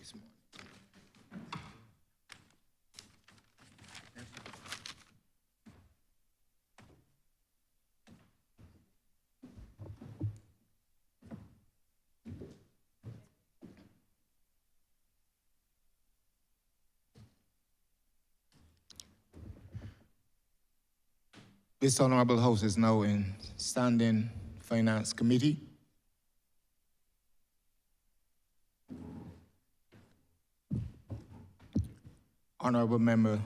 this morning. This Honourable House is now in Standing Finance Committee. Honourable Member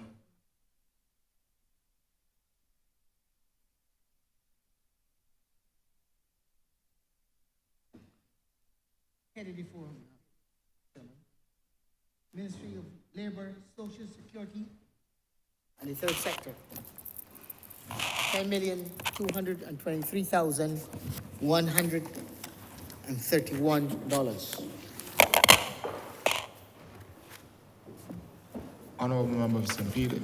Headed for Ministry of Labour, Social Security, and the third sector. $10,223,131. Honourable Member of St. Peter.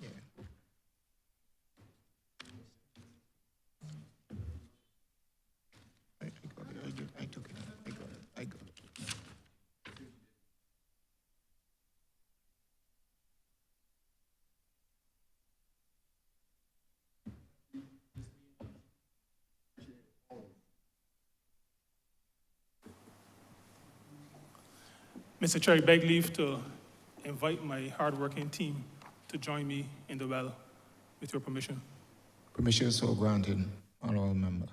Yeah. I took it. I got it. Mr. Chair, I beg leave to invite my hardworking team to join me in the well, with your permission. Permission is so granted, Honourable Member.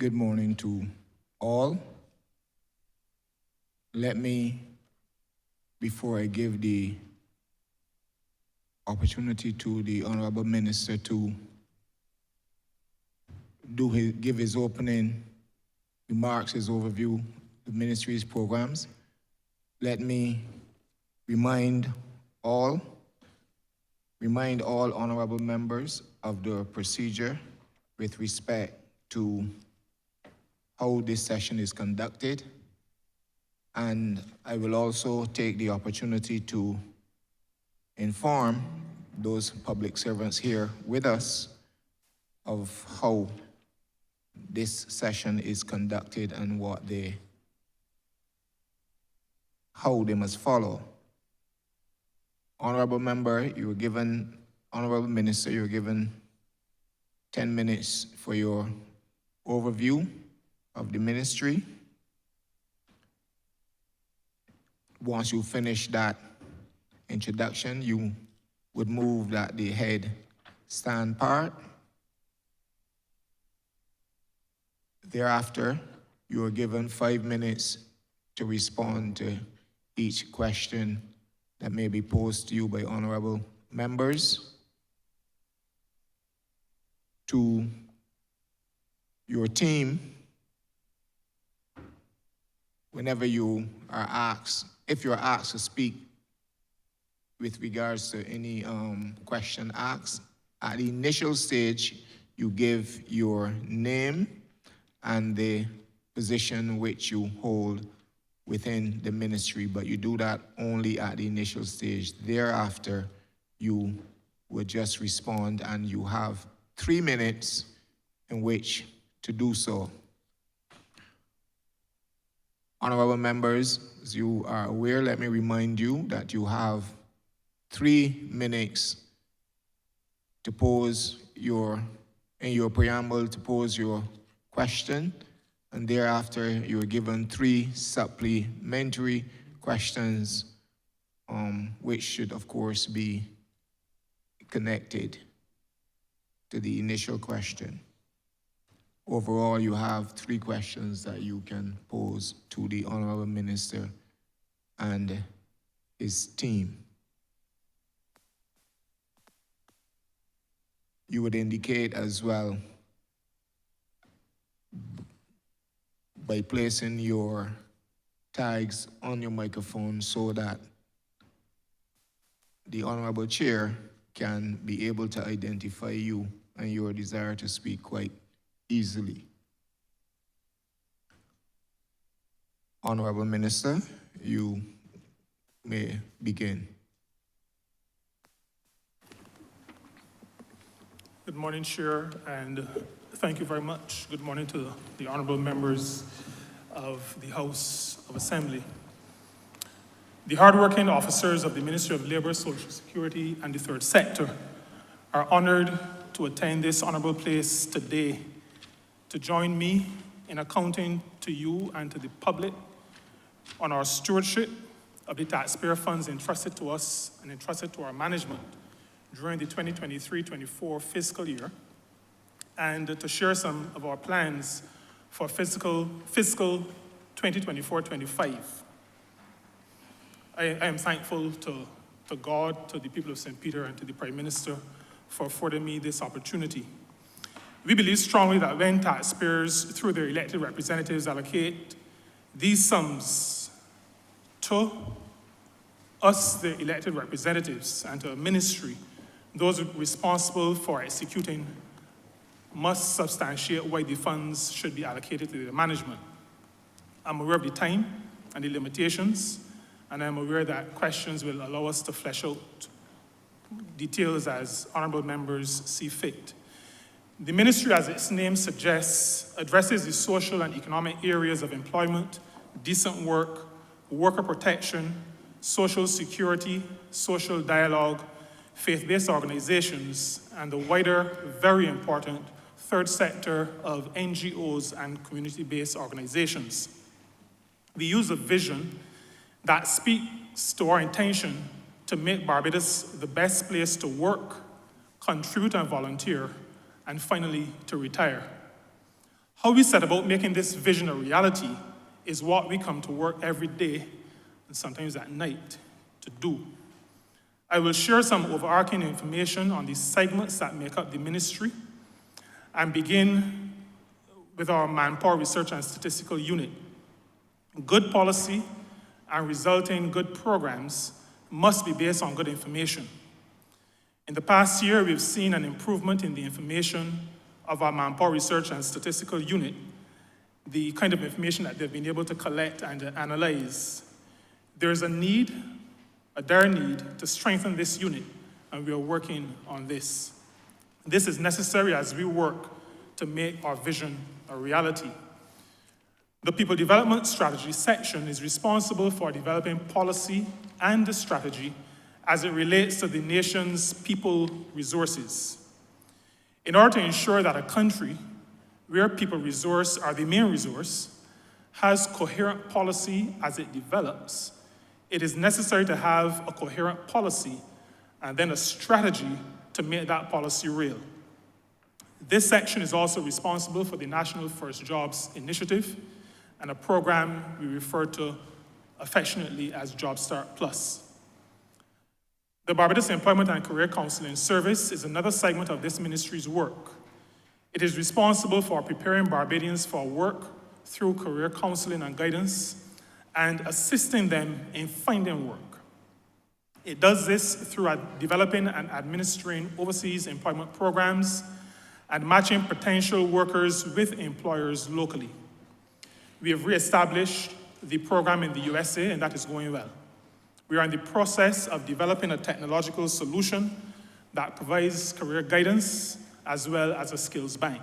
Good morning to all. Let me, before I give the opportunity to the Honourable Minister to give his opening remarks, his overview, the ministry's programs, let me remind all honourable members of the procedure with respect to how this session is conducted. And I will also take the opportunity to inform those public servants here with us of how this session is conducted and how they must follow. Honorable Minister, you were given 10 minutes for your overview of the ministry. Once you finish that introduction, you would move that the head stand part. Thereafter, you are given 5 minutes to respond to each question that may be posed to you by honorable members. To your team, whenever you are asked, if you're asked to speak with regards to any question asked, at the initial stage, you give your name and the position which you hold within the ministry, but you do that only at the initial stage. Thereafter, you will just respond, and you have 3 minutes in which to do so. Honorable members, as you are aware, let me remind you that you have 3 minutes to pose in your preamble to pose your question, and thereafter you are given 3 supplementary questions, which should of course be connected to the initial question. Overall, you have 3 questions that you can pose to the Honorable Minister and his team. You would indicate as well by placing your tags on your microphone so that the Honorable Chair can be able to identify you and your desire to speak quite easily. Honorable Minister, you may begin. Good morning, Chair, and thank you very much. Good morning to the honorable members of the House of Assembly. The hardworking officers of the Ministry of Labour, Social Security, and the Third Sector are honored to attend this honorable place today to join me in accounting to you and to the public on our stewardship of the taxpayer funds entrusted to us and entrusted to our management during the 2023-24 fiscal year, and to share some of our plans for fiscal 2024-25. I am thankful to God, to the people of St. Peter, and to the Prime Minister for affording me this opportunity. We believe strongly that when taxpayers, through their elected representatives, allocate these sums to us, the elected representatives, and to a ministry, those responsible for executing must substantiate why the funds should be allocated to the management. I'm aware of the time and the limitations, and I'm aware that questions will allow us to flesh out details as honorable members see fit. The ministry, as its name suggests, addresses the social and economic areas of employment, decent work, worker protection, social security, social dialogue, faith-based organizations, and the wider, very important third sector of NGOs and community-based organizations. We use a vision that speaks to our intention to make Barbados the best place to work, contribute and volunteer, and finally, to retire. How we set about making this vision a reality is what we come to work every day, and sometimes at night, to do. I will share some overarching information on the segments that make up the ministry, and begin with our Manpower Research and Statistical Unit. Good policy and resulting good programs must be based on good information. In the past year, we've seen an improvement in the information of our Manpower Research and Statistical Unit, the kind of information that they've been able to collect and analyze. There's a need, a dire need to strengthen this unit, and we are working on this. This is necessary as we work to make our vision a reality. The People Development Strategy section is responsible for developing policy and the strategy as it relates to the nation's people resources. In order to ensure that a country where people resource are the main resource has coherent policy as it develops, it is necessary to have a coherent policy and then a strategy to make that policy real. This section is also responsible for the National First Jobs Initiative and a program we refer to affectionately as Job Start Plus. The Barbados Employment and Career Counseling Service is another segment of this ministry's work. It is responsible for preparing Barbadians for work through career counseling and guidance and assisting them in finding work. It does this through developing and administering overseas employment programs and matching potential workers with employers locally. We have reestablished the program in the USA, and that is going well. We are in the process of developing a technological solution that provides career guidance as well as a skills bank.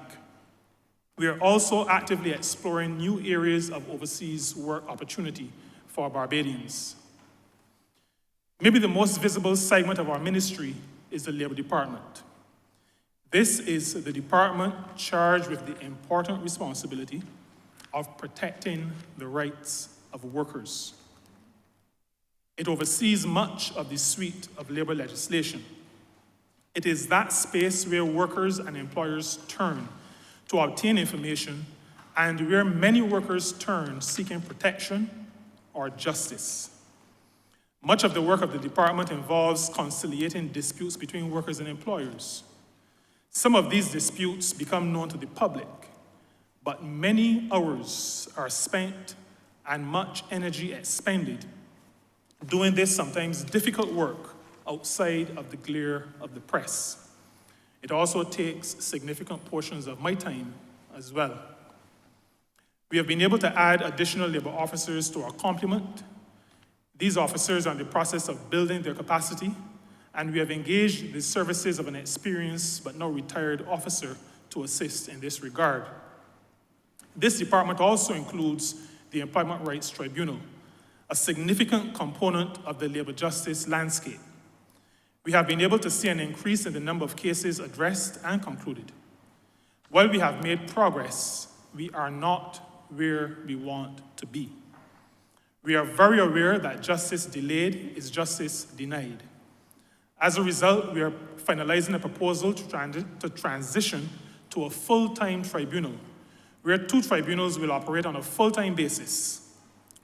We are also actively exploring new areas of overseas work opportunity for Barbadians. Maybe the most visible segment of our ministry is the Labor Department. This is the department charged with the important responsibility of protecting the rights of workers. It oversees much of the suite of labor legislation. It is that space where workers and employers turn to obtain information and where many workers turn seeking protection or justice. Much of the work of the department involves conciliating disputes between workers and employers. Some of these disputes become known to the public, but many hours are spent and much energy expended doing this sometimes difficult work outside of the glare of the press. It also takes significant portions of my time as well. We have been able to add additional labor officers to our complement. These officers are in the process of building their capacity, and we have engaged the services of an experienced but now retired officer to assist in this regard. This department also includes the Employment Rights Tribunal, a significant component of the labor justice landscape. We have been able to see an increase in the number of cases addressed and concluded. While we have made progress, we are not where we want to be. We are very aware that justice delayed is justice denied. As a result, we are finalizing a proposal to transition to a full-time tribunal, where 2 tribunals will operate on a full-time basis.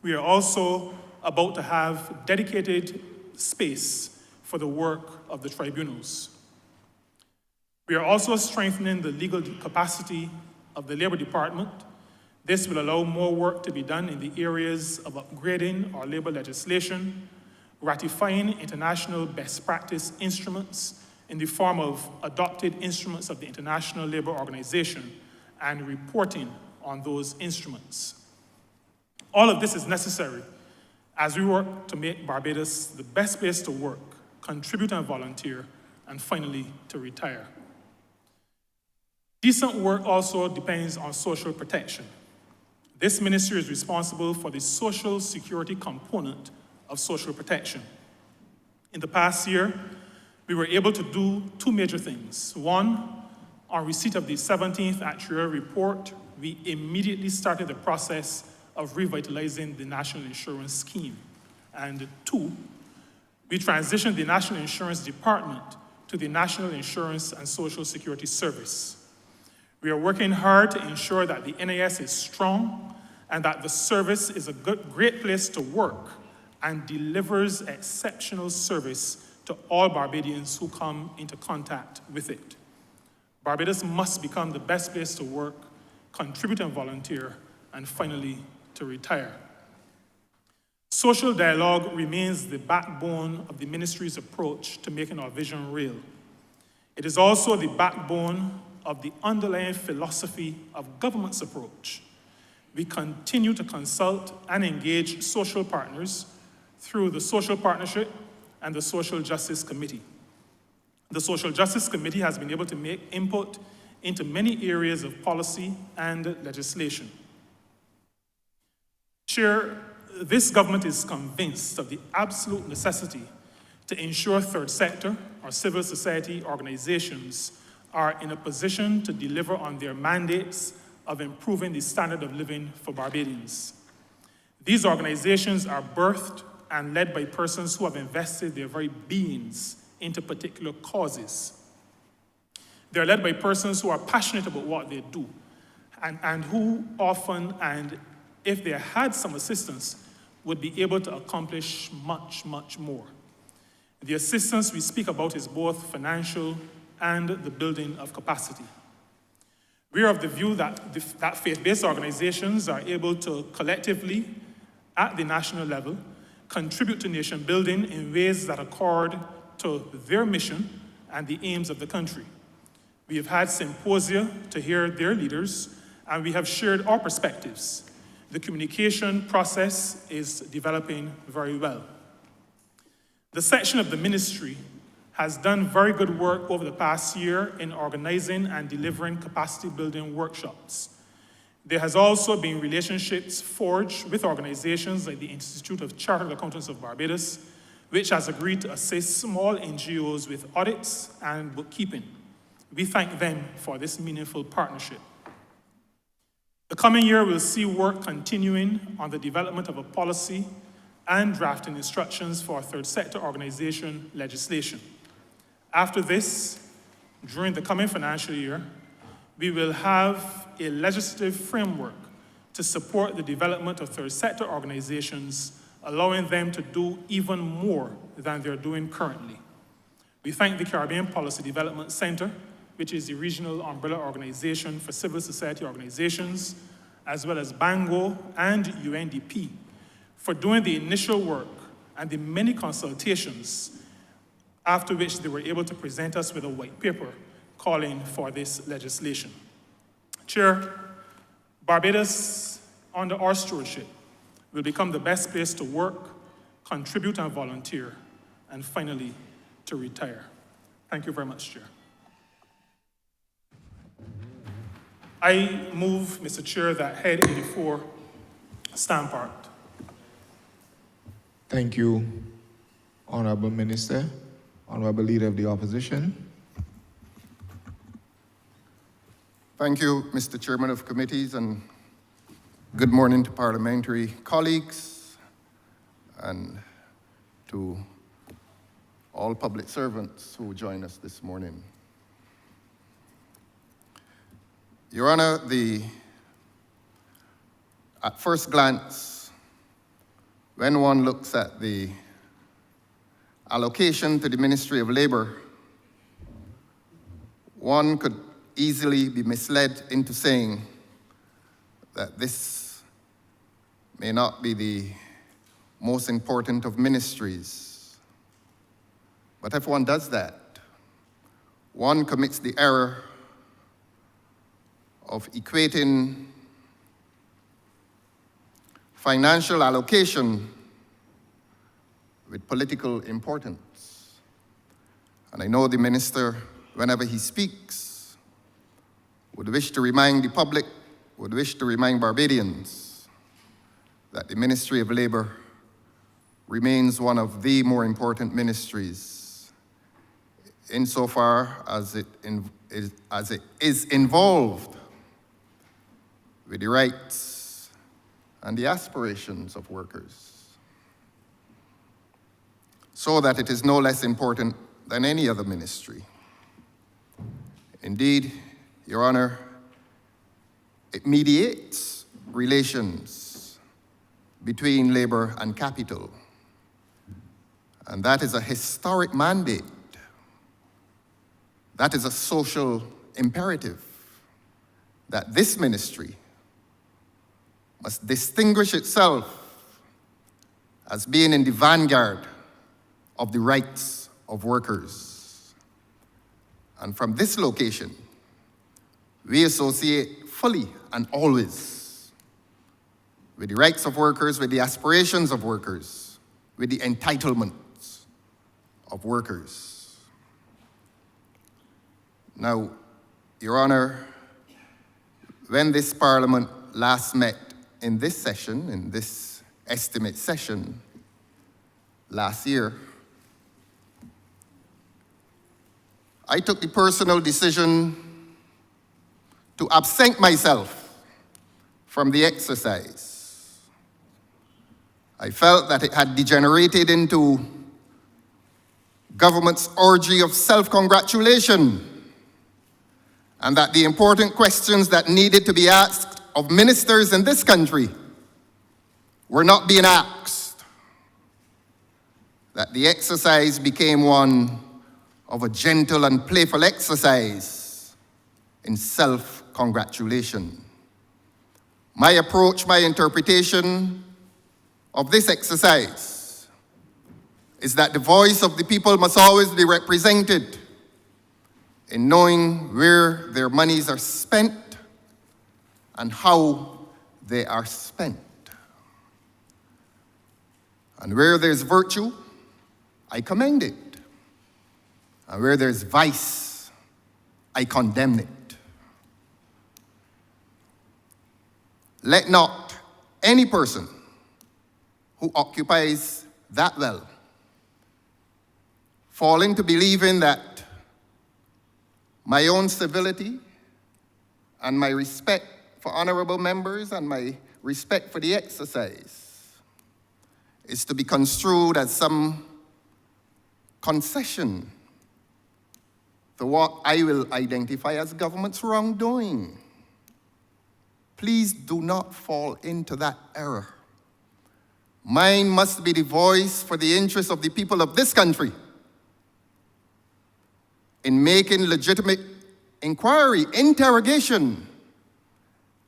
We are also about to have dedicated space for the work of the tribunals. We are also strengthening the legal capacity of the Labor Department. This will allow more work to be done in the areas of upgrading our labor legislation, ratifying international best practice instruments in the form of adopted instruments of the International Labour Organization, and reporting on those instruments. All of this is necessary as we work to make Barbados the best place to work, contribute and volunteer, and finally, to retire. Decent work also depends on social protection. This ministry is responsible for the social security component of social protection. In the past year, we were able to do 2 major things. One, on receipt of the 17th actuarial report, we immediately started the process of revitalizing the National Insurance Scheme. And 2, we transitioned the National Insurance Department to the National Insurance and Social Security Service. We are working hard to ensure that the NIS is strong and that the service is a great place to work and delivers exceptional service to all Barbadians who come into contact with it. Barbados must become the best place to work, contribute and volunteer, and finally, to retire. Social dialogue remains the backbone of the ministry's approach to making our vision real. It is also the backbone of the underlying philosophy of government's approach. We continue to consult and engage social partners through the Social Partnership, and the Social Justice Committee. The Social Justice Committee has been able to make input into many areas of policy and legislation. Chair, this government is convinced of the absolute necessity to ensure third sector or civil society organizations are in a position to deliver on their mandates of improving the standard of living for Barbadians. These organizations are birthed and led by persons who have invested their very beings into particular causes. They're led by persons who are passionate about what they do and who often, and if they had some assistance, would be able to accomplish much, much more. The assistance we speak about is both financial and the building of capacity. We are of the view that faith-based organizations are able to collectively, at the national level, contribute to nation building in ways that accord to their mission and the aims of the country. We have had symposia to hear their leaders, and we have shared our perspectives. The communication process is developing very well. The section of the ministry has done very good work over the past year in organizing and delivering capacity building workshops. There has also been relationships forged with organizations like the Institute of Chartered Accountants of Barbados, which has agreed to assist small NGOs with audits and bookkeeping. We thank them for this meaningful partnership. The coming year will see work continuing on the development of a policy and drafting instructions for third sector organization legislation. After this, during the coming financial year, we will have a legislative framework to support the development of third sector organizations, allowing them to do even more than they're doing currently. We thank the Caribbean Policy Development Center, which is the regional umbrella organization for civil society organizations, as well as Bango and UNDP, for doing the initial work and the many consultations, after which they were able to present us with a white paper calling for this legislation. Chair, Barbados, under our stewardship, will become the best place to work, contribute and volunteer, and finally, to retire. Thank you very much, Chair. I move, Mr. Chair, that Head 84 stand parked. Thank you, Honourable Minister, Honourable Leader of the Opposition. Thank you, Mr. Chairman of Committees, and good morning to parliamentary colleagues and to all public servants who join us this morning. Your Honor, at first glance, when one looks at the allocation to the Ministry of Labor, one could easily be misled into saying that this may not be the most important of ministries. But if one does that, one commits the error of equating financial allocation with political importance. And I know the minister, whenever he speaks, would wish to remind the public, would wish to remind Barbadians that the Ministry of Labor remains one of the more important ministries insofar as it is involved with the rights and the aspirations of workers, so that it is no less important than any other ministry. Indeed, Your Honor, it mediates relations between labor and capital, and that is a historic mandate. That is a social imperative that this ministry must distinguish itself as being in the vanguard of the rights of workers. And from this location, we associate fully and always with the rights of workers, with the aspirations of workers, with the entitlements of workers. Now, Your Honor, when this Parliament last met in this session, in this estimate session last year, I took the personal decision to absent myself from the exercise. I felt that it had degenerated into government's orgy of self-congratulation, and that the important questions that needed to be asked of ministers in this country were not being asked. That the exercise became one of a gentle and playful exercise in self-congratulation. My approach, my interpretation of this exercise is that the voice of the people must always be represented in knowing where their monies are spent and how they are spent. And where there's virtue, I commend it. And where there's vice, I condemn it. Let not any person who occupies that well fall into believing that my own civility and my respect for honorable members and my respect for the exercise is to be construed as some concession to what I will identify as government's wrongdoing. Please do not fall into that error. Mine must be the voice for the interests of the people of this country in making legitimate inquiry, interrogation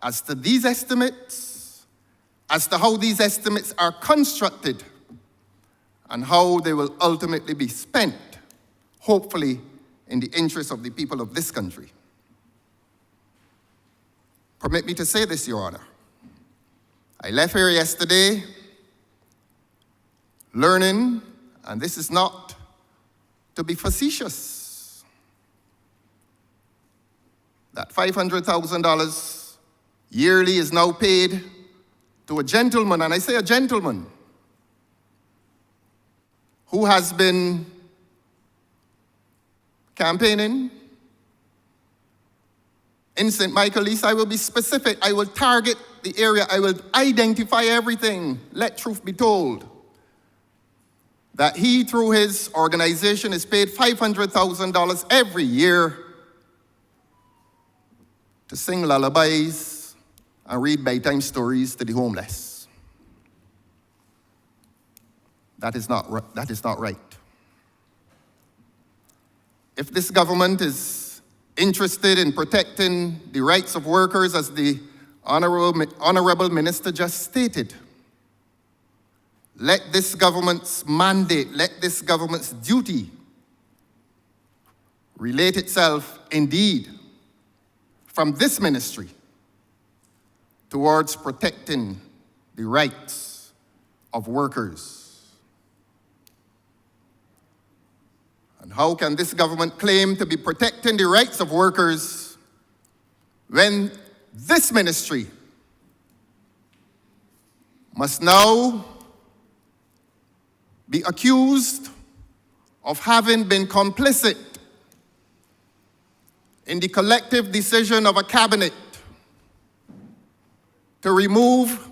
as to these estimates, as to how these estimates are constructed, and how they will ultimately be spent, hopefully in the interest of the people of this country. Permit me to say this, Your Honor. I left here yesterday learning, and this is not to be facetious, that $500,000 yearly is now paid to a gentleman, and I say a gentleman, who has been campaigning in St. Michael East. I will be specific. I will target the area. I will identify everything. Let truth be told. That he, through his organization, is paid $500,000 every year to sing lullabies and read bedtime stories to the homeless. That is not right. If this government is interested in protecting the rights of workers, as the Honourable Minister just stated, let this government's mandate, let this government's duty relate itself indeed from this ministry towards protecting the rights of workers. And how can this government claim to be protecting the rights of workers when this ministry must now be accused of having been complicit in the collective decision of a cabinet to remove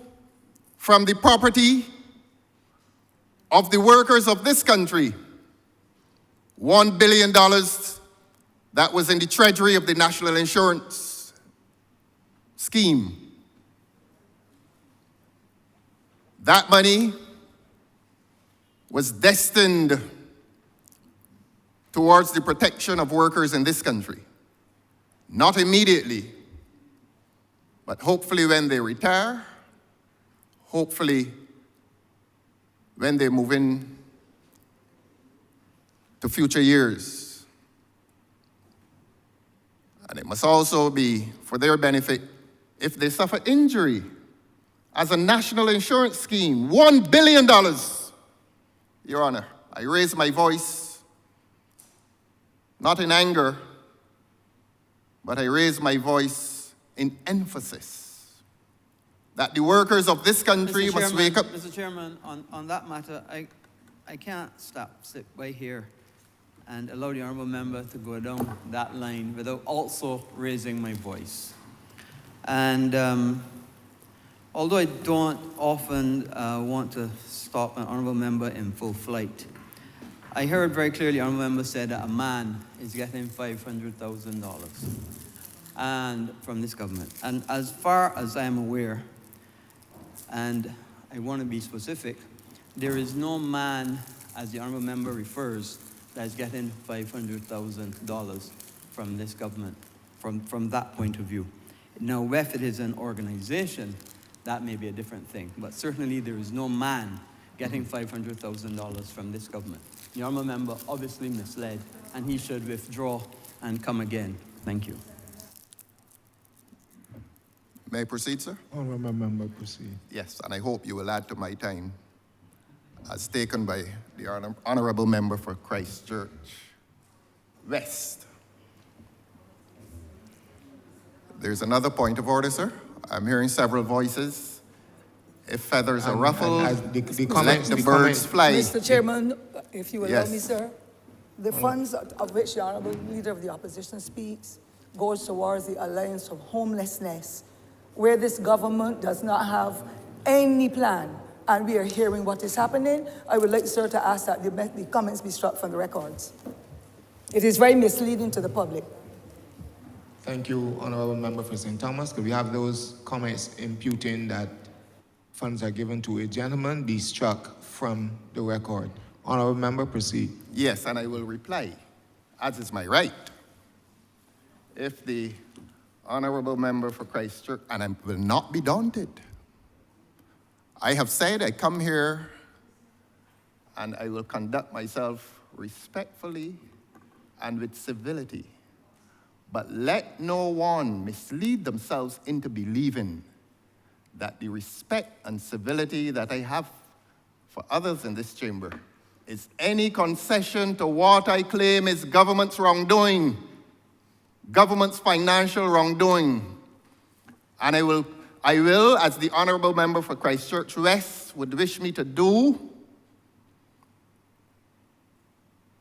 from the property of the workers of this country $1 billion that was in the treasury of the National Insurance Scheme. That money was destined towards the protection of workers in this country. Not immediately, but hopefully when they retire, hopefully when they move in to future years. And it must also be for their benefit if they suffer injury as a national insurance scheme. $1 billion. Your Honor, I raise my voice not in anger, but I raise my voice in emphasis that the workers of this country must wake up. Mr. Chairman, on that matter, I can't sit right here and allow the honourable member to go down that line without also raising my voice. And although I don't often want to stop an honourable member in full flight, I heard very clearly the honourable member said that a man is getting $500,000 and from this government. And as far as I am aware, and I want to be specific, there is no man, as the honourable member refers, that is getting $500,000 from this government, from that point of view. Now, if it is an organization, that may be a different thing. But certainly there is no man getting $500,000 from this government. The honourable member obviously misled, and he should withdraw and come again. Thank you. May I proceed, sir? Honourable member, proceed. Yes, and I hope you will add to my time as taken by the honourable member for Christchurch West. There's another point of order, sir. I'm hearing several voices. If feathers are ruffled, let the birds fly. Mr. Chairman, if you allow Yes. me, sir, the funds of which the Honourable Leader of the Opposition speaks goes towards the Alliance of Homelessness, where this government does not have any plan, and we are hearing what is happening. I would like, sir, to ask that the comments be struck from the records. It is very misleading to the public. Thank you, Honourable Member for St. Thomas. Could we have those comments imputing that funds are given to a gentleman be struck from the record? Honourable Member, proceed. Yes, and I will reply, as is my right. If the honourable member for Christchurch, and I will not be daunted. I have said I come here and I will conduct myself respectfully and with civility. But let no one mislead themselves into believing that the respect and civility that I have for others in this chamber is any concession to what I claim is government's wrongdoing, government's financial wrongdoing. And I will, as the honourable member for Christchurch West would wish me to do,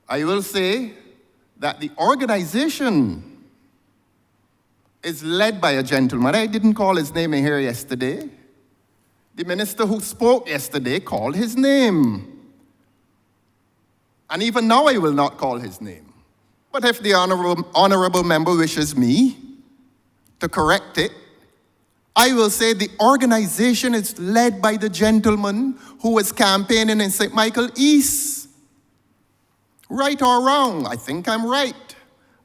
I will say that the organization is led by a gentleman. I didn't call his name in here yesterday. The minister who spoke yesterday called his name. And even now I will not call his name. But if the honourable member wishes me to correct it, I will say the organization is led by the gentleman who was campaigning in St. Michael East. Right or wrong, I think I'm right.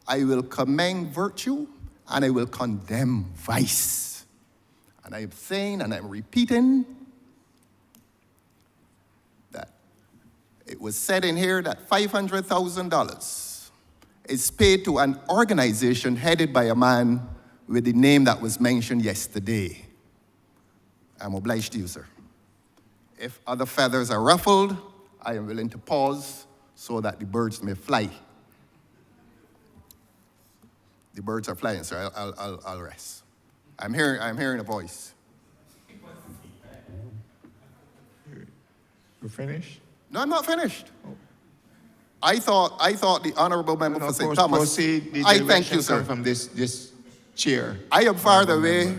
I will commend virtue and I will condemn vice. And I am saying and I'm repeating that it was said in here that $500,000 is paid to an organization headed by a man with the name that was mentioned yesterday. I'm obliged to you, sir. If other feathers are ruffled, I am willing to pause so that the birds may fly. The birds are flying, sir. I'll rest. I'm hearing a voice. You finished? No, I'm not finished. I thought the honourable member for St. Thomas. Proceed. The I thank direction you, sir. come from this chair. I am farther away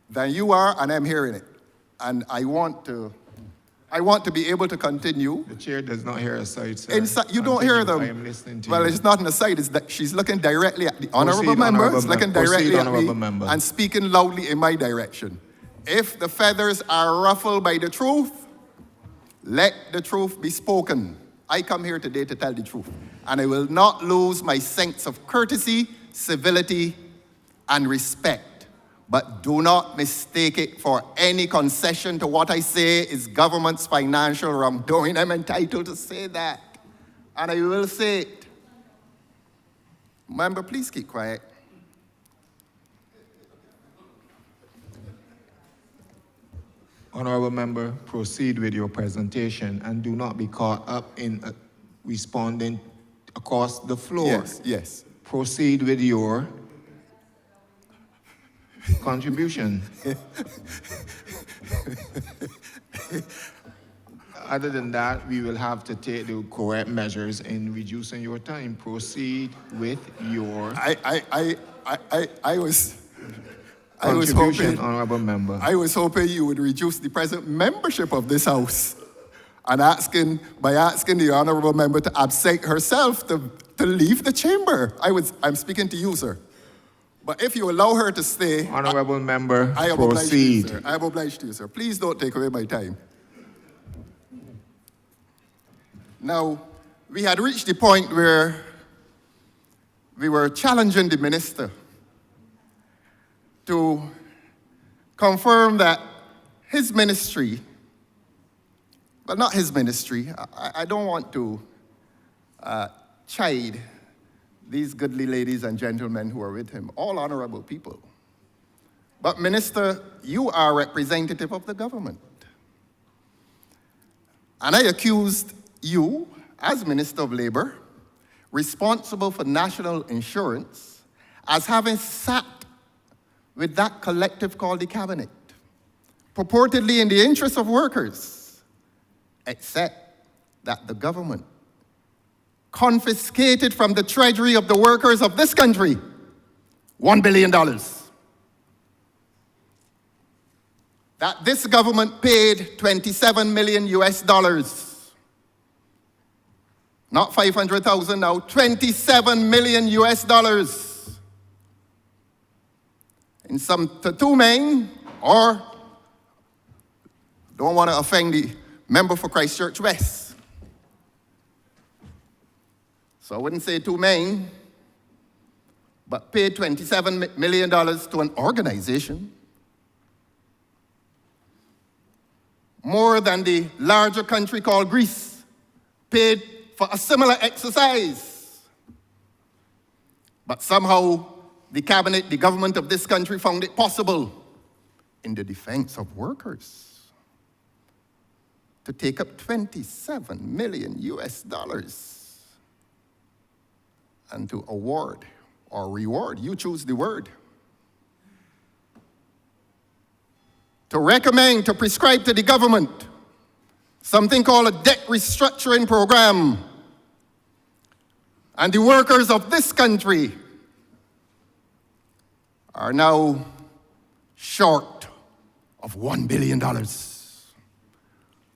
than you are, and I'm hearing it. And I want to be able to continue. The chair does not hear a side, sir. You don't hear them. I am listening to well, you. it's not in the side. It's that she's looking directly at the honourable Proceed, member. honourable It's looking member. directly Proceed, at honourable me member. and speaking loudly in my direction. If the feathers are ruffled by the truth, let the truth be spoken. I come here today to tell the truth. And I will not lose my sense of courtesy, civility, and respect. But do not mistake it for any concession to what I say is government's financial wrongdoing. I'm entitled to say that. And I will say it. Member, please keep quiet. Honourable member, proceed with your presentation and do not be caught up in responding across the floor. Yes, yes. Proceed with your contribution. Other than that, we will have to take the correct measures in reducing your time. Proceed with your I was contribution, hoping, Honourable Member. I was hoping you would reduce the present membership of this House and by asking the Honourable Member to absent herself to leave the chamber. I'm speaking to you, sir. But if you allow her to stay, Honourable Member, I am obliged to you, proceed. sir. I am obliged to you, sir. Please don't take away my time. Now, we had reached the point where we were challenging the minister to confirm that his ministry, well, not his ministry, I don't want to chide these goodly ladies and gentlemen who are with him, all honorable people. But Minister, you are representative of the government. And I accused you, as Minister of Labor, responsible for national insurance, as having sat with that collective called the cabinet, purportedly in the interest of workers, except that the government confiscated from the treasury of the workers of this country $1 billion. That this government paid 27 million US dollars. Not 500,000 now, 27 million US dollars. In some to two men, or don't want to offend the member for Christchurch West. So I wouldn't say two men, but paid $27 million to an organization, more than the larger country called Greece paid for a similar exercise. But somehow the cabinet, the government of this country found it possible in the defense of workers to take up 27 million US dollars and to award or reward, you choose the word, to recommend, to prescribe to the government something called a debt restructuring program. And the workers of this country are now short of $1 billion.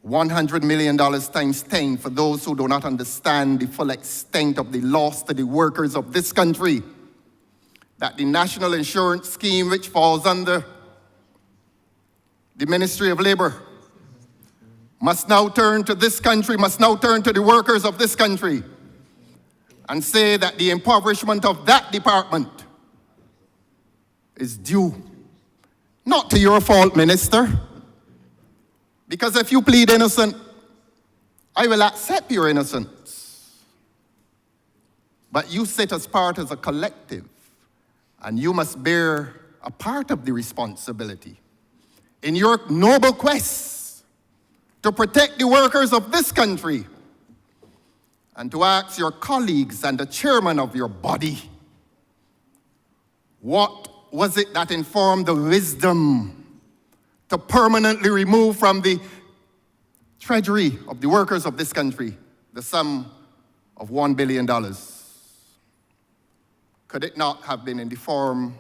$100 million times 10 for those who do not understand the full extent of the loss to the workers of this country. That the national insurance scheme, which falls under the Ministry of Labor, must now turn to this country, must now turn to the workers of this country and say that the impoverishment of that department is due not to your fault, Minister. Because if you plead innocent, I will accept your innocence. But you sit as part as a collective, and you must bear a part of the responsibility in your noble quest to protect the workers of this country and to ask your colleagues and the chairman of your body, what was it that informed the wisdom to permanently remove from the treasury of the workers of this country the sum of $1 billion? Could it not have been in the form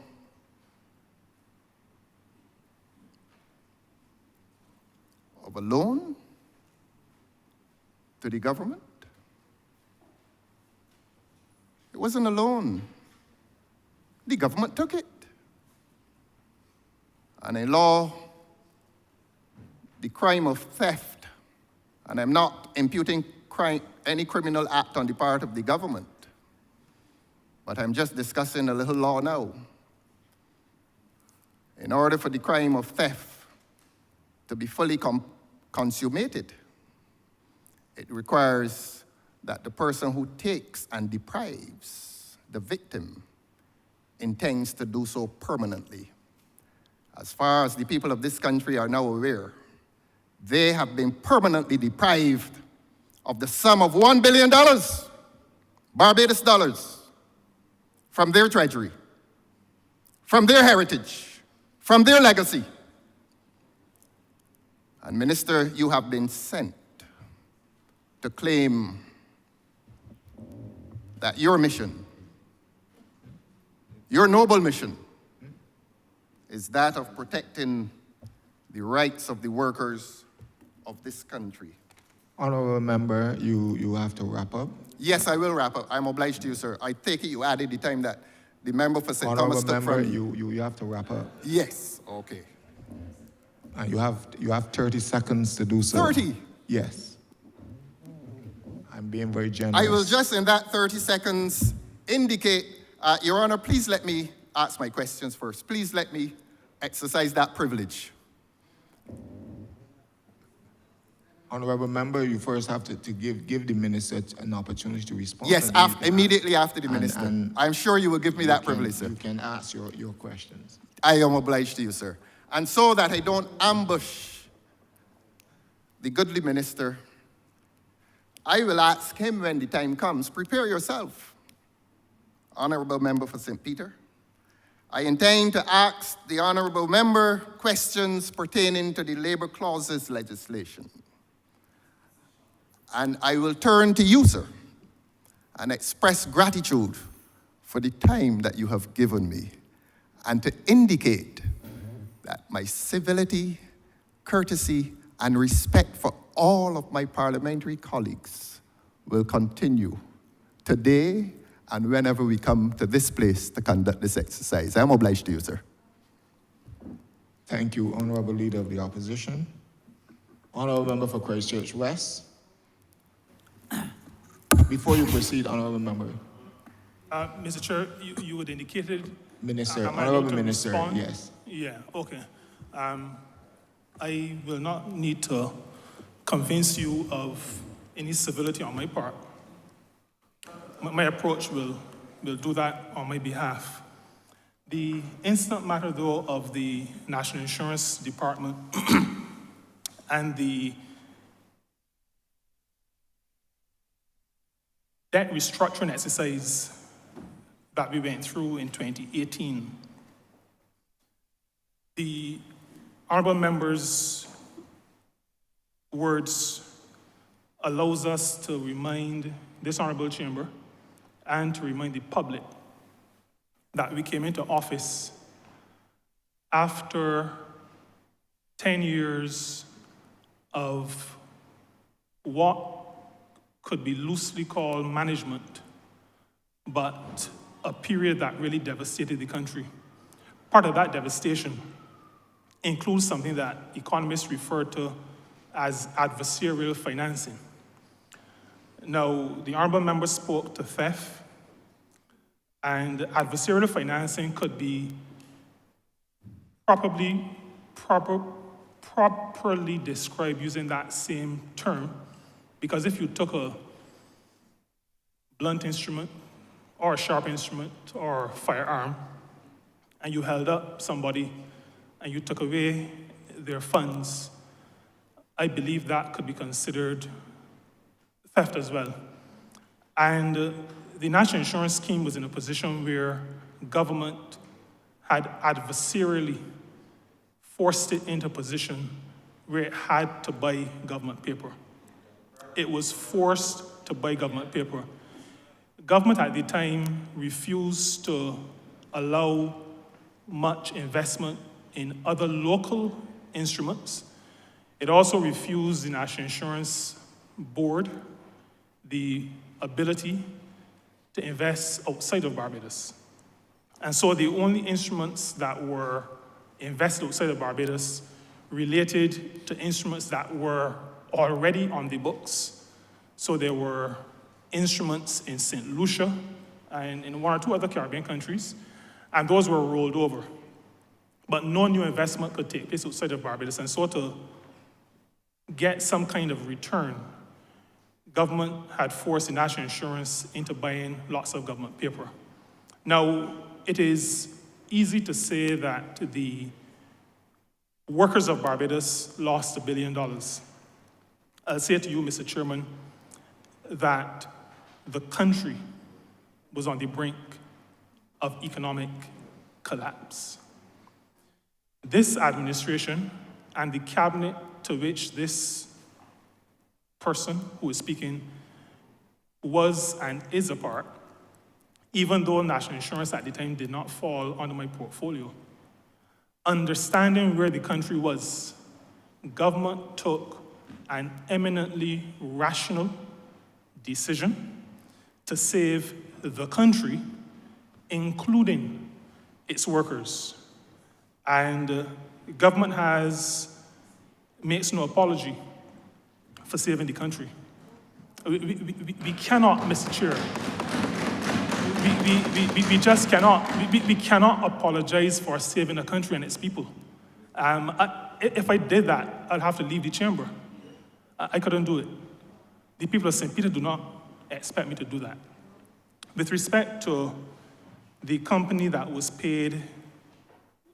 of a loan to the government? It wasn't a loan. The government took it. And in law, the crime of theft, and I'm not imputing any criminal act on the part of the government, but I'm just discussing a little law now. In order for the crime of theft to be fully consummated, it requires that the person who takes and deprives the victim intends to do so permanently. As far as the people of this country are now aware, they have been permanently deprived of the sum of $1 billion Barbados dollars from their treasury, from their heritage, from their legacy. And Minister, you have been sent to claim that your mission, your noble mission, is that of protecting the rights of the workers of this country. Honourable member, you have to wrap up. Yes, I will wrap up. I'm obliged to you, sir. I take it you added the time that the member for St. Honourable Thomas took member, from me. you have to wrap up. Yes, okay. And you have 30 seconds to do so. 30? Yes. I'm being very generous. I will just, in that 30 seconds, indicate, Your Honor, please let me ask my questions first. Please let me exercise that privilege. Honourable member, you first have to give the minister an opportunity to respond. Yes, immediately after the minister. and I'm sure you will give me that privilege, sir. You can ask your questions. I am obliged to you, sir. And so that I don't ambush the goodly minister, I will ask him when the time comes, prepare yourself, Honourable Member for St. Peter. I intend to ask the Honourable Member questions pertaining to the Labour Clauses legislation. And I will turn to you, sir, and express gratitude for the time that you have given me, and to indicate that my civility, courtesy, and respect for all of my parliamentary colleagues will continue today and whenever we come to this place to conduct this exercise. I am obliged to you, sir. Thank you, Honourable Leader of the Opposition. Honourable Member for Christchurch West. Before you proceed, Honourable Member. Mr. Chair, you had indicated... Minister, am I allowed Honourable to Minister, respond? yes. Yeah, okay. I will not need to convince you of any civility on my part. My approach will do that on my behalf. The instant matter, though, of the National Insurance Department and the debt restructuring exercise that we went through in 2018, the honourable member's words allows us to remind this honourable chamber and to remind the public that we came into office after 10 years of what could be loosely called management, but a period that really devastated the country. Part of that devastation includes something that economists refer to as adversarial financing. Now, the honourable member spoke to theft, and adversarial financing could be properly described using that same term, because if you took a blunt instrument or a sharp instrument or a firearm and you held up somebody and you took away their funds, I believe that could be considered theft as well. And the National Insurance Scheme was in a position where government had adversarially forced it into a position where it had to buy government paper. It was forced to buy government paper. Government at the time refused to allow much investment in other local instruments. It also refused the National Insurance Board the ability to invest outside of Barbados. And so the only instruments that were invested outside of Barbados related to instruments that were already on the books. So there were instruments in St. Lucia and in one or two other Caribbean countries, and those were rolled over. But no new investment could take place outside of Barbados, and so to get some kind of return, government had forced the national insurance into buying lots of government paper. Now, it is easy to say that the workers of Barbados lost $1 billion. I'll say to you, Mr. Chairman, that the country was on the brink of economic collapse. This administration and the cabinet to which this person who is speaking was and is a part, even though national insurance at the time did not fall under my portfolio, understanding where the country was, government took an eminently rational decision to save the country, including its workers. And government makes no apology for saving the country. We cannot, Mr. Chair, we just cannot, we cannot apologize for saving a country and its people. If I did that, I'd have to leave the chamber. I couldn't do it. The people of St. Peter do not expect me to do that. With respect to the company that was paid,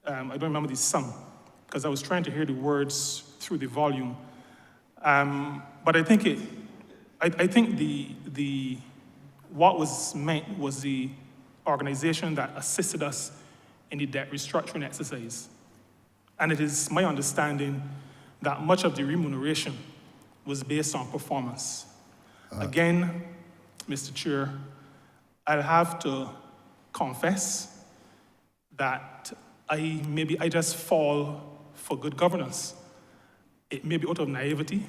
I don't remember the sum, because I was trying to hear the words through the volume. But I think what was meant was the organization that assisted us in the debt restructuring exercise. And it is my understanding that much of the remuneration was based on performance. Again, Mr. Chair, I'll have to confess that I just fall for good governance. It may be out of naivety,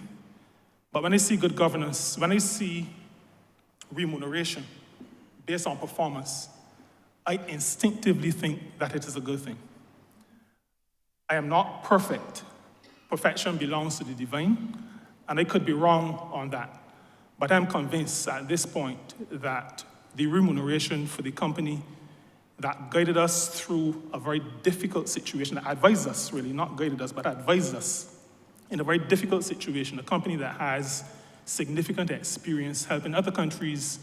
but when I see good governance, when I see remuneration based on performance, I instinctively think that it is a good thing. I am not perfect. Perfection belongs to the divine, and I could be wrong on that. But I'm convinced at this point that the remuneration for the company that guided us through a very difficult situation, that advised us really, not guided us, but advised us in a very difficult situation, a company that has significant experience helping other countries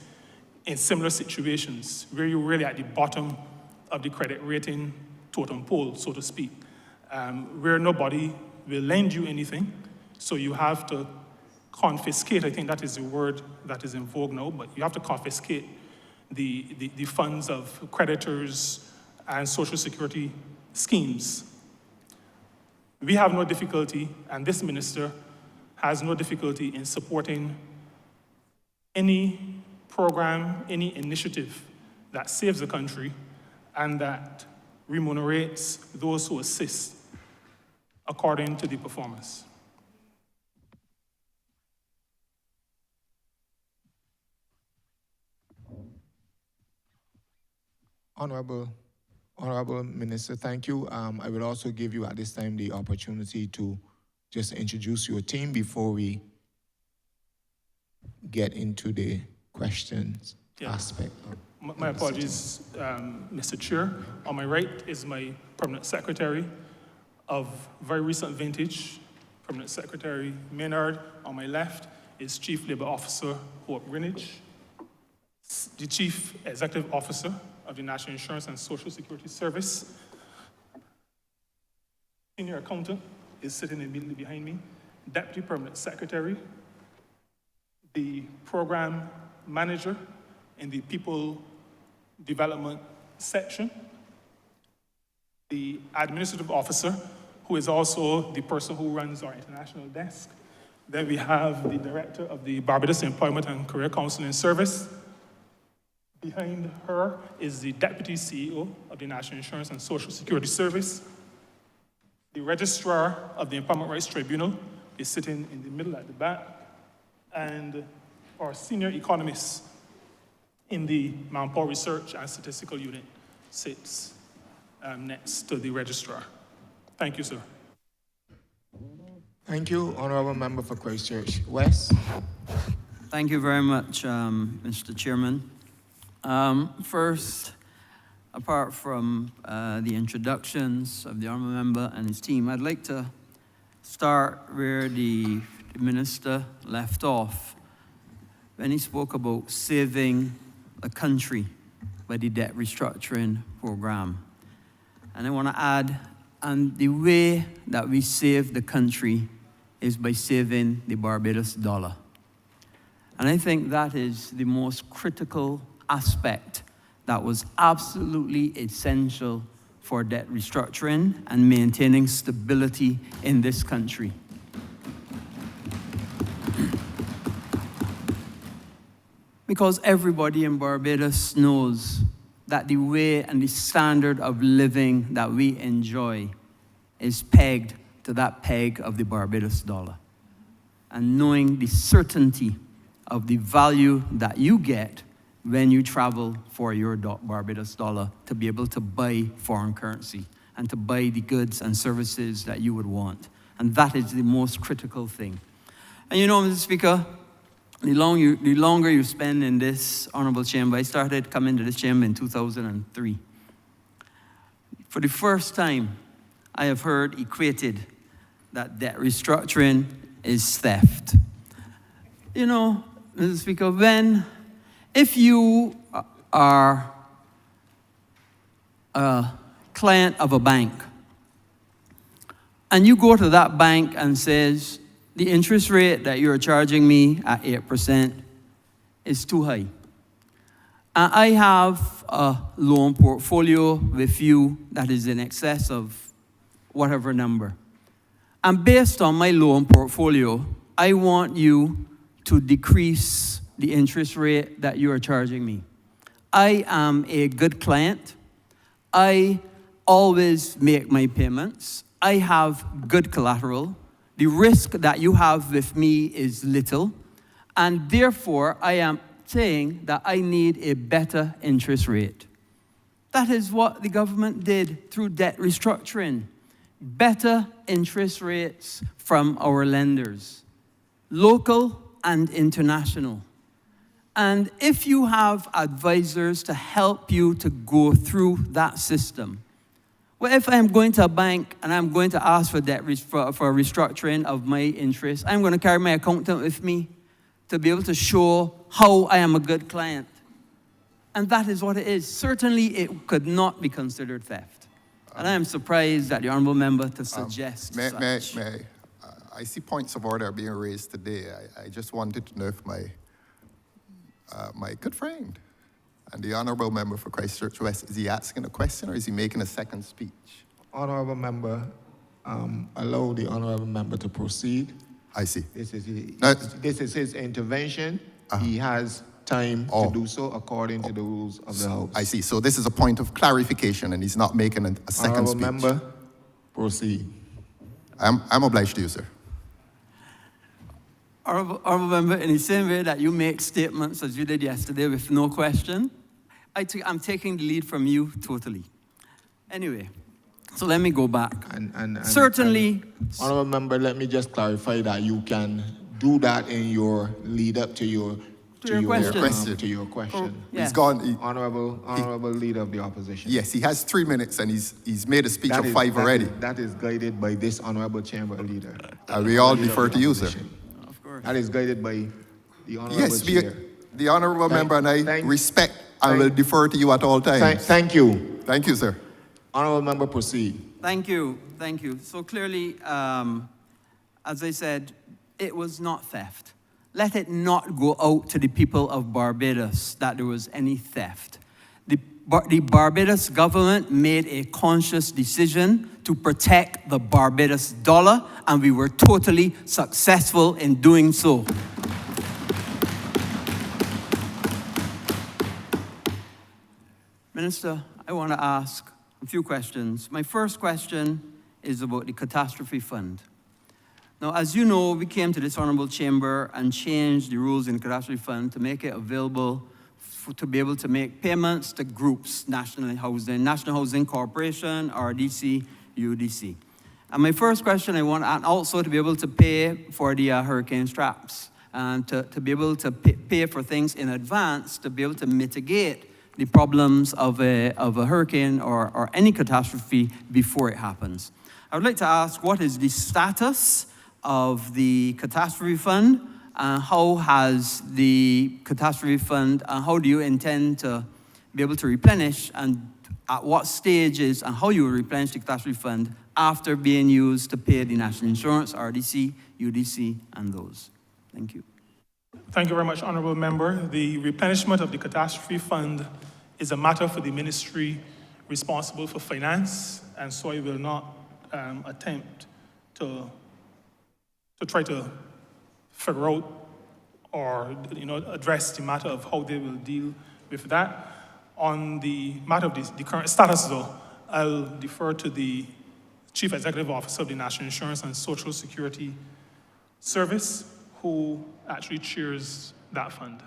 in similar situations, where you're really at the bottom of the credit rating totem pole, so to speak, where nobody will lend you anything, so you have to confiscate, I think that is the word that is in vogue now, but you have to confiscate the funds of creditors and social security schemes. We have no difficulty, and this minister has no difficulty in supporting any program, any initiative that saves the country and that remunerates those who assist according to the performance. Honourable Minister, thank you. I will also give you at this time the opportunity to just introduce your team before we get into the questions aspect. My apologies, Mr. Chair. On my right is my permanent secretary of very recent vintage, Permanent Secretary Maynard. On my left is Chief Labour Officer Hope Greenwich, the Chief Executive Officer of the National Insurance and Social Security Service. Senior Accountant is sitting immediately behind me. Deputy Permanent Secretary, the Program Manager in the People Development section, the Administrative Officer, who is also the person who runs our international desk. Then we have the Director of the Barbados Employment and Career Counseling Service. Behind her is the Deputy CEO of the National Insurance and Social Security Service. The Registrar of the Employment Rights Tribunal is sitting in the middle at the back. And our Senior Economist in the Manpower Research and Statistical Unit sits next to the Registrar. Thank you, sir. Thank you, Honourable Member for Christchurch. Wes? Thank you very much, Mr. Chairman. First, apart from the introductions of the Honourable Member and his team, I'd like to start where the Minister left off when he spoke about saving the country by the debt restructuring program. And I want to add, and the way that we save the country is by saving the Barbados dollar. And I think that is the most critical aspect that was absolutely essential for debt restructuring and maintaining stability in this country. Because everybody in Barbados knows that the way and the standard of living that we enjoy is pegged to that peg of the Barbados dollar. And knowing the certainty of the value that you get when you travel for your Barbados dollar to be able to buy foreign currency and to buy the goods and services that you would want. And that is the most critical thing. And you know, Mr. Speaker, the longer you spend in this honorable chamber, I started coming to this chamber in 2003. For the first time, I have heard equated that debt restructuring is theft. You know, Mr. Speaker, if you are a client of a bank and you go to that bank and says, the interest rate that you're charging me at 8% is too high. And I have a loan portfolio with you that is in excess of whatever number. And based on my loan portfolio, I want you to decrease the interest rate that you are charging me. I am a good client. I always make my payments. I have good collateral. The risk that you have with me is little, and therefore I am saying that I need a better interest rate. That is what the government did through debt restructuring. Better interest rates from our lenders, local and international. And if you have advisors to help you to go through that system, well, if I'm going to a bank and I'm going to ask for debt for restructuring of my interest, I'm going to carry my accountant with me to be able to show how I am a good client. And that is what it is. Certainly, it could not be considered theft. And I am surprised that the honourable member to suggest such. I see points of order being raised today. I just wanted to know if my good friend and the honourable member for Christchurch West, is he asking a question or is he making a second speech? Honourable member, allow the honourable member to proceed. I see. This is his intervention. He has time to do so according to the rules of the House. I see. So this is a point of clarification and he's not making a second Honourable speech. member, proceed. I'm obliged to you, sir. Honourable member, in the same way that you make statements as you did yesterday with no question, I'm taking the lead from you totally. Anyway, so let me go back. Certainly. Honourable member, let me just clarify that you can do that in your lead up to your question. Yes. He's gone. Honourable leader of the opposition. Yes, he has 3 minutes and he's made a speech of 5 already. That is guided by this honourable chamber leader. We all defer to you, sir. Of course. That is guided by the honourable chair. The honourable member and I respect and will defer to you at all times. Thank you. Thank you, sir. Honourable member, proceed. Thank you. So clearly, as I said, it was not theft. Let it not go out to the people of Barbados that there was any theft. The Barbados government made a conscious decision to protect the Barbados dollar, and we were totally successful in doing so. Minister, I want to ask a few questions. My first question is about the catastrophe fund. Now, as you know, we came to this honourable chamber and changed the rules in the catastrophe fund to make it available to be able to make payments to groups, National Housing Corporation, RDC, UDC. And my first question, I want also to be able to pay for the hurricane straps and to be able to pay for things in advance to be able to mitigate the problems of a hurricane or any catastrophe before it happens. I would like to ask, what is the status of the catastrophe fund? How has the catastrophe fund, how do you intend to be able to replenish, and at what stages and how you will replenish the catastrophe fund after being used to pay the national insurance, RDC, UDC, and those? Thank you. Thank you very much, honourable member. The replenishment of the catastrophe fund is a matter for the ministry responsible for finance, and so I will not attempt to try to figure out or address the matter of how they will deal with that. On the matter of the current status, though, I'll defer to the Chief Executive Officer of the National Insurance and Social Security Service, who actually chairs that fund.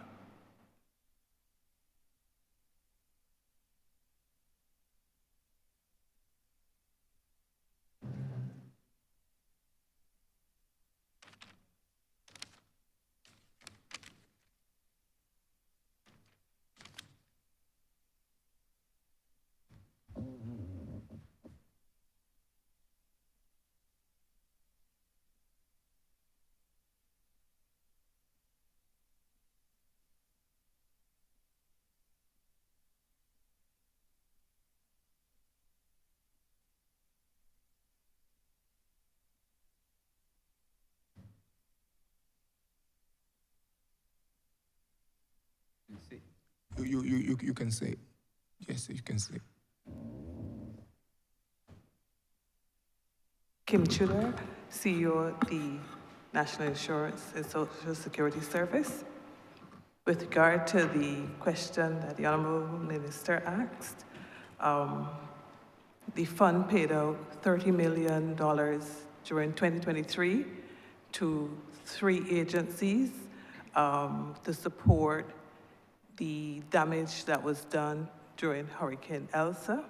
You can say it. Yes, you can say it. Kim Tudor, CEO of the National Insurance and Social Security Service. With regard to the question that the Honourable Minister asked, the fund paid out $30 million during 2023 to 3 agencies to support the damage that was done during Hurricane Elsa.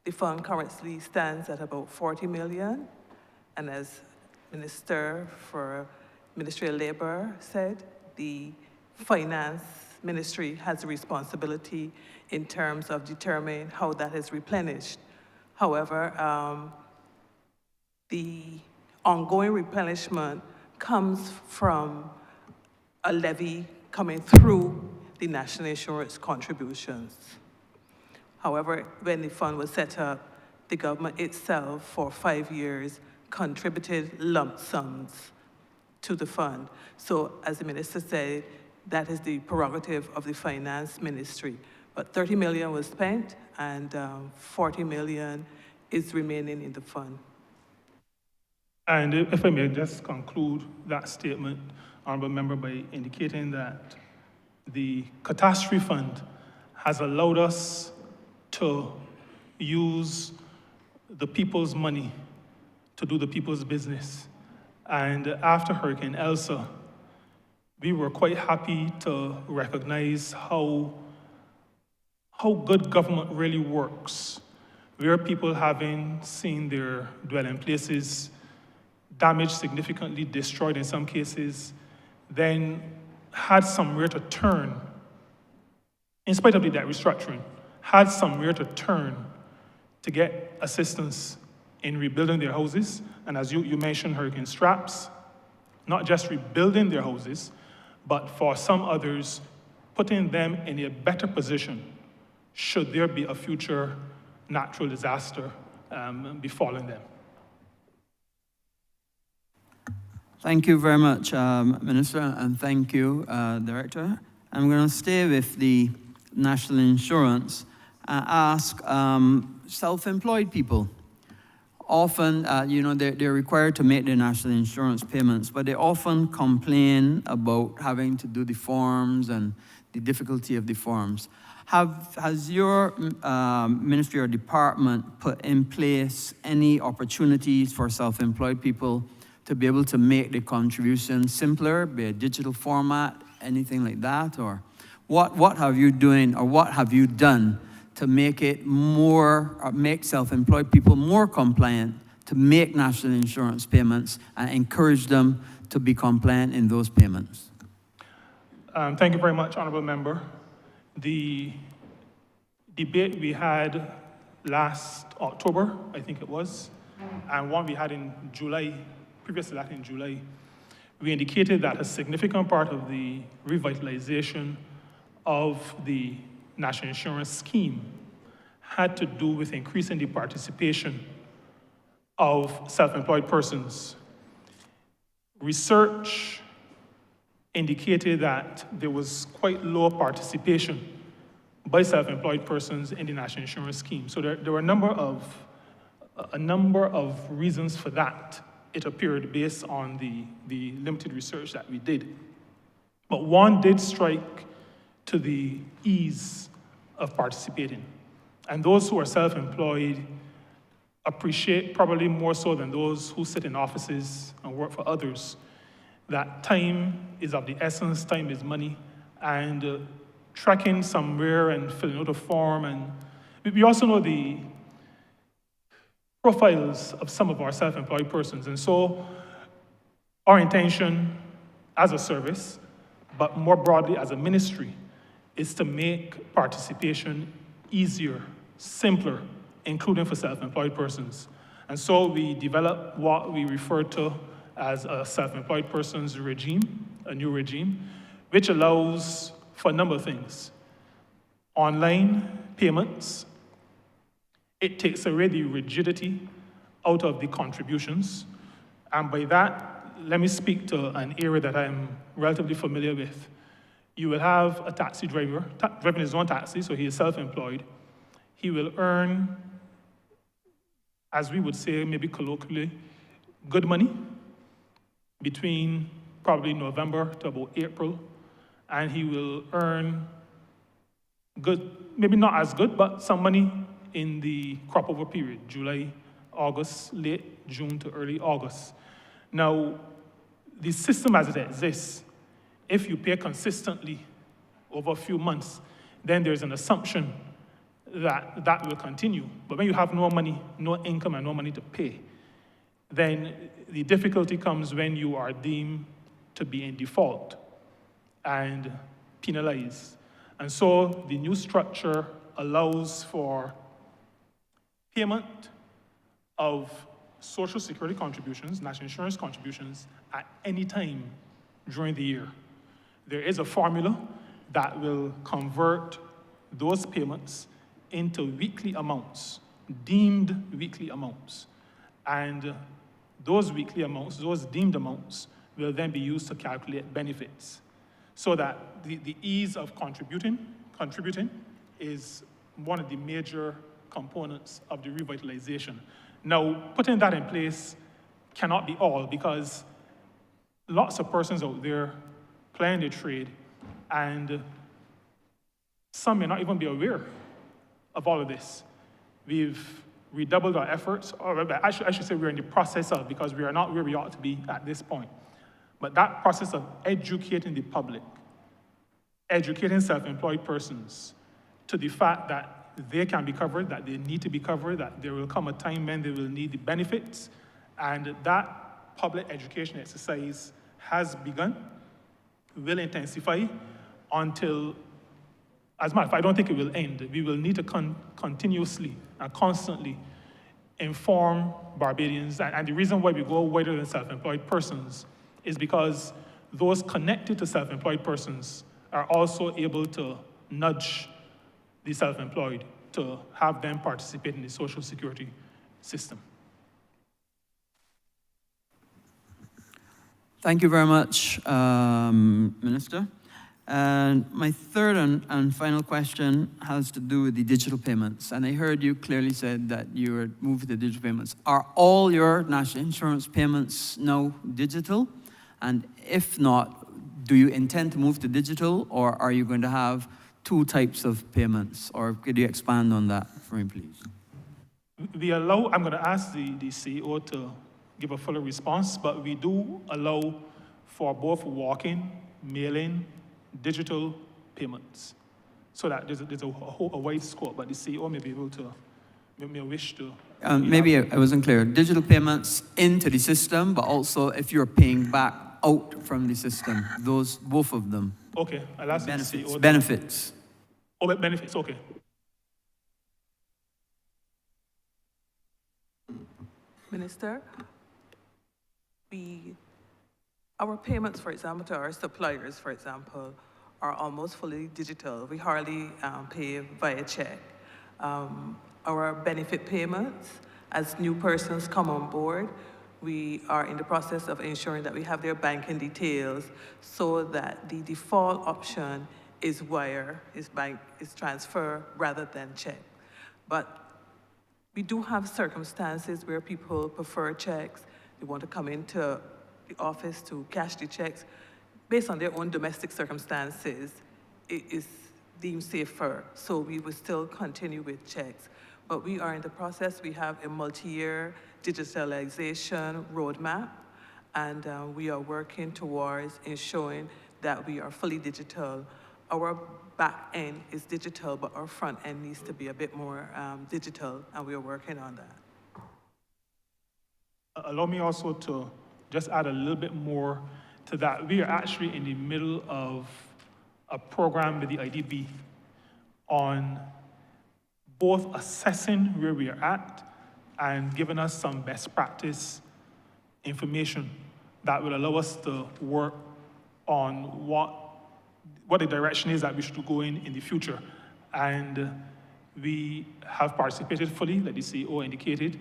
The fund currently stands at about $40 million, and as Minister for Ministry of Labor said, the Finance Ministry has a responsibility in terms of determining how that is replenished. However, the ongoing replenishment comes from a levy coming through the national insurance contributions. However, when the fund was set up, the government itself for 5 years contributed lump sums to the fund. So as the minister said, that is the prerogative of the finance ministry. But 30 million was spent and 40 million is remaining in the fund. And if I may just conclude that statement, Honourable Member, by indicating that the catastrophe fund has allowed us to use the people's money to do the people's business. And after Hurricane Elsa, we were quite happy to recognize how good government really works, where people having seen their dwelling places damaged significantly, destroyed in some cases, then had somewhere to turn, in spite of the debt restructuring, had somewhere to turn to get assistance in rebuilding their houses. And as you mentioned, hurricane straps, not just rebuilding their houses, but for some others, putting them in a better position should there be a future natural disaster befalling them. Thank you very much, Minister, and thank you, Director. I'm going to stay with the national insurance and ask self-employed people. Often, they're required to make their national insurance payments, but they often complain about having to do the forms and the difficulty of the forms. Has your ministry or department put in place any opportunities for self-employed people to be able to make the contribution simpler, be a digital format, anything like that? Or what have you doing, or what have you done to make it more, make self-employed people more compliant to make national insurance payments and encourage them to be compliant in those payments? Thank you very much, Honourable Member. The debate we had last October, I think it was, and one we had in July, previous to that in July, we indicated that a significant part of the revitalization of the national insurance scheme had to do with increasing the participation of self-employed persons. Research indicated that there was quite low participation by self-employed persons in the national insurance scheme. So there were a number of reasons for that, it appeared, based on the limited research that we did. But one did strike to the ease of participating. And those who are self-employed appreciate, probably more so than those who sit in offices and work for others, that time is of the essence, time is money, and tracking somewhere and filling out a form. And we also know the profiles of some of our self-employed persons. And so our intention as a service, but more broadly as a ministry, is to make participation easier, simpler, including for self-employed persons. And so we developed what we refer to as a self-employed persons regime, a new regime, which allows for a number of things. Online payments, it takes away the rigidity out of the contributions. And by that, let me speak to an area that I'm relatively familiar with. You will have a taxi driver, driving his own taxi, so he is self-employed. He will earn, as we would say, maybe colloquially, good money between probably November to about April, and he will earn good, maybe not as good, but some money in the crop over period, July, August, late June to early August. Now, the system as it exists, if you pay consistently over a few months, then there's an assumption that that will continue. But when you have no money, no income, and no money to pay, then the difficulty comes when you are deemed to be in default and penalized. And so the new structure allows for payment of Social Security contributions, national insurance contributions, at any time during the year. There is a formula that will convert those payments into weekly amounts, deemed weekly amounts. And those weekly amounts, those deemed amounts, will then be used to calculate benefits. So that the ease of contributing is one of the major components of the revitalization. Now, putting that in place cannot be all, because lots of persons out there playing the trade, and some may not even be aware of all of this. We've redoubled our efforts, or I should say we're in the process of, because we are not where we ought to be at this point. But that process of educating the public, educating self-employed persons to the fact that they can be covered, that they need to be covered, that there will come a time when they will need the benefits, and that public education exercise has begun, will intensify until, as a matter of fact, I don't think it will end. We will need to continuously and constantly inform Barbadians, and the reason why we go wider than self-employed persons is because those connected to self-employed persons are also able to nudge the self-employed to have them participate in the Social Security system. Thank you very much, Minister. And my third and final question has to do with the digital payments. And I heard you clearly said that you were moving to digital payments. Are all your national insurance payments now digital? And if not, do you intend to move to digital, or are you going to have two types of payments? Or could you expand on that for me, please? We allow, I'm going to ask the CEO to give a fuller response, but we do allow for both walk-in, mail-in, digital payments, so that there's a wide scope, but the CEO may be able to, may wish to. Maybe I wasn't clear. Digital payments into the system, but also if you're paying back out from the system, those, both of them. Okay, I'll ask the CEO. Benefits. Oh, benefits, okay. Minister, our payments, for example, to our suppliers, for example, are almost fully digital. We hardly pay via check. Our benefit payments, as new persons come on board, we are in the process of ensuring that we have their banking details so that the default option is wire, is bank, is transfer rather than check. But we do have circumstances where people prefer checks. They want to come into the office to cash the checks. Based on their own domestic circumstances, it is deemed safer. So we will still continue with checks. But we are in the process. We have a multi-year digitalization roadmap, and we are working towards ensuring that we are fully digital. Our back end is digital, but our front end needs to be a bit more digital, and we are working on that. Allow me also to just add a little bit more to that. We are actually in the middle of a program with the IDB on both assessing where we are at and giving us some best practice information that will allow us to work on what the direction is that we should go in the future. And we have participated fully, like the CEO indicated.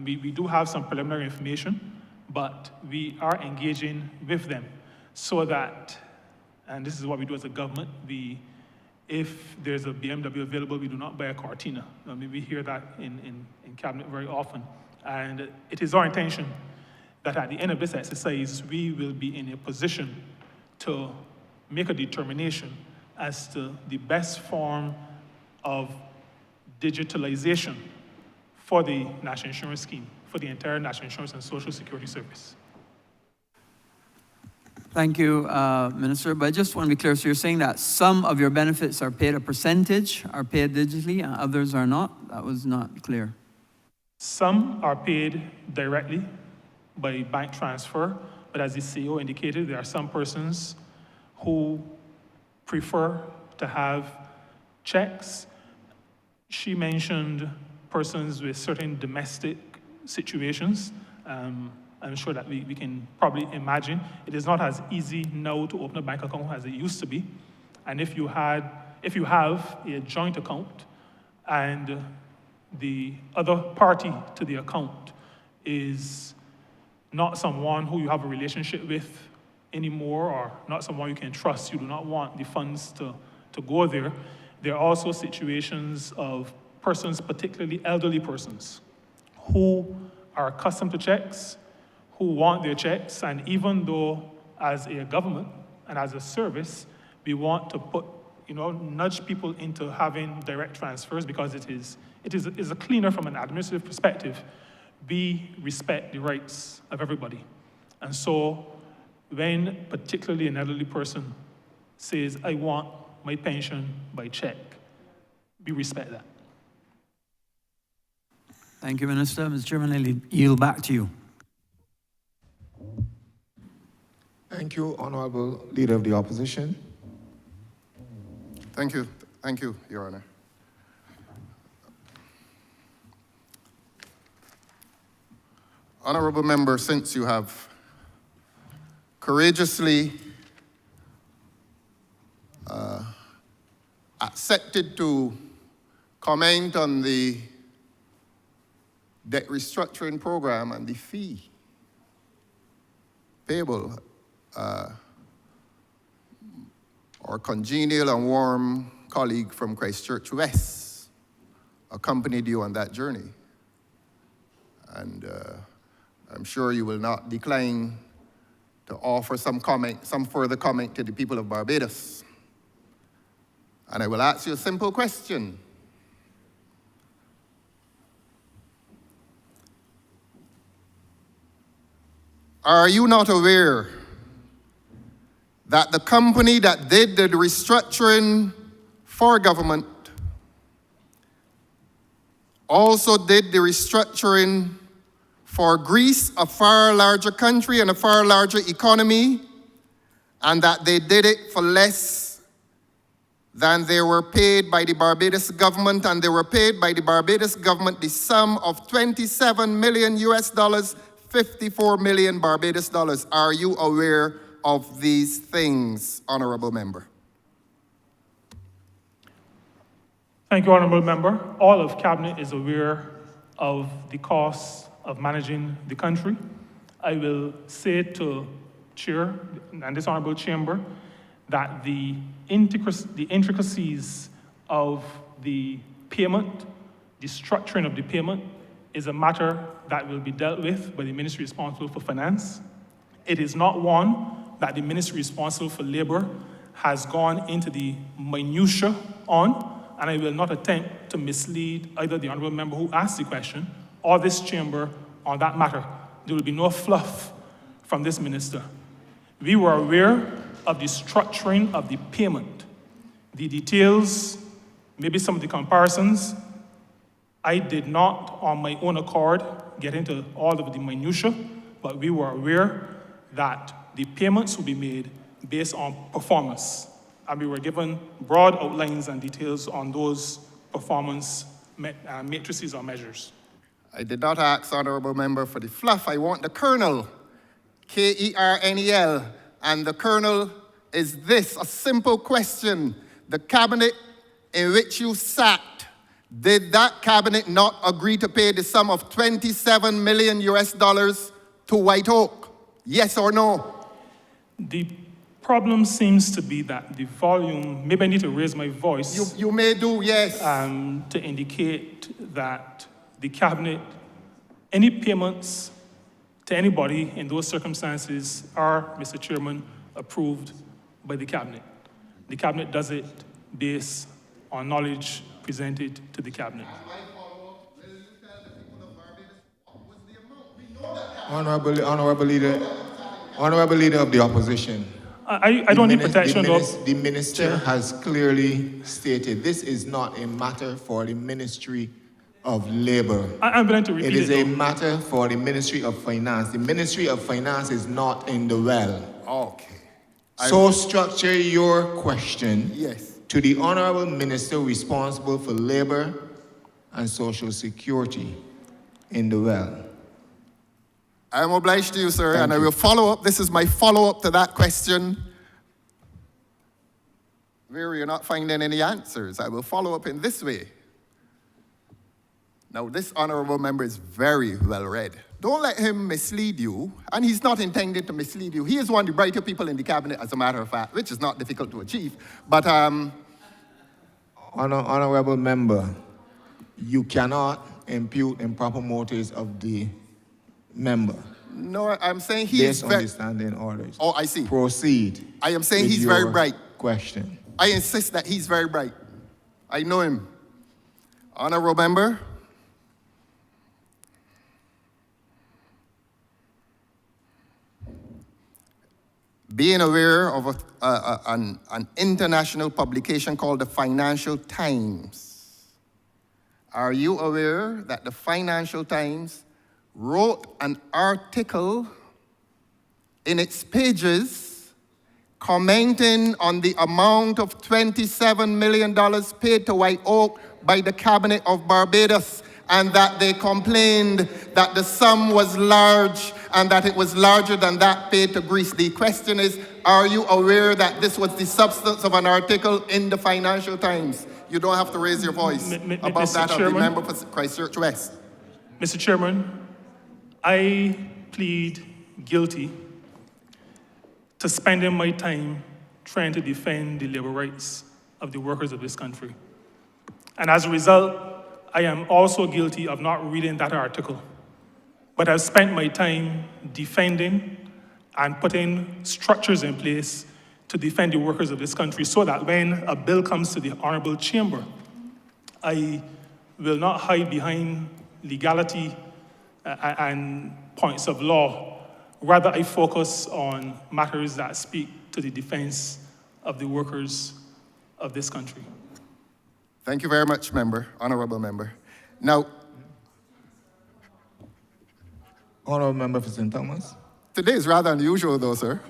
We do have some preliminary information, but we are engaging with them so that, and this is what we do as a government, if there's a BMW available, we do not buy a Cortina. I mean, we hear that in Cabinet very often. And it is our intention that at the end of this exercise, we will be in a position to make a determination as to the best form of digitalization for the National Insurance Scheme, for the entire National Insurance and Social Security Service. Thank you, Minister. But I just want to be clear, so you're saying that some of your benefits are paid, a percentage are paid digitally, and others are not? That was not clear. Some are paid directly by bank transfer, but as the CEO indicated, there are some persons who prefer to have checks. She mentioned persons with certain domestic situations. I'm sure that we can probably imagine. It is not as easy now to open a bank account as it used to be. And if you have a joint account and the other party to the account is not someone who you have a relationship with anymore, or not someone you can trust, you do not want the funds to go there. There are also situations of persons, particularly elderly persons, who are accustomed to checks, who want their checks, and even though as a government and as a service, we want to nudge people into having direct transfers because it is a cleaner from an administrative perspective. We respect the rights of everybody. And so when particularly an elderly person says, I want my pension by check, we respect that. Thank you, Minister. Mr. Chairman, I yield back to you. Thank you, Honourable Leader of the Opposition. Thank you, Your Honour. Honourable Member, since you have courageously accepted to comment on the debt restructuring program and the fee payable, our congenial and warm colleague from Christchurch West accompanied you on that journey. And I'm sure you will not decline to offer some further comment to the people of Barbados. And I will ask you a simple question. Are you not aware that the company that did the restructuring for government also did the restructuring for Greece, a far larger country and a far larger economy, and that they did it for less than they were paid by the Barbados government, and they were paid by the Barbados government the sum of $27 million US dollars, 54 million Barbados dollars. Are you aware of these things, Honourable Member? Thank you, Honourable Member. All of Cabinet is aware of the costs of managing the country. I will say to Chair and this Honourable Chamber that the intricacies of the payment, the structuring of the payment, is a matter that will be dealt with by the ministry responsible for finance. It is not one that the ministry responsible for labor has gone into the minutiae on, and I will not attempt to mislead either the honourable member who asked the question or this chamber on that matter. There will be no fluff from this minister. We were aware of the structuring of the payment. The details, maybe some of the comparisons, I did not, on my own accord, get into all of the minutiae, but we were aware that the payments will be made based on performance. And we were given broad outlines and details on those performance matrices or measures. I did not ask, Honourable Member, for the fluff. I want the kernel, Kernel. And the kernel is this, a simple question. The cabinet in which you sat, did that cabinet not agree to pay the sum of $27 million to White Oak? Yes or no? The problem seems to be that the volume, maybe I need to raise my voice. You may do, yes. To indicate that the cabinet, any payments to anybody in those circumstances are, Mr. Chairman, approved by the cabinet. The cabinet does it based on knowledge presented to the cabinet. Honourable Leader of the Opposition. I don't need protection. The minister has clearly stated this is not a matter for the Ministry of Labour. I'm willing to repeat it. It is a matter for the Ministry of Finance. The Ministry of Finance is not in the well. Okay. So structure your question Yes. to the Honourable Minister responsible for Labour and Social Security in the well. I am obliged to you, sir, and Thank I you. will follow up. This is my follow-up to that question. Where you're not finding any answers, I will follow up in this way. Now, this honourable member is very well read. Don't let him mislead you, and he's not intended to mislead you. He is one of the brighter people in the cabinet, as a matter of fact, which is not difficult to achieve. But, Honourable Member, you cannot impute improper motives of the member. no, I'm saying he is Based on very... the standing orders. Oh, I see. Proceed. I am saying with he's very your bright. Question. I insist that he's very bright. I know him. Honourable member, being aware of an international publication called the Financial Times, are you aware that the Financial Times wrote an article in its pages commenting on the amount of $27 million paid to White Oak by the Cabinet of Barbados, and that they complained that the sum was large and that it was larger than that paid to Greece? The question is, are you aware that this was the substance of an article in the Financial Times? You don't have to raise your voice above that of the member for Christchurch West. Mr. Chairman, I plead guilty to spending my time trying to defend the labor rights of the workers of this country. And as a result, I am also guilty of not reading that article. But I've spent my time defending and putting structures in place to defend the workers of this country so that when a bill comes to the Honourable Chamber, I will not hide behind legality and points of law. Rather, I focus on matters that speak to the defense of the workers of this country. Thank you very much, member, honourable member. Now, Honourable Member for St. Thomas. today is rather unusual though, sir.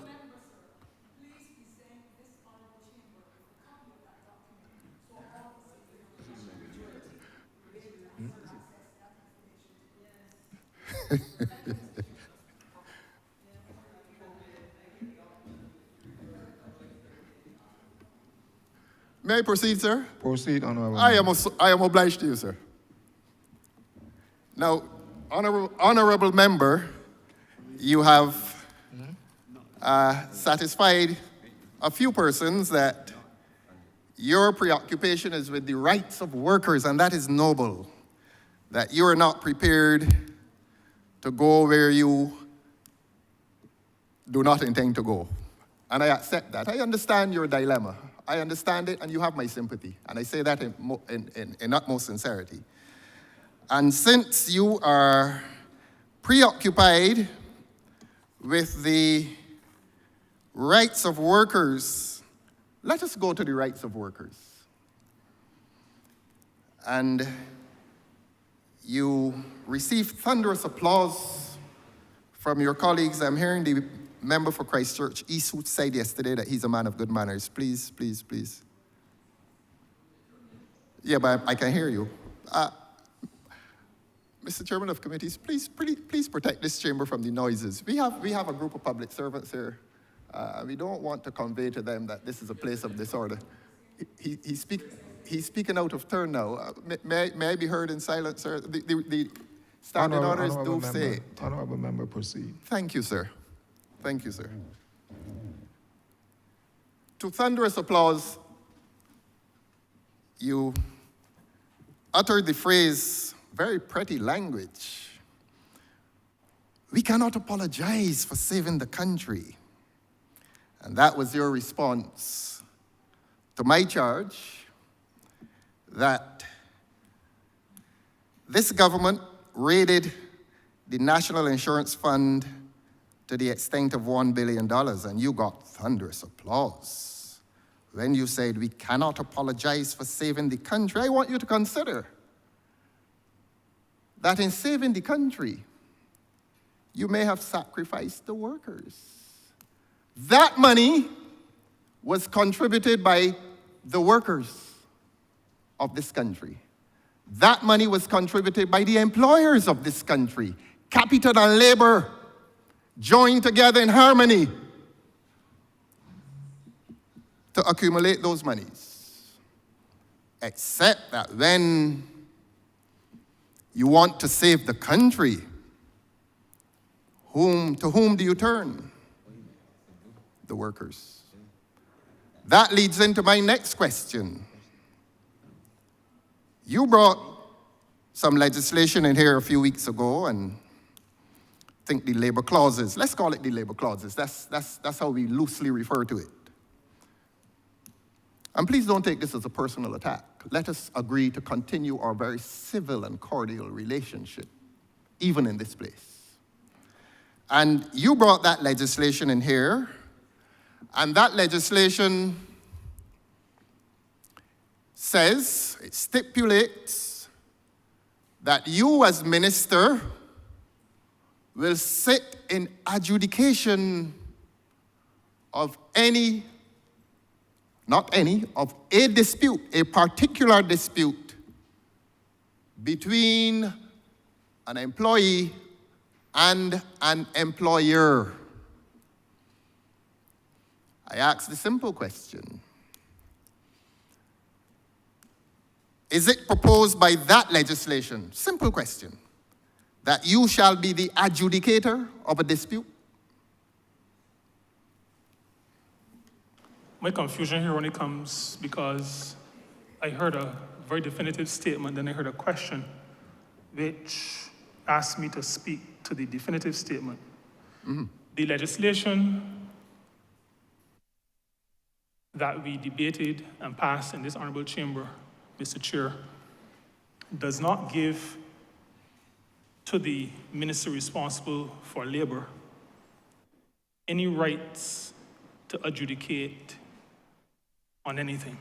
May I proceed, sir? Proceed, Honourable I Member. am obliged to you, sir. Now, honorable member, you have satisfied a few persons that your preoccupation is with the rights of workers, and that is noble, that you are not prepared to go where you do not intend to go. And I accept that. I understand your dilemma. I understand it, and you have my sympathy. And I say that in utmost sincerity. And since you are preoccupied with the rights of workers, let us go to the rights of workers. And you received thunderous applause from your colleagues. I'm hearing the member for Christchurch East who said yesterday that he's a man of good manners. Please, please, please. Yeah, but I can hear you. Mr. Chairman of Committees, please protect this chamber from the noises. We have a group of public servants here. We don't want to convey to them that this is a place of disorder. He's speaking out of turn now. May I be heard in silence, sir? The standing orders do say it. Honourable member, proceed. Thank you, sir. Thank you, sir. To thunderous applause, you uttered the phrase, very pretty language, "We cannot apologize for saving the country." And that was your response to my charge that this government raided the National Insurance Fund to the extent of $1 billion, and you got thunderous applause when you said, "We cannot apologize for saving the country." I want you to consider that in saving the country, you may have sacrificed the workers. That money was contributed by the workers of this country. That money was contributed by the employers of this country. Capital and labor joined together in harmony to accumulate those monies. Except that when you want to save the country, to whom do you turn? The workers. That leads into my next question. You brought some legislation in here a few weeks ago, and I think the labor clauses, let's call it the labor clauses. That's how we loosely refer to it. And please don't take this as a personal attack. Let us agree to continue our very civil and cordial relationship, even in this place. And you brought that legislation in here, and that legislation says, it stipulates that you as minister will sit in adjudication of of a dispute, a particular dispute between an employee and an employer. I ask the simple question. Is it proposed by that legislation, simple question, that you shall be the adjudicator of a dispute? My confusion here only comes because I heard a very definitive statement, then I heard a question which asked me to speak to the definitive statement. Mm-hmm. The legislation that we debated and passed in this honorable chamber, Mr. Chair, does not give to the minister responsible for labor any rights to adjudicate on anything.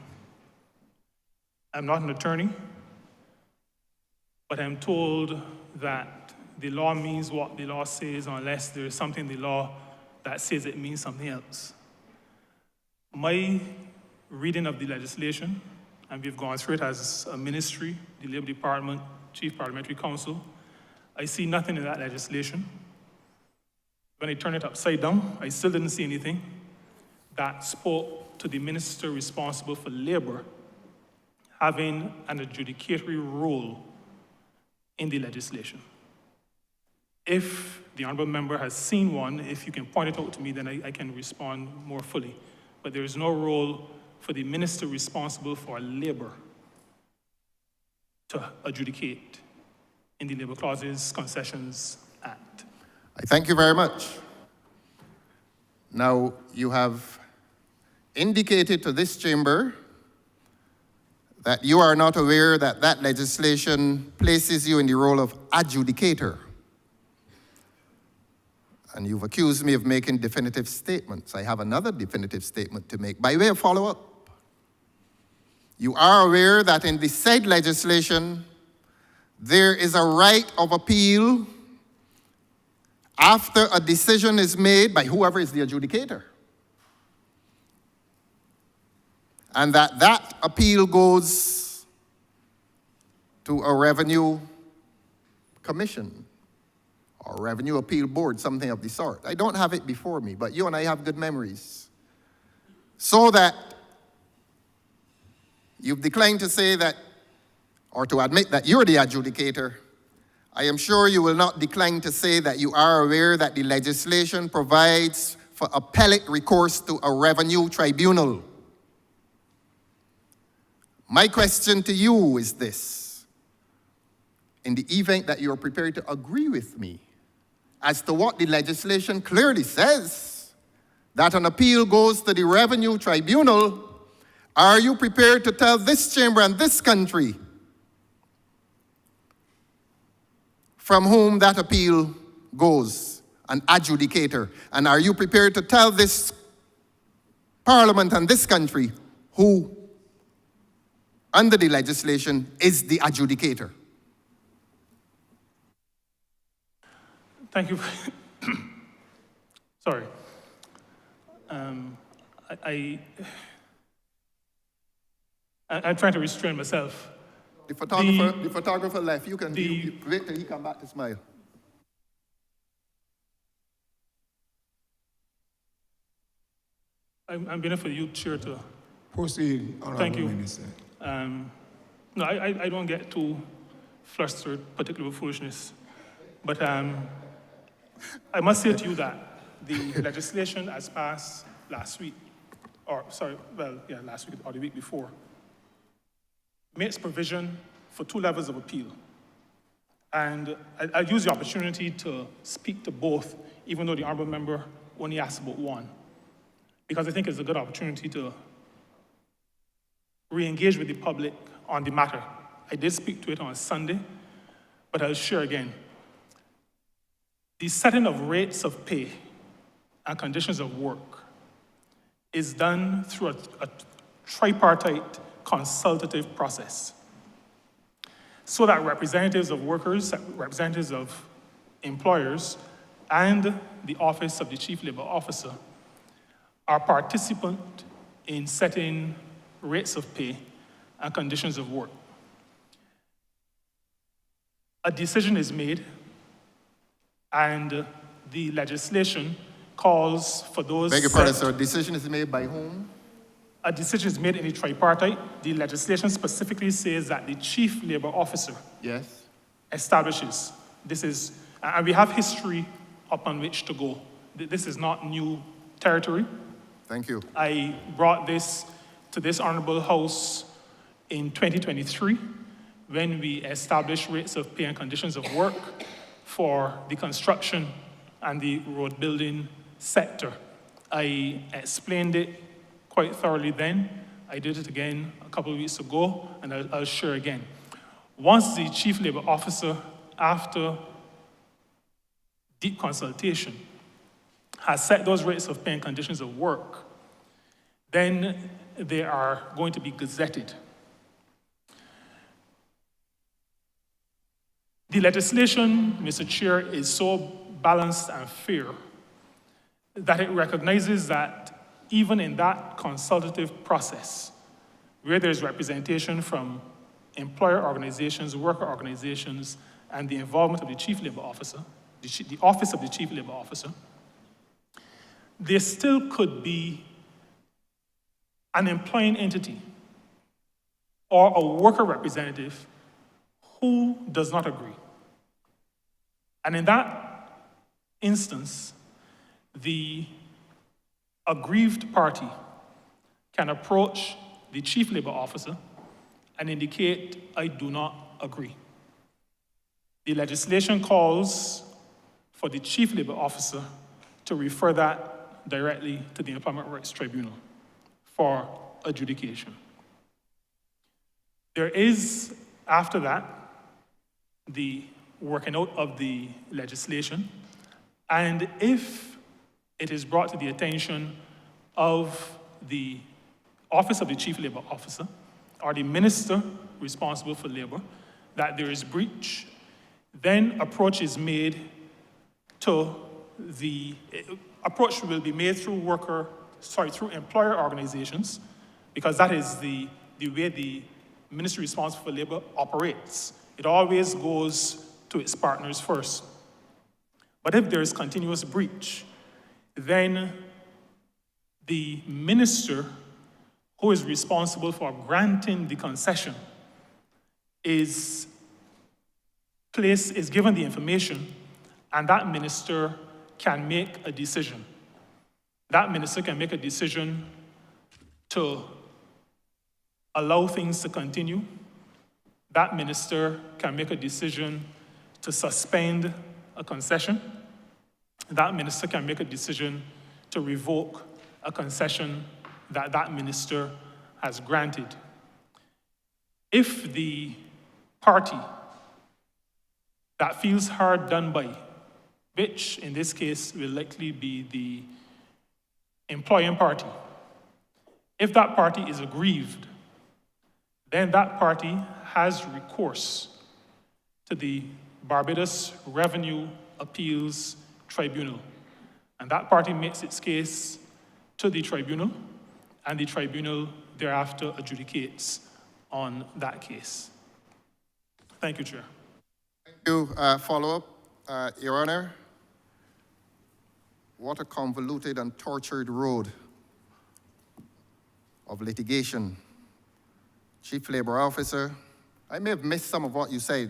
I'm not an attorney, but I'm told that the law means what the law says unless there is something in the law that says it means something else. My reading of the legislation, and we've gone through it as a ministry, the Labor Department, Chief Parliamentary Counsel, I see nothing in that legislation. When I turn it upside down, I still didn't see anything that spoke to the minister responsible for labor having an adjudicatory role in the legislation. If the honorable member has seen one, if you can point it out to me, then I can respond more fully. but there is no role for the minister responsible for labor to adjudicate in the Labor Clauses Concessions Act. I thank you very much. Now, you have indicated to this chamber that you are not aware that that legislation places you in the role of adjudicator. And you've accused me of making definitive statements. I have another definitive statement to make by way of follow-up. You are aware that in the said legislation, there is a right of appeal after a decision is made by whoever is the adjudicator. And that appeal goes to a revenue commission or revenue appeal board, something of the sort. I don't have it before me, but you and I have good memories. So that you've declined to say that, or to admit that you're the adjudicator. I am sure you will not decline to say that you are aware that the legislation provides for appellate recourse to a revenue tribunal. My question to you is this: in the event that you're prepared to agree with me as to what the legislation clearly says, that an appeal goes to the revenue tribunal, are you prepared to tell this chamber and this country from whom that appeal goes, an adjudicator? And are you prepared to tell this parliament and this country who, under the legislation, is the adjudicator? Thank you. Sorry. I'm trying to restrain myself. The photographer left. You can wait till he come back to smile. I'm being for you, Chair, to Proceed, Honourable Thank you. Minister. No, I don't get too flustered, particularly with foolishness. But I must say to you that the legislation as passed last week, last week or the week before, makes provision for 2 levels of appeal. And I'll use the opportunity to speak to both, even though the Honourable Member only asked about one, because I think it's a good opportunity to re-engage with the public on the matter. I did speak to it on Sunday, but I'll share again. The setting of rates of pay and conditions of work is done through a tripartite consultative process, so that representatives of workers, representatives of employers, and the Office of the Chief Labour Officer are participant in setting rates of pay and conditions of work. A decision is made, and the legislation calls for those. Beg your pardon, sir. Decision is made by whom? A decision is made in a tripartite. The legislation specifically says that the Chief Labour Officer establishes. This is, and we have history upon which to go. This is not new territory. Thank you. I brought this to this Honourable House in 2023 when we established rates of pay and conditions of work for the construction and the road building sector. I explained it quite thoroughly then. I did it again a couple of weeks ago, and I'll share again. Once the Chief Labour Officer, after deep consultation, has set those rates of pay and conditions of work, then they are going to be gazetted. The legislation, Mr. Chair, is so balanced and fair that it recognizes that even in that consultative process, where there's representation from employer organizations, worker organizations, and the involvement of the Chief Labour Officer, the Office of the Chief Labour Officer, there still could be an employing entity or a worker representative who does not agree. And in that instance, the aggrieved party can approach the Chief Labor Officer and indicate, I do not agree. The legislation calls for the Chief Labor Officer to refer that directly to the Employment Rights Tribunal for adjudication. There is, after that, the working out of the legislation, and if it is brought to the attention of the Office of the Chief Labor Officer or the Minister responsible for labor that there is breach, then approach is made to the approach will be made through through employer organizations, because that is the way the Ministry responsible for labor operates. It always goes to its partners first. But if there is continuous breach, then the minister who is responsible for granting the concession is given the information, and that minister can make a decision. That minister can make a decision to allow things to continue. That minister can make a decision to suspend a concession. That minister can make a decision to revoke a concession that that minister has granted. If the party that feels hard done by, which in this case will likely be the employing party, if that party is aggrieved, then that party has recourse to the Barbados Revenue Appeals Tribunal. And that party makes its case to the tribunal, and the tribunal thereafter adjudicates on that case. Thank you, Chair. Thank you. Follow-up, Your Honor. What a convoluted and tortured road of litigation. Chief Labor Officer, I may have missed some of what you said,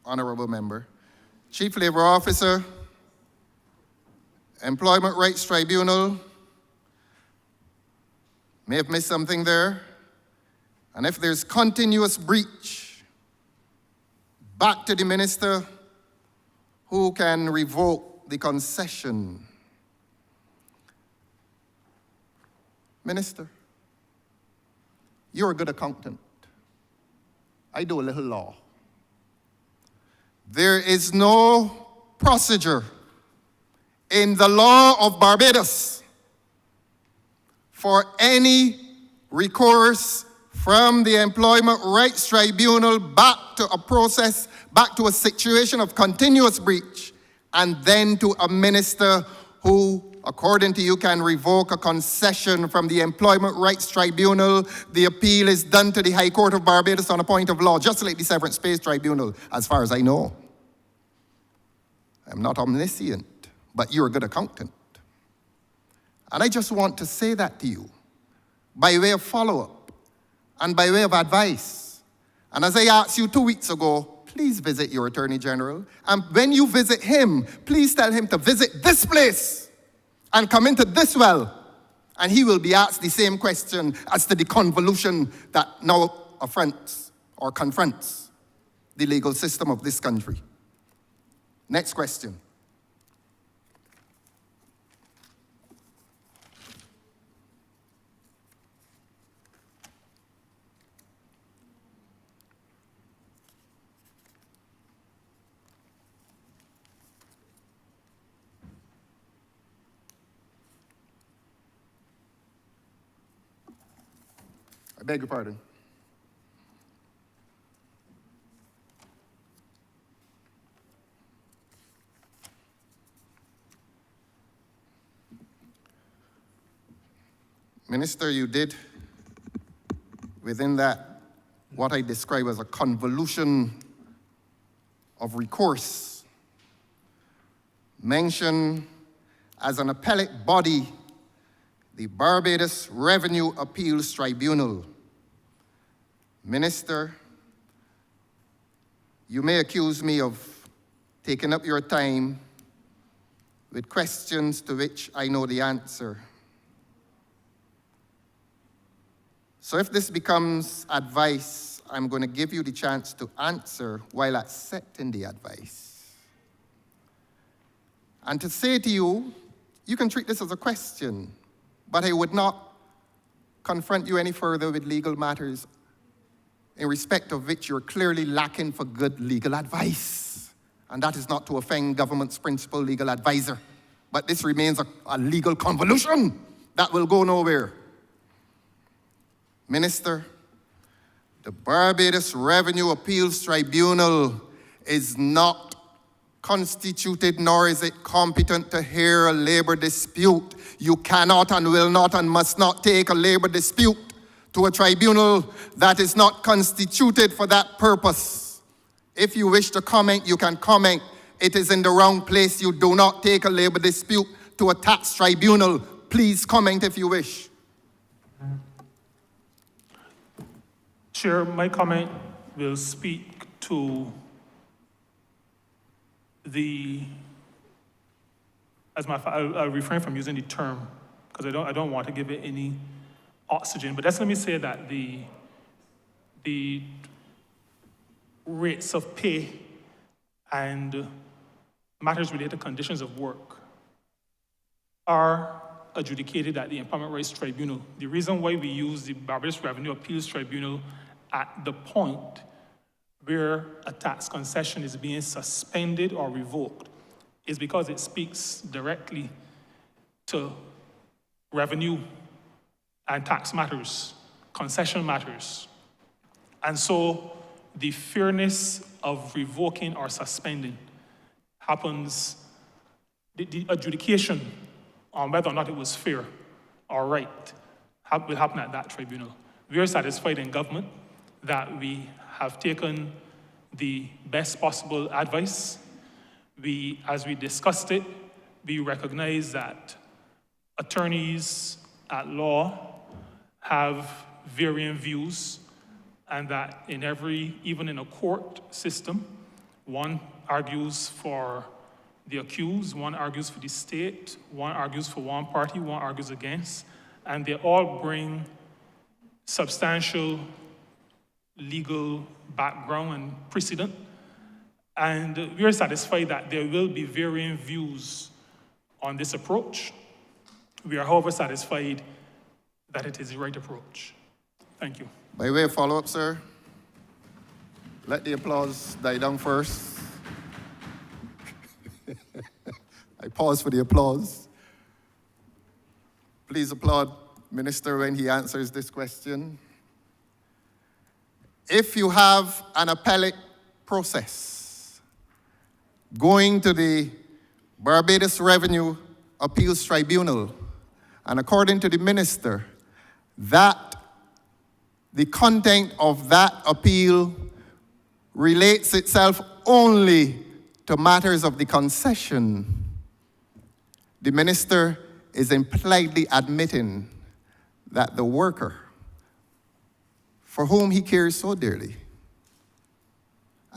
Honourable Member. Chief Labor Officer, Employment Rights Tribunal, may have missed something there. And if there's continuous breach, back to the minister who can revoke the concession. Minister, you're a good accountant. I do a little law. There is no procedure in the law of Barbados for any recourse from the Employment Rights Tribunal back to a process, back to a situation of continuous breach, and then to a minister who, according to you, can revoke a concession from the Employment Rights Tribunal. The appeal is done to the High Court of Barbados on a point of law, just like the Severance Pay Tribunal, as far as I know. I'm not omniscient, but you're a good accountant. And I just want to say that to you by way of follow-up and by way of advice. And as I asked you 2 weeks ago, please visit your Attorney General. And when you visit him, please tell him to visit this place and come into this well. And he will be asked the same question as to the convolution that now affronts or confronts the legal system of this country. Next question. I beg your pardon. Minister, you did within that what I describe as a convolution of recourse mention as an appellate body the Barbados Revenue Appeals Tribunal. Minister, you may accuse me of taking up your time with questions to which I know the answer. So if this becomes advice, I'm going to give you the chance to answer while accepting the advice. And to say to you, you can treat this as a question, but I would not confront you any further with legal matters in respect of which you're clearly lacking for good legal advice. And that is not to offend government's principal legal advisor, but this remains a legal convolution that will go nowhere. Minister, the Barbados Revenue Appeals Tribunal is not constituted, nor is it competent to hear a labor dispute. You cannot and will not and must not take a labor dispute to a tribunal that is not constituted for that purpose. If you wish to comment, you can comment. It is in the wrong place. You do not take a labor dispute to a tax tribunal. Please comment if you wish. Chair, my comment will speak to I'll refrain from using the term because I don't want to give it any oxygen, but let me say that the rates of pay and matters related to conditions of work are adjudicated at the Employment Rights Tribunal. The reason why we use the Barbados Revenue Appeals Tribunal at the point where a tax concession is being suspended or revoked is because it speaks directly to revenue and tax matters, concession matters. And so the fairness of revoking or suspending happens, the adjudication on whether or not it was fair or right will happen at that tribunal. We are satisfied in government that we have taken the best possible advice. As we discussed it, we recognize that attorneys at law have varying views, and that even in a court system, one argues for the accused, one argues for the state, one argues for one party, one argues against, and they all bring substantial legal background and precedent. And we are satisfied that there will be varying views on this approach. We are, however, satisfied that it is the right approach. Thank you. By way of follow-up, sir, let the applause die down first. I pause for the applause. Please applaud Minister when he answers this question. If you have an appellate process going to the Barbados Revenue Appeals Tribunal, and according to the minister, that the content of that appeal relates itself only to matters of the concession, the minister is impliedly admitting that the worker, for whom he cares so dearly,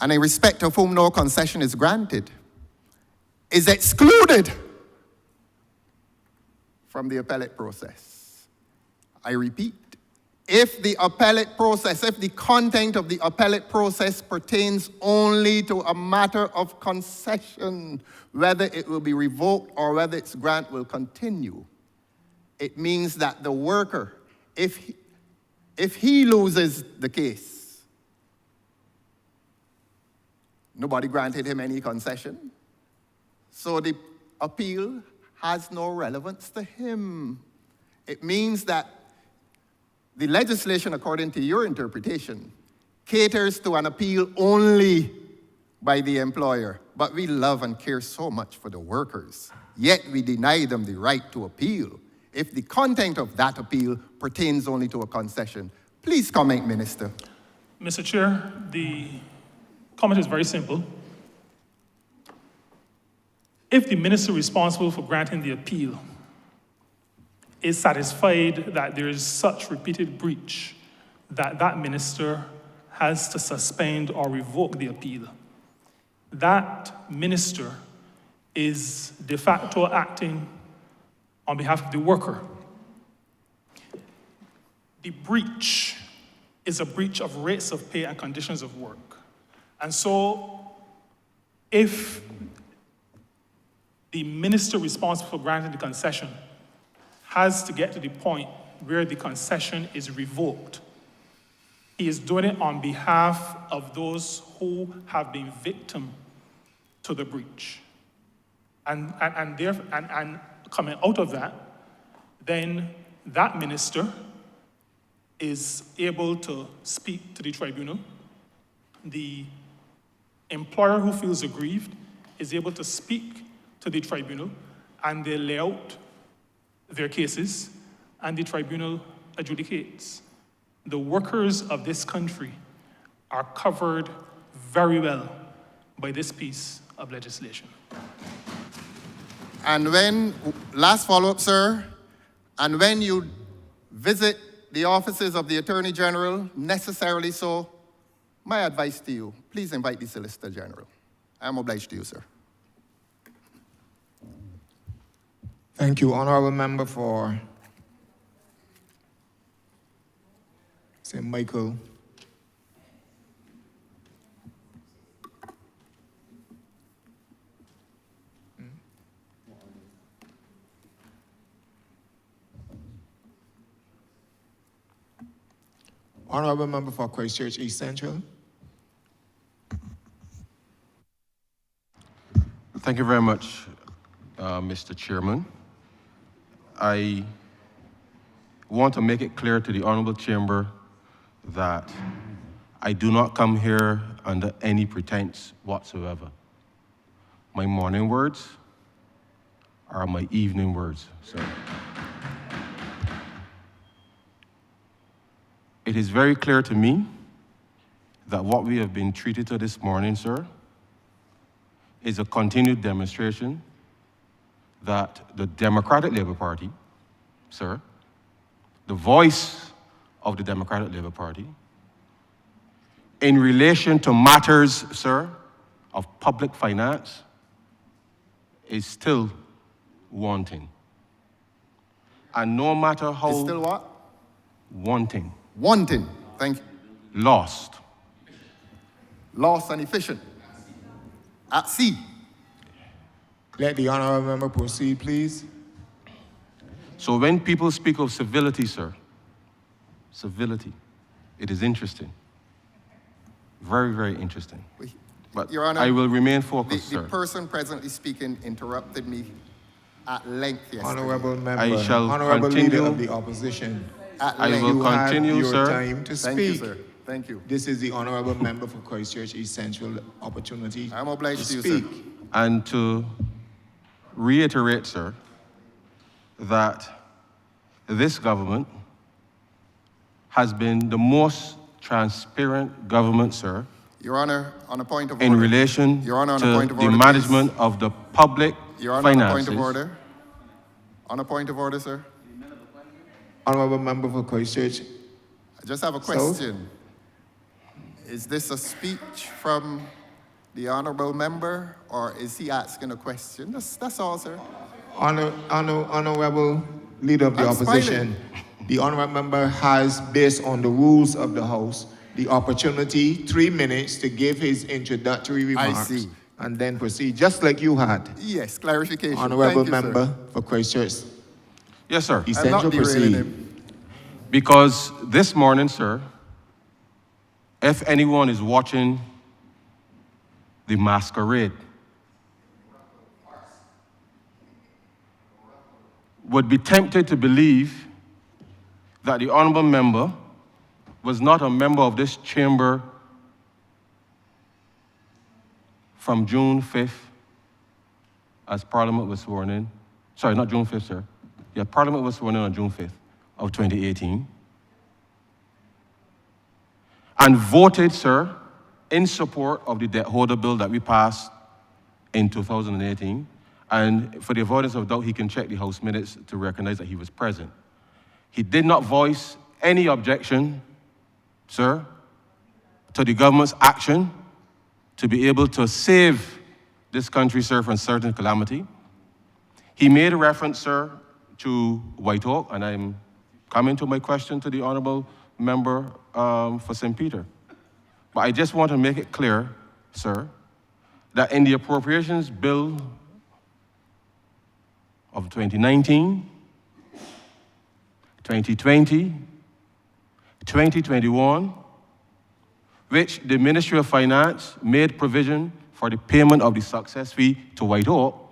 and in respect of whom no concession is granted, is excluded from the appellate process. I repeat, if the appellate process, if the content of the appellate process pertains only to a matter of concession, whether it will be revoked or whether its grant will continue, it means that the worker, if he loses the case, nobody granted him any concession, so the appeal has no relevance to him. It means that the legislation, according to your interpretation, caters to an appeal only by the employer. But we love and care so much for the workers, yet we deny them the right to appeal if the content of that appeal pertains only to a concession. Please comment, Minister. Mr. Chair, the comment is very simple. If the minister responsible for granting the appeal is satisfied that there is such repeated breach that that minister has to suspend or revoke the appeal, that minister is de facto acting on behalf of the worker. the breach is a breach of rates of pay and conditions of work. And so if the minister responsible for granting the concession has to get to the point where the concession is revoked, he is doing it on behalf of those who have been victim to the breach. And coming out of that, then that minister is able to speak to the tribunal. The employer who feels aggrieved is able to speak to the tribunal, and they lay out their cases, and the tribunal adjudicates. The workers of this country are covered very well by this piece of legislation. And when, last follow-up, sir, and when you visit the offices of the Attorney General, necessarily so, my advice to you, please invite the Solicitor General. I'm obliged to you, sir. Thank you, Honourable Member for St. Michael. Honourable Member for Christchurch East Central. Thank you very much, Mr. Chairman. I want to make it clear to the Honourable Chamber that I do not come here under any pretense whatsoever. My morning words are my evening words, sir. It is very clear to me that what we have been treated to this morning, sir, is a continued demonstration that the Democratic Labour Party, sir, the voice of the Democratic Labour Party, in relation to matters, sir, of public finance, is still wanting. And no matter how... It's still what? Wanting. Wanting. Thank you. Lost. Lost and efficient. At sea. Let the Honourable Member proceed, please. So when people speak of civility, sir, civility, it is interesting. Very, very interesting. But Your Honor, I will remain focused, sir. The person presently speaking interrupted me at length yesterday. Honourable Member, I shall Honourable continue. Leader of the Opposition. I will You have continue, your sir. time to Thank you, speak. sir. Thank you. This is the Honourable Member for Christchurch East Central opportunity I'm obliged to you, speak. sir. And to reiterate, sir, that this government has been the most transparent government, sir, Your Honor, on a point of in order. relation Your Honor, on to a point of the order, management please. of the public Your Honor, on a finances. point of order. On a point of order, sir. Honourable Member for Christchurch. I just have a question. Is this a speech from the Honourable Member, or is he asking a question? That's all, sir. Honourable Leader of the I'm Opposition, the Honourable Member has, based on the rules of the House, the opportunity, 3 minutes, to give his introductory remarks. see. And then proceed, just like you had. Yes, clarification. Honourable Thank you, Member sir. for Christchurch Yes, sir. East I'm not Central, derailing proceed. him. Because this morning, sir, if anyone is watching the masquerade, would be tempted to believe that the Honourable Member was not a member of this chamber from June 5th, as Parliament was sworn in. Sorry, not June 5th, sir. Yeah, Parliament was sworn in on June 5th of 2018. And voted, sir, in support of the debt holder bill that we passed in 2018. And for the avoidance of doubt, he can check the House minutes to recognize that he was present. He did not voice any objection, sir, to the government's action to be able to save this country, sir, from certain calamity. He made a reference, sir, to White Oak, and I'm coming to my question to the Honourable Member for St. Peter. But I just want to make it clear, sir, that in the Appropriations Bill of 2019, 2020, 2021, which the Ministry of Finance made provision for the payment of the success fee to Whitehall,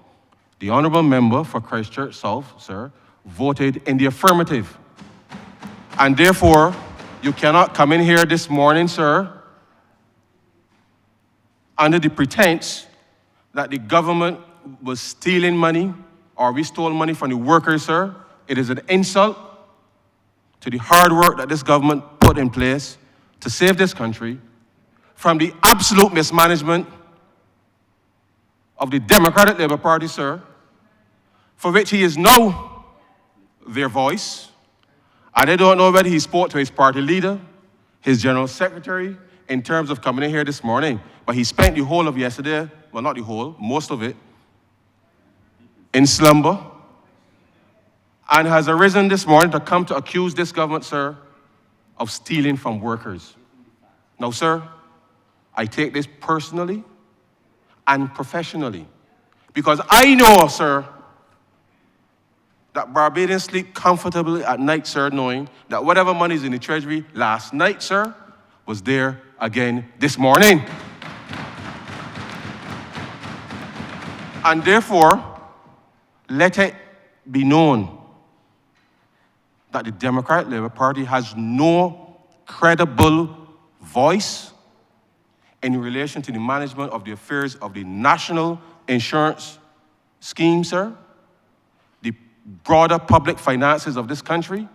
the Honourable Member for Christchurch South, sir, voted in the affirmative. And therefore, you cannot come in here this morning, sir, under the pretense that the government was stealing money or we stole money from the workers, sir. It is an insult to the hard work that this government put in place to save this country from the absolute mismanagement of the Democratic Labour Party, sir, for which he is now their voice. And I don't know whether he spoke to his party leader, his general secretary, in terms of coming in here this morning, but he spent the whole of yesterday, well, not the whole, most of it, in slumber, and has arisen this morning to come to accuse this government, sir, of stealing from workers. Now, sir, I take this personally and professionally, because I know, sir, that Barbadians sleep comfortably at night, sir, knowing that whatever money is in the treasury last night, sir, was there again this morning. And therefore, let it be known that the Democratic Labour Party has no credible voice in relation to the management of the affairs of the national insurance scheme, sir, the broader public finances of this country,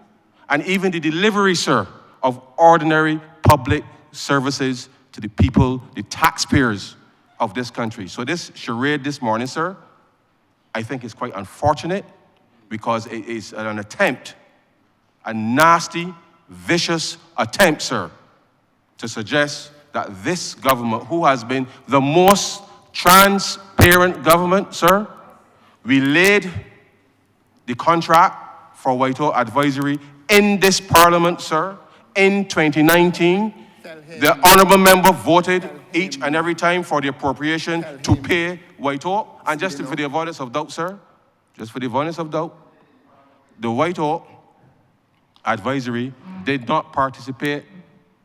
and even the delivery, sir, of ordinary public services to the people, the taxpayers of this country. So this charade this morning, sir, I think is quite unfortunate because it is an attempt, a nasty, vicious attempt, sir, to suggest that this government, who has been the most transparent government, sir, we laid the contract for Whitehall Advisory in this Parliament, sir, in 2019. The Honourable Member voted each and every time for the appropriation to pay Whitehall. And just for the avoidance of doubt, sir, just for the avoidance of doubt, the Whitehall Advisory did not participate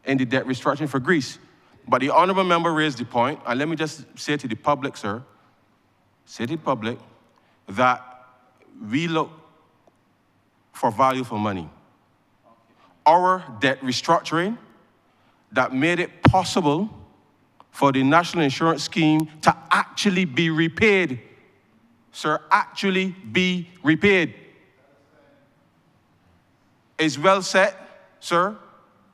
in the debt restructuring for Greece. But the Honourable Member raised the point, and let me just say to the public, sir, say to the public, that we look for value for money. Our debt restructuring that made it possible for the national insurance scheme to actually be repaid, sir, actually be repaid, is well set, sir,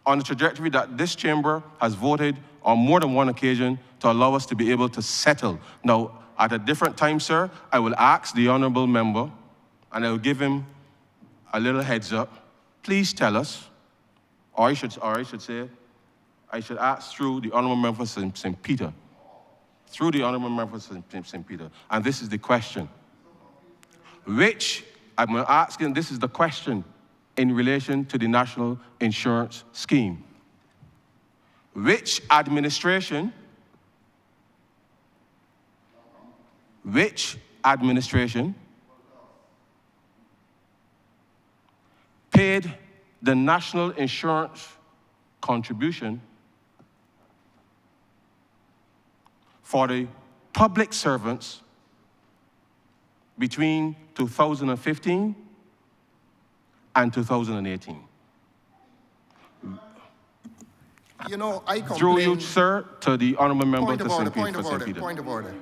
on the trajectory that this chamber has voted on more than one occasion to allow us to be able to settle. Now, at a different time, sir, I will ask the Honourable Member, and I will give him a little heads up. Please tell us, or I should say, I should ask through the Honourable Member for St. Peter, through the Honourable Member for St. Peter, and this is the question. I'm asking, this is the question in relation to the national insurance scheme. Which administration paid the national insurance contribution for the public servants between 2015 and 2018? You know, I complain... Through you, sir, to the Honourable Member to St. Peter. Point of order.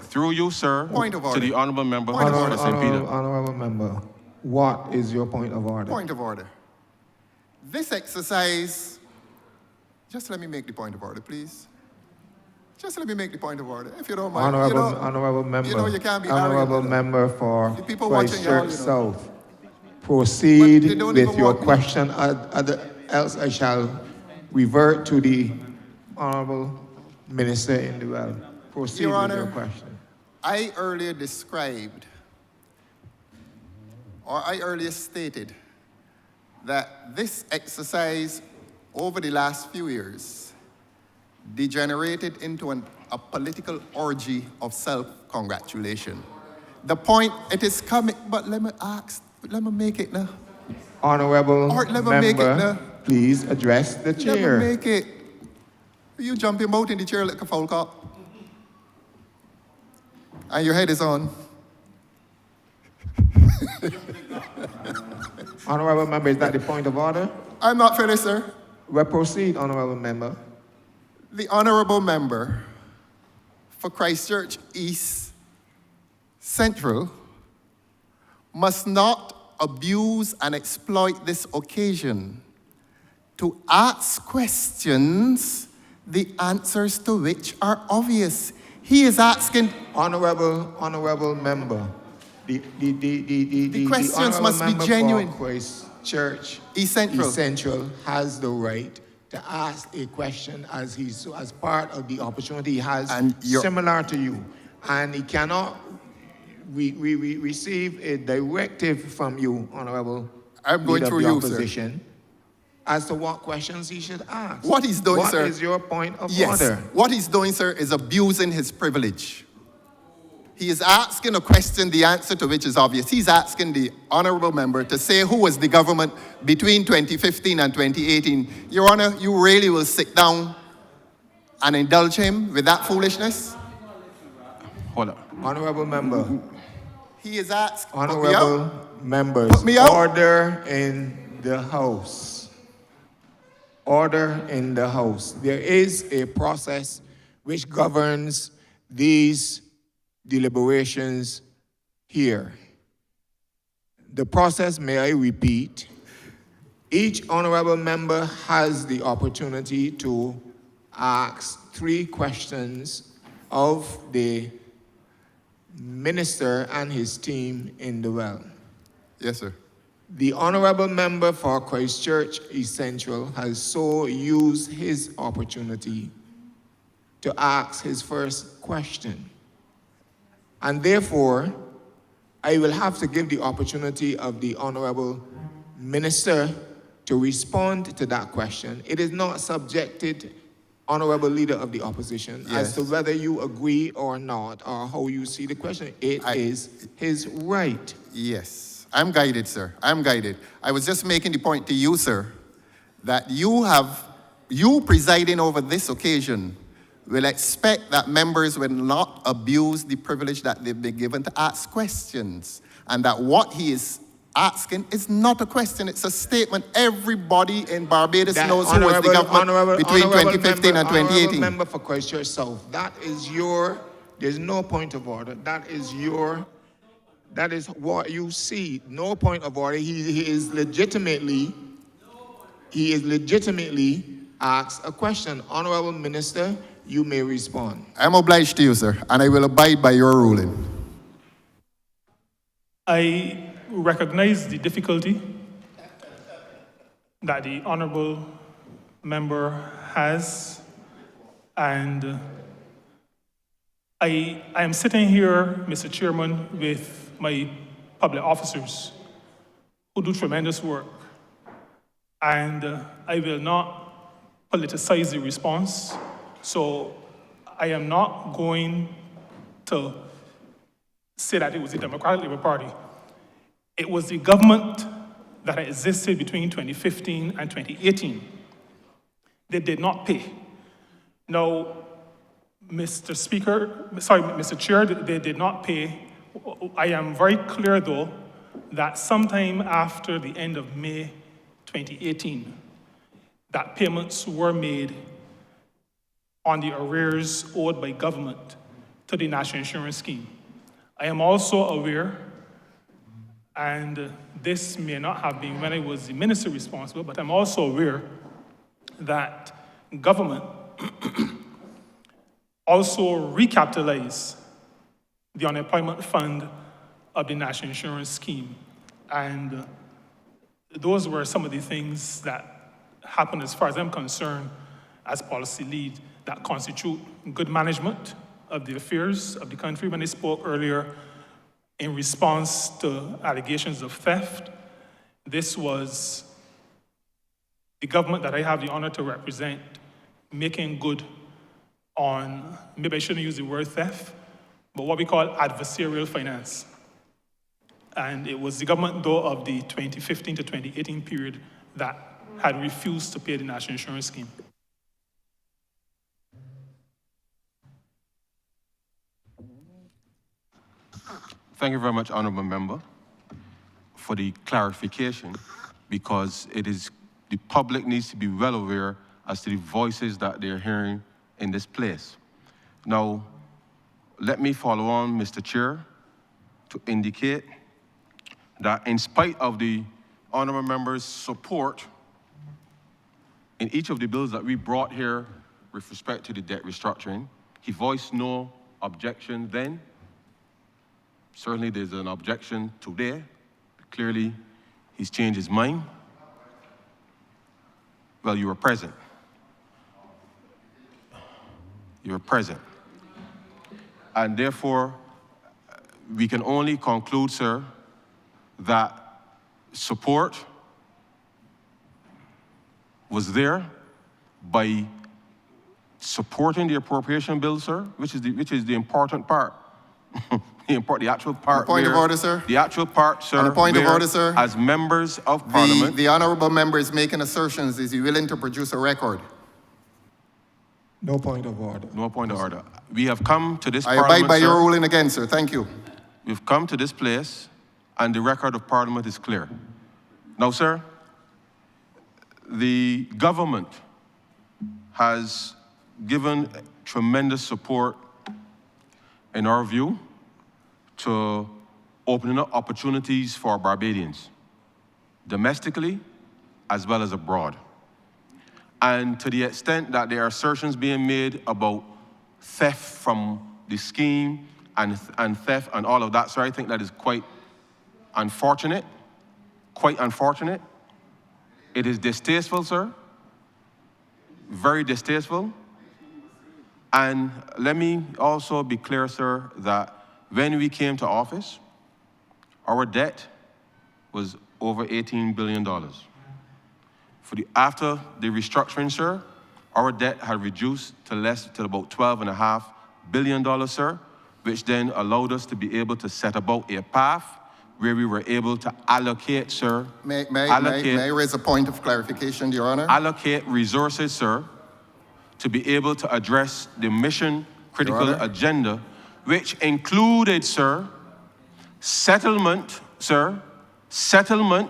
Through you, sir, to the Honourable Member for St. Peter. Honourable Member, what is your point of order? Point of order. This exercise... Just let me make the point of order, please. Just let me make the point of order, if you don't mind. Honourable Member, you know you can't be Honourable arrogant. Member for people watching Christchurch you, South, proceed But they don't with even your want me. question, else I shall revert to the Honourable Minister in the well. Proceed Your with your Honour, question. I earlier described or I earlier stated, that this exercise over the last few years degenerated into a political orgy of self-congratulation. The point, it is coming, but let me make it now. Honourable Or let me make it now. member, please address the Let me chair. make it. You jump him out in the chair like a foul cop. And your head is on. Honourable member, is that the point of order? I'm not finished, sir. Well, proceed, honourable member. The honourable member for Christchurch East Central must not abuse and exploit this occasion to ask questions, the answers to which are obvious. He is asking. Honourable member, the questions honourable must be member genuine. for Christchurch East Central. East Central has the right to ask a question as part of the opportunity he has, And similar to you, and he cannot we receive a directive from you, honourable I'm going leader through of the you, sir. opposition, as to what questions he should ask. What he's doing, sir. What is your point of Yes. order? What he's doing, sir, is abusing his privilege. He is asking a question, the answer to which is obvious. He's asking the honourable member to say who was the government between 2015 and 2018. Your Honour, you really will sit down and indulge him with that foolishness? Hold on. Honourable member. He is asking. Honourable members, Put me out. order in the House. Order in the House. There is a process which governs these deliberations here. The process, may I repeat, each honourable member has the opportunity to ask 3 questions of the minister and his team in the well. Yes, sir. The honourable member for Christchurch East Central has so used his opportunity to ask his first question. And therefore, I will have to give the opportunity of the honourable minister to respond to that question. It is not subjected, honourable leader of the opposition, as to whether you agree or not, or how you see the question. It is his right. Yes. I'm guided, sir. I'm guided. I was just making the point to you, sir, that you presiding over this occasion will expect that members will not abuse the privilege that they've been given to ask questions, and that what he is asking is not a question, it's a statement. Everybody in Barbados knows who was the government between 2015 and 2018. Honourable member for Christchurch South, that is there's no point of order. That is what you see. No point of order. He is legitimately asked a question. Honourable Minister, you may respond. I'm obliged to you, sir, and I will abide by your ruling. I recognize the difficulty that the honourable member has, and I am sitting here, Mr. Chairman, with my public officers who do tremendous work, and I will not politicize the response, so I am not going to say that it was the Democratic Labour Party. It was the government that existed between 2015 and 2018. They did not pay. Now, Mr. Chair, they did not pay. I am very clear, though, that sometime after the end of May 2018, that payments were made on the arrears owed by government to the National Insurance Scheme. I am also aware, and this may not have been when I was the minister responsible, but I'm also aware that government also recapitalized the unemployment fund of the National Insurance Scheme. And those were some of the things that happened, as far as I'm concerned, as policy lead, that constitute good management of the affairs of the country. When I spoke earlier in response to allegations of theft. This was the government that I have the honor to represent making good on, maybe I shouldn't use the word theft, but what we call adversarial finance. And it was the government, though, of the 2015 to 2018 period that had refused to pay the national insurance scheme. Thank you very much, Honourable Member, for the clarification, because it is, the public needs to be well aware as to the voices that they're hearing in this place. Now, let me follow on, Mr. Chair, to indicate that in spite of the Honourable Member's support in each of the bills that we brought here with respect to the debt restructuring, he voiced no objection then. Certainly there's an objection today. Clearly, he's changed his mind. Well, you were present. You were present. And therefore, we can only conclude, sir, that support was there by supporting the appropriation bill, sir, which is the important part. The actual part. Point of order, sir. The actual part, sir. On the point of order, sir. As members of Parliament. The honourable member is making assertions. Is he willing to produce a record? No point of order. No point of order. We have come to this I Parliament, abide by sir. your ruling again, sir. Thank you. We've come to this place, and the record of Parliament is clear. Now, sir, the government has given tremendous support, in our view, to opening up opportunities for Barbadians, domestically as well as abroad. And to the extent that there are assertions being made about theft from the scheme and theft and all of that, so I think that is quite unfortunate, quite unfortunate. It is distasteful, sir, very distasteful. And let me also be clear, sir, that when we came to office, our debt was over $18 billion. After the restructuring, sir, our debt had reduced to about $12.5 billion, sir, which then allowed us to be able to set about a path where we were able to allocate, sir. May I raise a point of clarification, Your Honour? Allocate resources, sir, to be able to address the mission-critical agenda, which included, sir, settlement, sir, settlement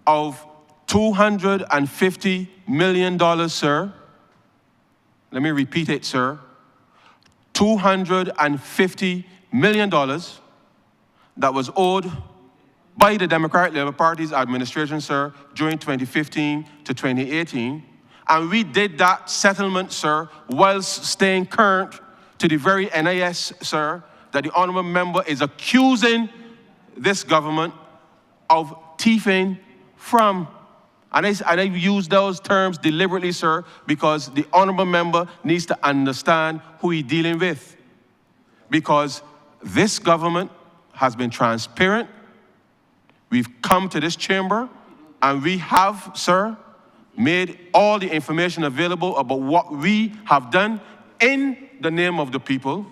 of $250 million, sir. Let me repeat it, sir. $250 million that was owed by the Democratic Labour Party's administration, sir, during 2015 to 2018. And we did that settlement, sir, whilst staying current to the very NIS, sir, that the honourable member is accusing this government of thieving from. And I use those terms deliberately, sir, because the honourable member needs to understand who he's dealing with. Because this government has been transparent. We've come to this chamber and we have, sir, made all the information available about what we have done in the name of the people.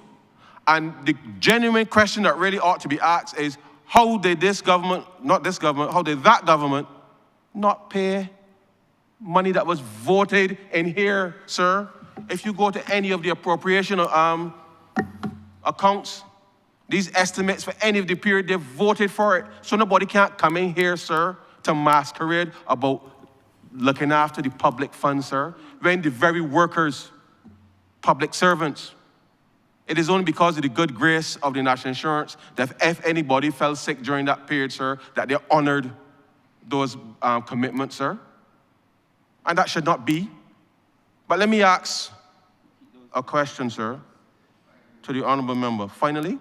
And the genuine question that really ought to be asked is, how did this government, not this government, how did that government not pay money that was voted in here, sir? If you go to any of the appropriation accounts, these estimates for any of the period, they voted for it. So nobody can't come in here, sir, to masquerade about looking after the public funds, sir, when the very workers, public servants, it is only because of the good grace of the national insurance that if anybody fell sick during that period, sir, that they honored those commitments, sir. And that should not be. But let me ask a question, sir, to the honourable member. Finally,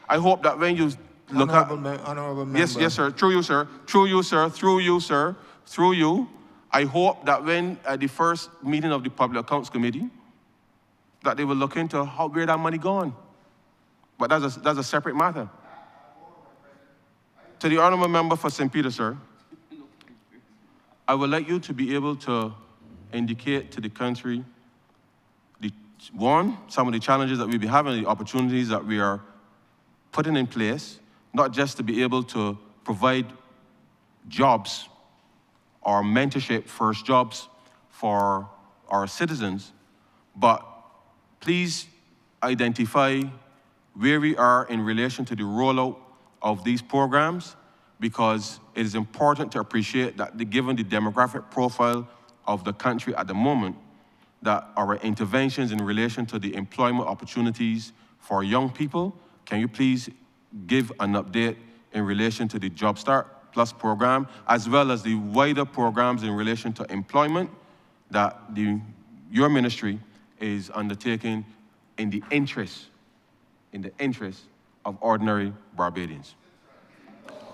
I hope that when you look at... Honourable member. Yes, sir, through you, sir, through you, sir, through you, sir, through you. I hope that when at the first meeting of the Public Accounts Committee, that they will look into where that money gone. But that's a separate matter. To the honourable member for St. Peter, sir, I would like you to be able to indicate to the country, some of the challenges that we'll be having, the opportunities that we are putting in place, not just to be able to provide jobs or mentorship, first jobs for our citizens, but please identify where we are in relation to the rollout of these programs, because it is important to appreciate that given the demographic profile of the country at the moment, that our interventions in relation to the employment opportunities for young people, can you please give an update in relation to the Job Start Plus program, as well as the wider programs in relation to employment that your ministry is undertaking in the interest of ordinary Barbadians?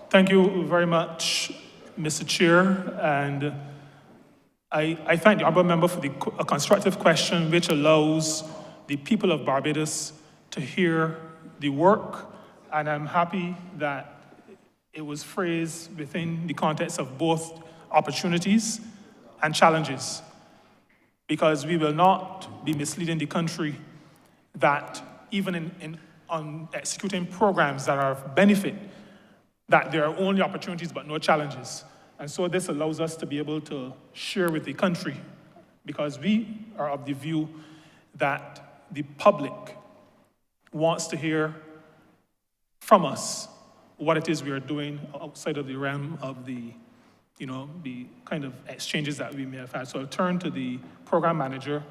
Thank you very much, Mr. Chair, and I thank the honourable member for a constructive question which allows the people of Barbados to hear the work, and I'm happy that it was phrased within the context of both opportunities and challenges, because we will not be misleading the country that even on executing programs that are of benefit, that there are only opportunities but no challenges. And so this allows us to be able to share with the country, because we are of the view that the public wants to hear from us what it is we are doing outside of the realm of the kind of exchanges that we may have had. So I'll turn to the program manager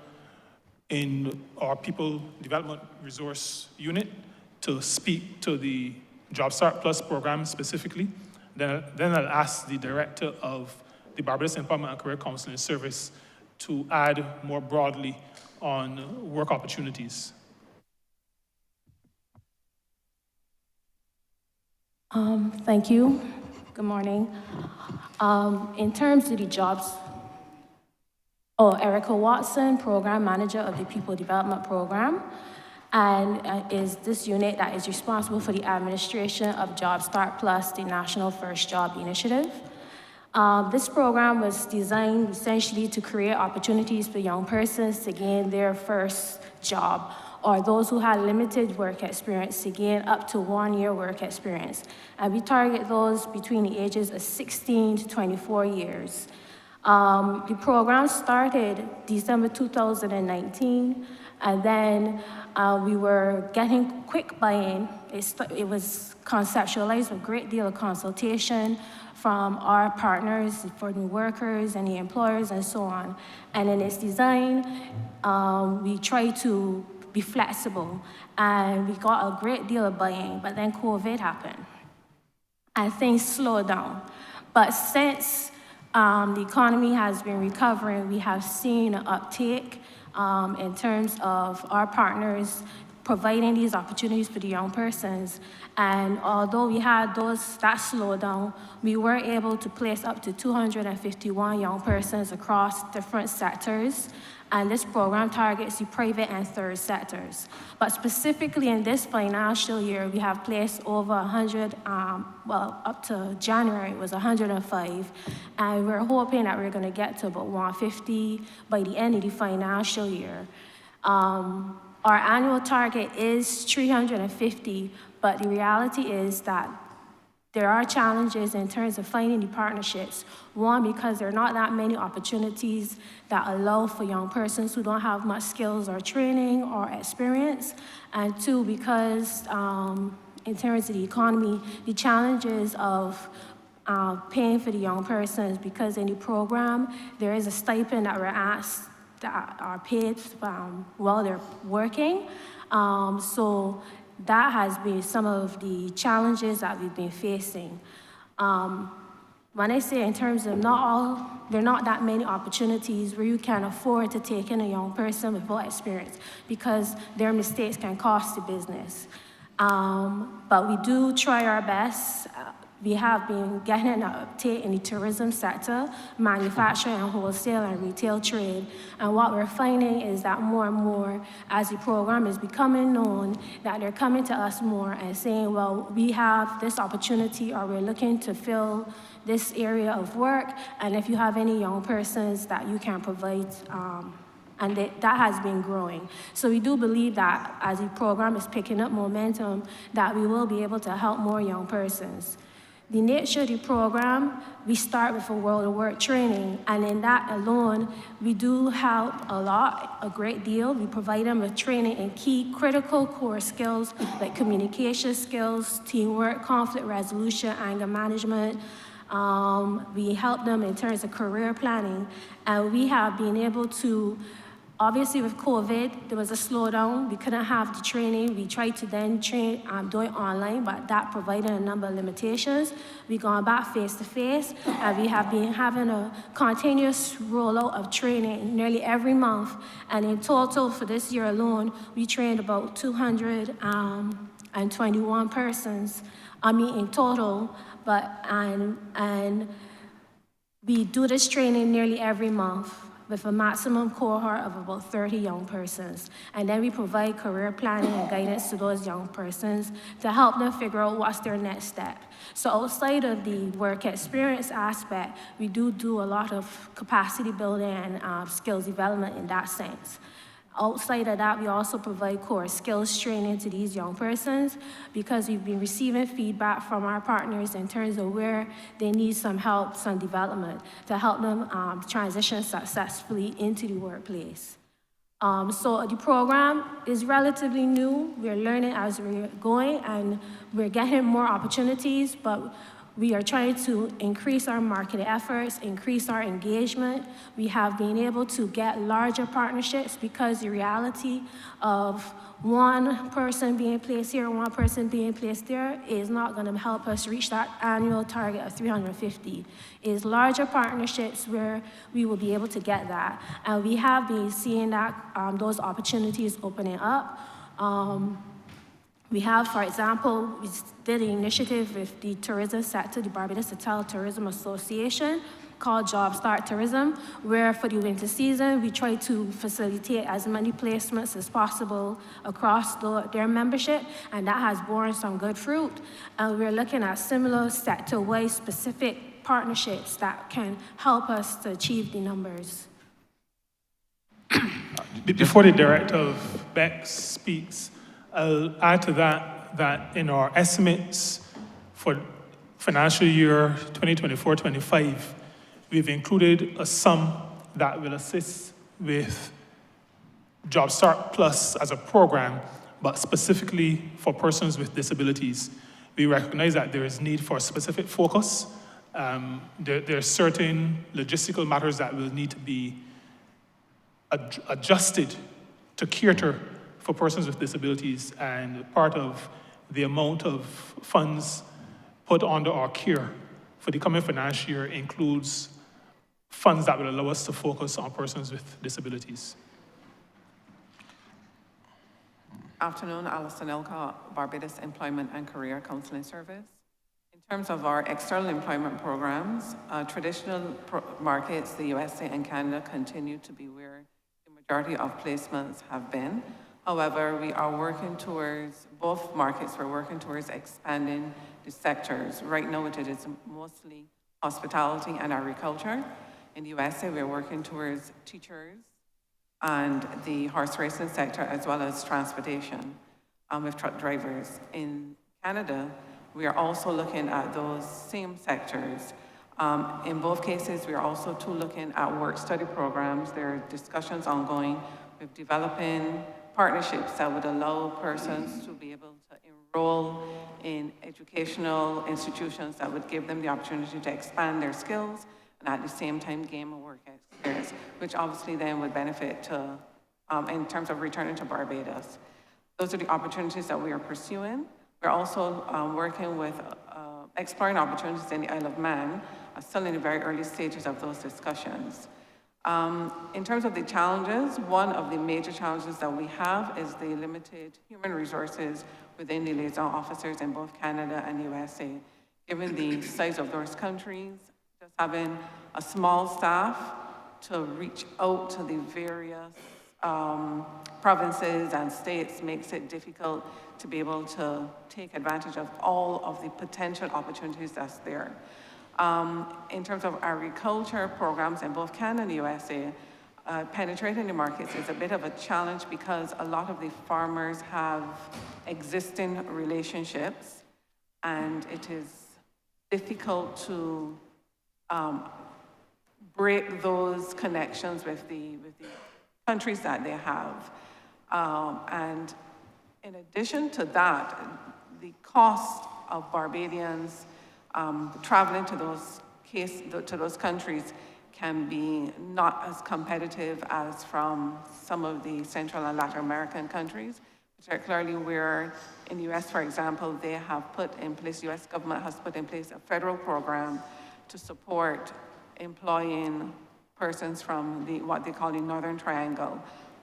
in our People Development Resource Unit to speak to the Job Start Plus program specifically. Then I'll ask the director of the Barbados Employment and Career Counseling Service to add more broadly on work opportunities. Thank you. Good morning. In terms of the jobs, Erica Watson, Program Manager of the People Development Program, and is this unit that is responsible for the administration of Job Start Plus, the National First Job Initiative. This program was designed essentially to create opportunities for young persons to gain their first job, or those who had limited work experience to gain up to 1 year work experience. And we target those between the ages of 16 to 24 years. The program started December 2019, and then we were getting quick buy-in. It was conceptualized with a great deal of consultation from our partners, for the workers and the employers and so on. And in its design, we try to be flexible, and we got a great deal of buy-in, but then COVID happened and things slowed down. But since the economy has been recovering, we have seen an uptake in terms of our partners providing these opportunities for the young persons. And although we had that slowdown, we were able to place up to 251 young persons across different sectors. And this program targets the private and third sectors. But specifically in this financial year, we have placed over 100, up to January, it was 105. And we're hoping that we're gonna get to about 150 by the end of the financial year. Our annual target is 350, but the reality is that there are challenges in terms of finding the partnerships. One, because there are not that many opportunities that allow for young persons who don't have much skills or training or experience. And two, because in terms of the economy, the challenges of paying for the young persons, because in the program, there is a stipend that we're asked that are paid while they're working. So that has been some of the challenges that we've been facing. When I say in terms of there are not that many opportunities where you can afford to take in a young person without experience, because their mistakes can cost the business. But we do try our best We have been getting an uptake in the tourism sector, manufacturing and wholesale and retail trade. And what we're finding is that more and more, as the program is becoming known, that they're coming to us more and saying, well, we have this opportunity, or we're looking to fill this area of work, and if you have any young persons that you can provide, and that has been growing. So we do believe that as the program is picking up momentum, that we will be able to help more young persons. The nature of the program, we start with a world of work training, and in that alone, we do help a great deal. We provide them with training in key critical core skills like communication skills, teamwork, conflict resolution, anger management. We help them in terms of career planning, and we have been able to, obviously with COVID, there was a slowdown. We couldn't have the training. We tried to then train, do it online, but that provided a number of limitations. We've gone back face-to-face, and we have been having a continuous rollout of training nearly every month. And in total, for this year alone, we trained about 221 persons, in total, and we do this training nearly every month with a maximum cohort of about 30 young persons. And then we provide career planning and guidance to those young persons to help them figure out what's their next step. So outside of the work experience aspect, we do a lot of capacity building and skills development in that sense. Outside of that, we also provide core skills training to these young persons because we've been receiving feedback from our partners in terms of where they need some help, some development to help them transition successfully into the workplace. So the program is relatively new. We're learning as we're going, and we're getting more opportunities, but we are trying to increase our marketing efforts, increase our engagement. We have been able to get larger partnerships because the reality of one person being placed here, one person being placed there is not going to help us reach that annual target of 350. It's larger partnerships where we will be able to get that. And we have been seeing that those opportunities opening up. We have, for example, we did an initiative with the tourism sector, the Barbados Hotel Tourism Association, called Jumpstart Tourism, where for the winter season, we try to facilitate as many placements as possible across their membership, and that has borne some good fruit. And we're looking at similar sector-wide specific partnerships that can help us to achieve the numbers. Before the Director of BEX speaks, I'll add to that in our estimates for financial year 2024-25, we've included a sum that will assist with JobStart Plus as a program, but specifically for persons with disabilities. We recognize that there is need for a specific focus. There are certain logistical matters that will need to be adjusted to cater for persons with disabilities, and part of the amount of funds put under our care for the coming financial year includes funds that will allow us to focus on persons with disabilities. Afternoon, Alison Elcott, Barbados Employment and Career Counseling Service. In terms of our external employment programs, traditional markets, the USA and Canada, continue to be where the majority of placements have been. However, we are working towards, both markets, we're working towards expanding the sectors. Right now, it is mostly hospitality and agriculture. In the USA, we're working towards teachers and the horse racing sector, as well as transportation with truck drivers. In Canada, we are also looking at those same sectors. In both cases, we are also looking at work-study programs. There are discussions ongoing with developing partnerships that would allow persons to be able to enroll in educational institutions that would give them the opportunity to expand their skills and at the same time gain a work experience, which obviously then would benefit to, in terms of returning to Barbados. Those are the opportunities that we are pursuing. We're also working with exploring opportunities in the Isle of Man, still in the very early stages of those discussions. In terms of the challenges, one of the major challenges that we have is the limited human resources within the liaison officers in both Canada and USA. given the size of those countries, just having a small staff to reach out to the various provinces and states makes it difficult to be able to take advantage of all of the potential opportunities that's there. In terms of agriculture programs in both Canada and the USA, penetrating the markets is a bit of a challenge because a lot of the farmers have existing relationships, and it is difficult to break those connections with the countries that they have. And in addition to that, the cost of Barbadians traveling to those countries can be not as competitive as from some of the Central and Latin American countries, particularly where in the US, for example, they have put in place, US government has put in place a federal program to support employing persons from what they call the Northern Triangle.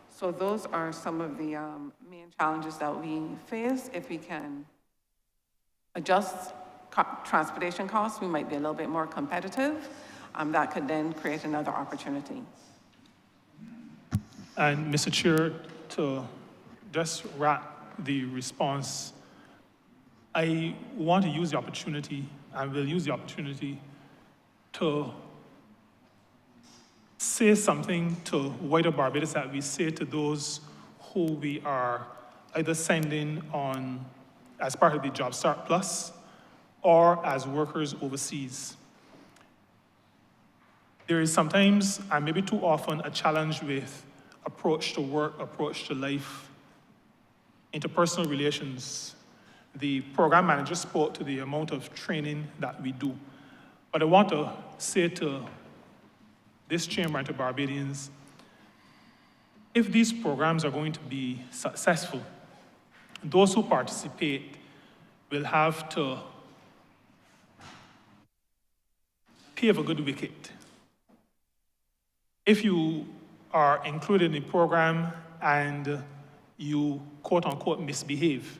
So those are some of the main challenges that we face. If we can adjust transportation costs, we might be a little bit more competitive. That could then create another opportunity. And Mr. Chair, to just wrap the response, I want to use the opportunity, and will use the opportunity to say something to wider Barbados that we say to those who we are either sending on as part of the Job Start Plus or as workers overseas. There is sometimes, and maybe too often, a challenge with approach to work, approach to life, interpersonal relations. The program manager spoke to the amount of training that we do. But I want to say to this chamber and to Barbadians, if these programs are going to be successful, those who participate will have to pave a good wicket. If you are included in the program and you quote unquote misbehave,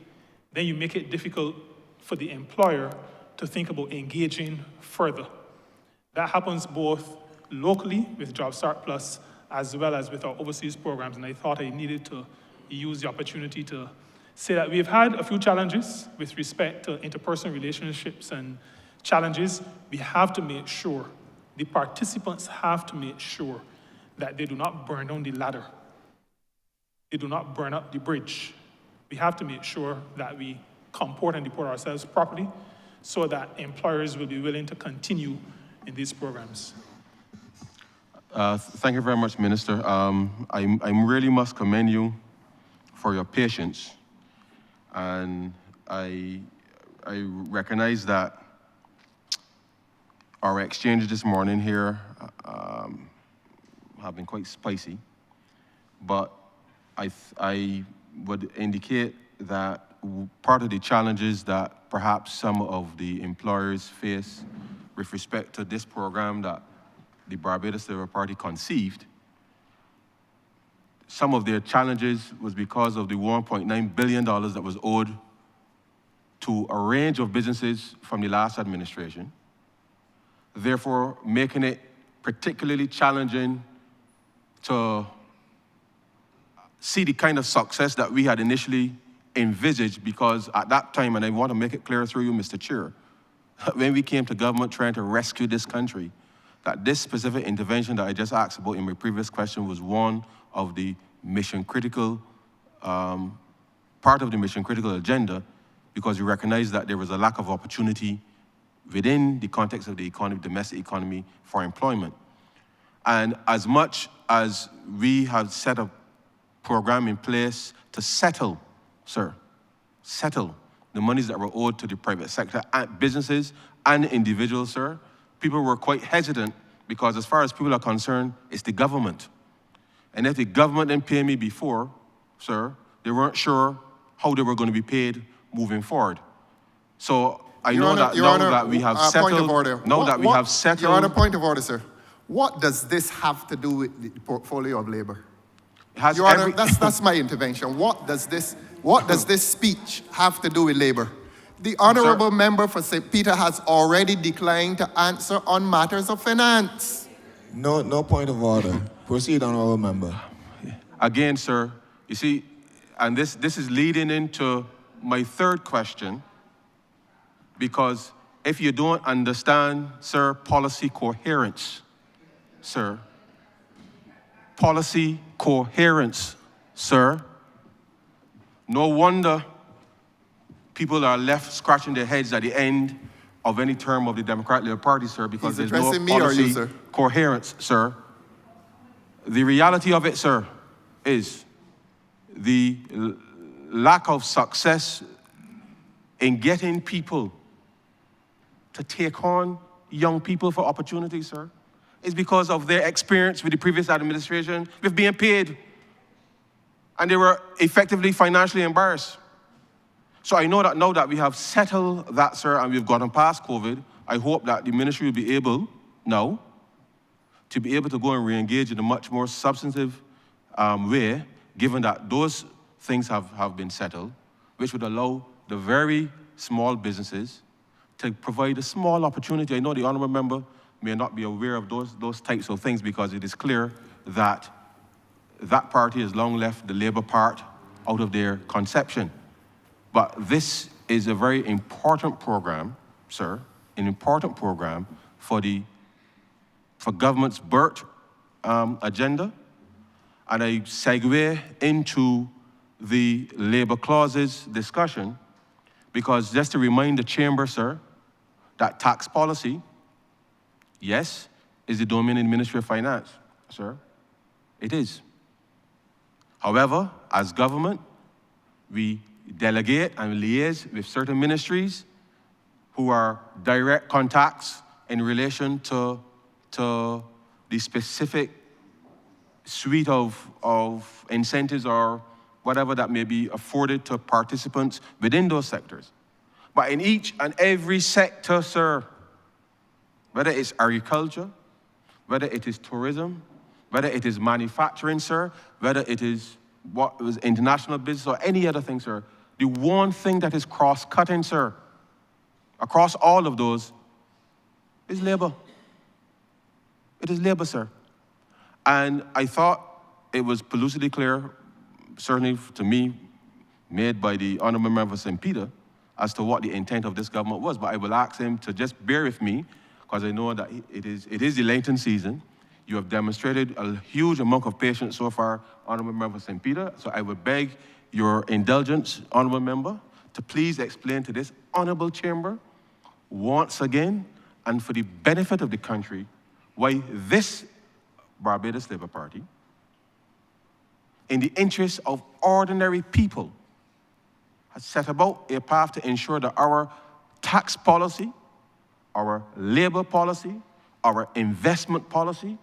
then you make it difficult for the employer to think about engaging further. That happens both locally with Job Start Plus as well as with our overseas programs, and I thought I needed to use the opportunity to say that we've had a few challenges with respect to interpersonal relationships and challenges. We have to make sure, the participants have to make sure that they do not burn down the ladder. They do not burn up the bridge. We have to make sure that we comport and deport ourselves properly so that employers will be willing to continue in these programs. Thank you very much, Minister. I really must commend you for your patience. And I recognize that our exchanges this morning here have been quite spicy, but I would indicate that part of the challenges that perhaps some of the employers face with respect to this program that the Barbados Labour Party conceived, some of their challenges was because of the $1.9 billion that was owed to a range of businesses from the last administration, therefore making it particularly challenging to see the kind of success that we had initially envisaged, because at that time, and I want to make it clear through you, Mr. Chair, when we came to government trying to rescue this country, that this specific intervention that I just asked about in my previous question was one of the mission-critical, part of the mission-critical agenda, because we recognized that there was a lack of opportunity within the context of the economy, domestic economy, for employment. And as much as we have set a program in place to settle, sir, settle the monies that were owed to the private sector, and businesses and individuals, sir, people were quite hesitant because as far as people are concerned, it's the government. And if the government didn't pay me before, sir, they weren't sure how they were going to be paid moving forward. So I know that now that we have settled, point of order. now that we have settled. Your Honor, point of order, sir. What does this have to do with the portfolio of labor? Your Honor, that's my intervention. What does this speech have to do with labor? The honourable member for St. Peter has already declined to answer on matters of finance. No point of order. Proceed, honourable member. Again, sir, you see, and this is leading into my third question, because if you don't understand, sir, policy coherence, sir, policy coherence, sir, no wonder people are left scratching their heads at the end of any term of the Democratic Labour Party, sir, because He's there's no addressing me or policy you, sir? coherence, sir. The reality of it, sir, is the lack of success in getting people to take on young people for opportunities, sir, is because of their experience with the previous administration with being paid. And they were effectively financially embarrassed. So I know that now that we have settled that, sir, and we've gotten past COVID, I hope that the ministry will be able now to be able to go and re-engage in a much more substantive way, given that those things have been settled, which would allow the very small businesses to provide a small opportunity. I know the honourable member may not be aware of those types of things, because it is clear that that party has long left the Labour part out of their conception. But this is a very important program, sir, an important program for government's BERT agenda. And I segue into the Labour clauses discussion, because just to remind the chamber, sir, that tax policy, yes, is the domain of the Ministry of Finance, sir. It is. However, as government, we delegate and liaise with certain ministries who are direct contacts in relation to the specific suite of incentives or whatever that may be afforded to participants within those sectors. But in each and every sector, sir, whether it's agriculture, whether it is tourism, whether it is manufacturing, sir, whether it is what was international business or any other thing, sir, the one thing that is cross-cutting, sir, across all of those is labor. It is labor, sir. And I thought it was pellucidly clear, certainly to me, made by the honourable member for St. Peter, as to what the intent of this government was. But I will ask him to just bear with me, because I know that it is the Lenten season. You have demonstrated a huge amount of patience so far, honourable member for St. Peter. So I would beg your indulgence, honourable member, to please explain to this honourable chamber, once again, and for the benefit of the country, why this Barbados Labour Party, in the interest of ordinary people, has set about a path to ensure that our tax policy, our labour policy, our investment policy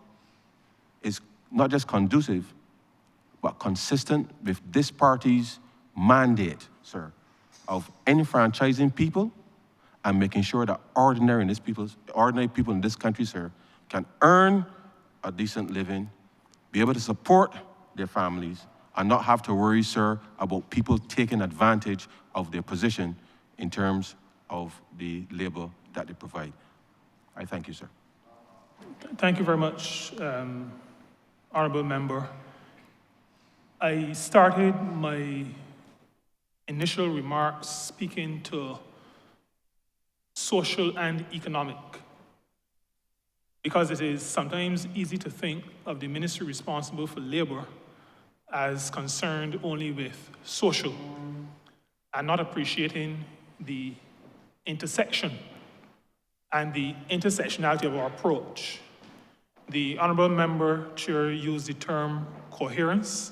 is not just conducive, but consistent with this party's mandate, sir, of enfranchising people and making sure that ordinary people in this country, sir, can earn a decent living, be able to support their families, and not have to worry, sir, about people taking advantage of their position in terms of the labor that they provide. I thank you, sir. Thank you very much, honourable member. I started my initial remarks speaking to social and economic, because it is sometimes easy to think of the ministry responsible for labor as concerned only with social and not appreciating the intersection and the intersectionality of our approach. The honourable member chair used the term coherence,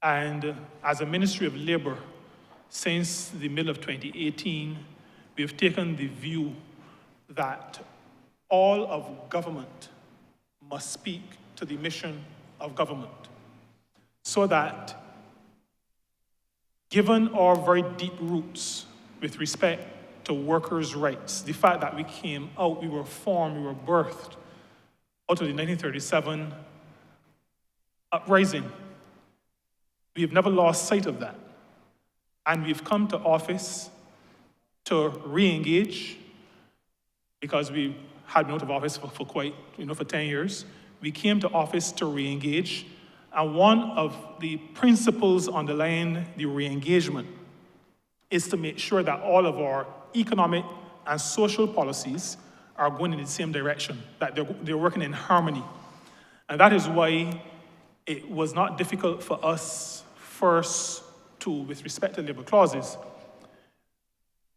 and as a Ministry of Labour, since the middle of 2018, we have taken the view that all of government must speak to the mission of government, so that, given our very deep roots with respect to workers' rights, the fact that we came out, we were formed, we were birthed out of the 1937 uprising, we have never lost sight of that. And we've come to office to re-engage, because we had been out of office for quite, for 10 years. We came to office to re-engage, and one of the principles underlying the re-engagement is to make sure that all of our economic and social policies are going in the same direction, that they're working in harmony. And that is why it was not difficult for us first to, with respect to labor clauses,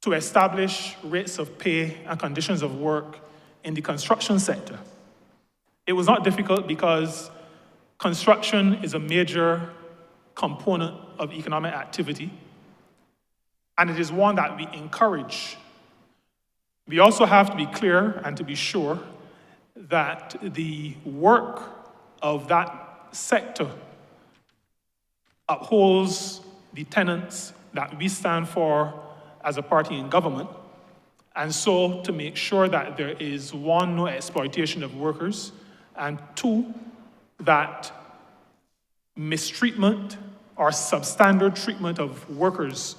to establish rates of pay and conditions of work in the construction sector. It was not difficult because construction is a major component of economic activity, and it is one that we encourage. We also have to be clear and to be sure that the work of that sector upholds the tenets that we stand for as a party in government, and so to make sure that there is, one, no exploitation of workers, and two, that mistreatment or substandard treatment of workers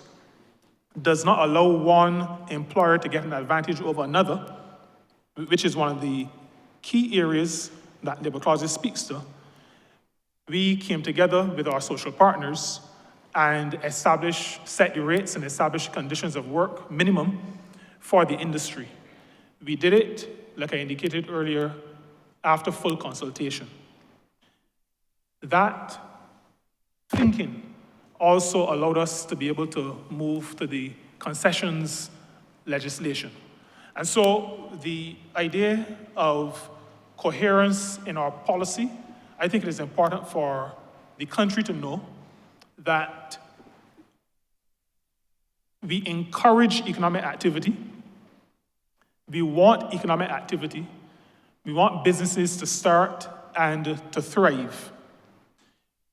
does not allow one employer to get an advantage over another, which is one of the key areas that labor clauses speaks to. We came together with our social partners and set the rates and establish conditions of work minimum for the industry. We did it, like I indicated earlier, after full consultation. That thinking also allowed us to be able to move to the concessions legislation. And so the idea of coherence in our policy, I think it is important for the country to know that we encourage economic activity. We want economic activity. We want businesses to start and to thrive.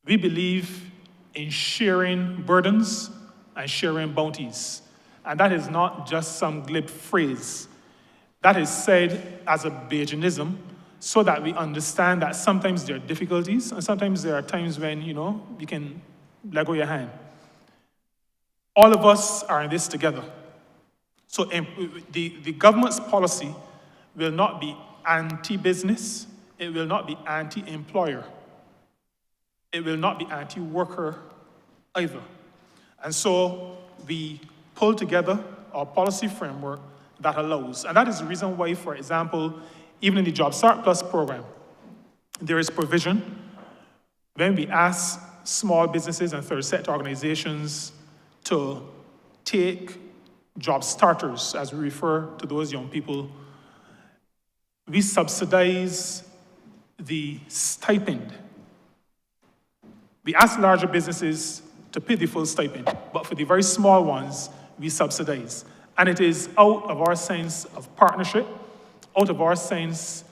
We believe in sharing burdens and sharing bounties. And that is not just some glib phrase. That is said as a Bajanism so that we understand that sometimes there are difficulties and sometimes there are times when, you can let go your hand. All of us are in this together. So the government's policy will not be anti-business. It will not be anti-employer. It will not be anti-worker either. And so we pull together our policy framework that allows. And that is the reason why, for example, even in the Job Start Plus program, there is provision when we ask small businesses and third sector organizations to take job starters, as we refer to those young people, we subsidize the stipend. We ask larger businesses to pay the full stipend, but for the very small ones, we subsidize. And it is out of our sense of partnership, out of our sense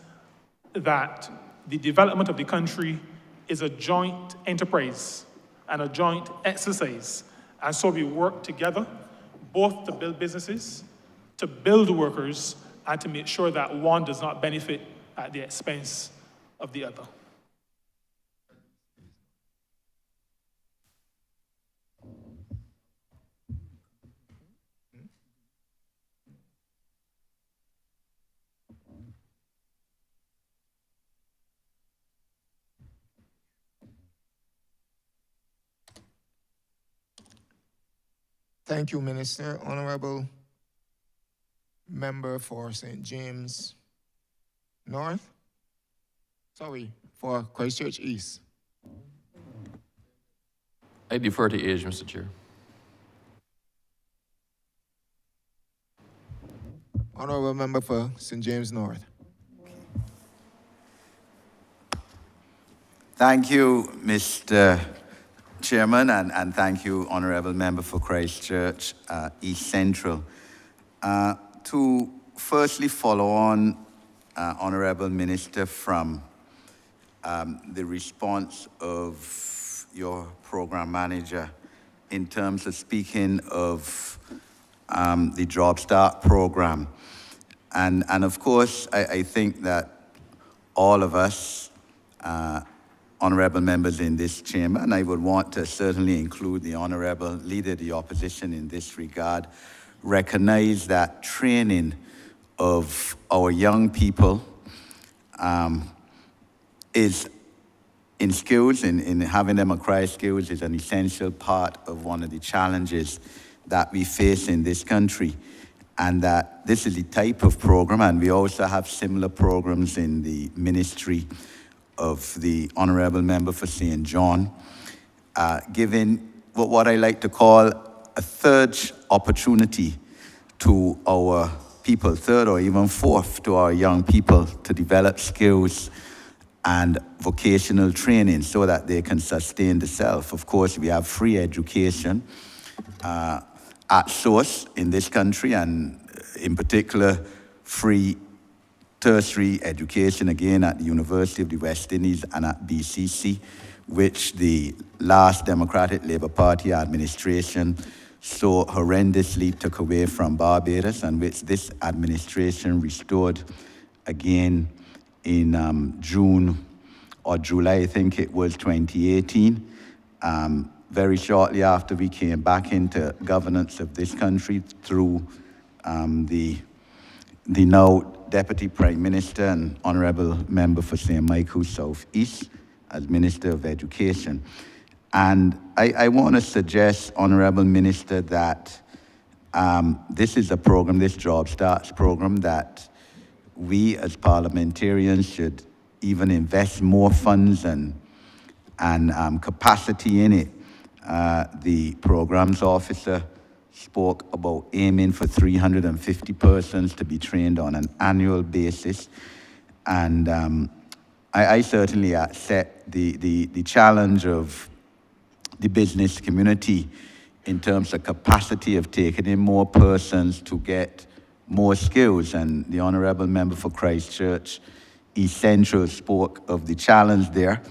that the development of the country is a joint enterprise and a joint exercise. And so we work together, both to build businesses, to build workers, and to make sure that one does not benefit at the expense of the other. Thank you, Minister. Honourable Member for St. James North. Sorry, for Christchurch East. I defer to age, Mr. Chair. Honourable Member for St. James North. Thank you, Mr. Chairman, and thank you, Honourable Member for Christchurch East Central. To firstly follow on, Honourable Minister, from the response of your program manager in terms of speaking of the Job Start program. And of course, I think that all of us, honourable members in this chamber, and I would want to certainly include the Honourable Leader of the Opposition in this regard, recognize that training of our young people is in skills, in having them acquire skills is an essential part of one of the challenges that we face in this country. And that this is the type of program, and we also have similar programs in the ministry of the Honourable Member for St. John, giving what I like to call a third opportunity to our people, third or even fourth to our young people to develop skills and vocational training so that they can sustain themselves. Of course, we have free education at source in this country, and in particular, free tertiary education, again, at the University of the West Indies and at BCC, which the last Democratic Labour Party administration so horrendously took away from Barbados, and which this administration restored again in June or July, I think it was, 2018. Very shortly after we came back into governance of this country through the now Deputy Prime Minister and Honourable Member for St. Michael South East as Minister of Education. And I want to suggest, Honourable Minister, that this is a program, this Job Starts program, that we as parliamentarians should even invest more funds and capacity in it. The programs officer spoke about aiming for 350 persons to be trained on an annual basis. And I certainly accept the challenge of the business community in terms of capacity of taking in more persons to get more skills. And the Honourable Member for Christchurch East Central spoke of the challenge there,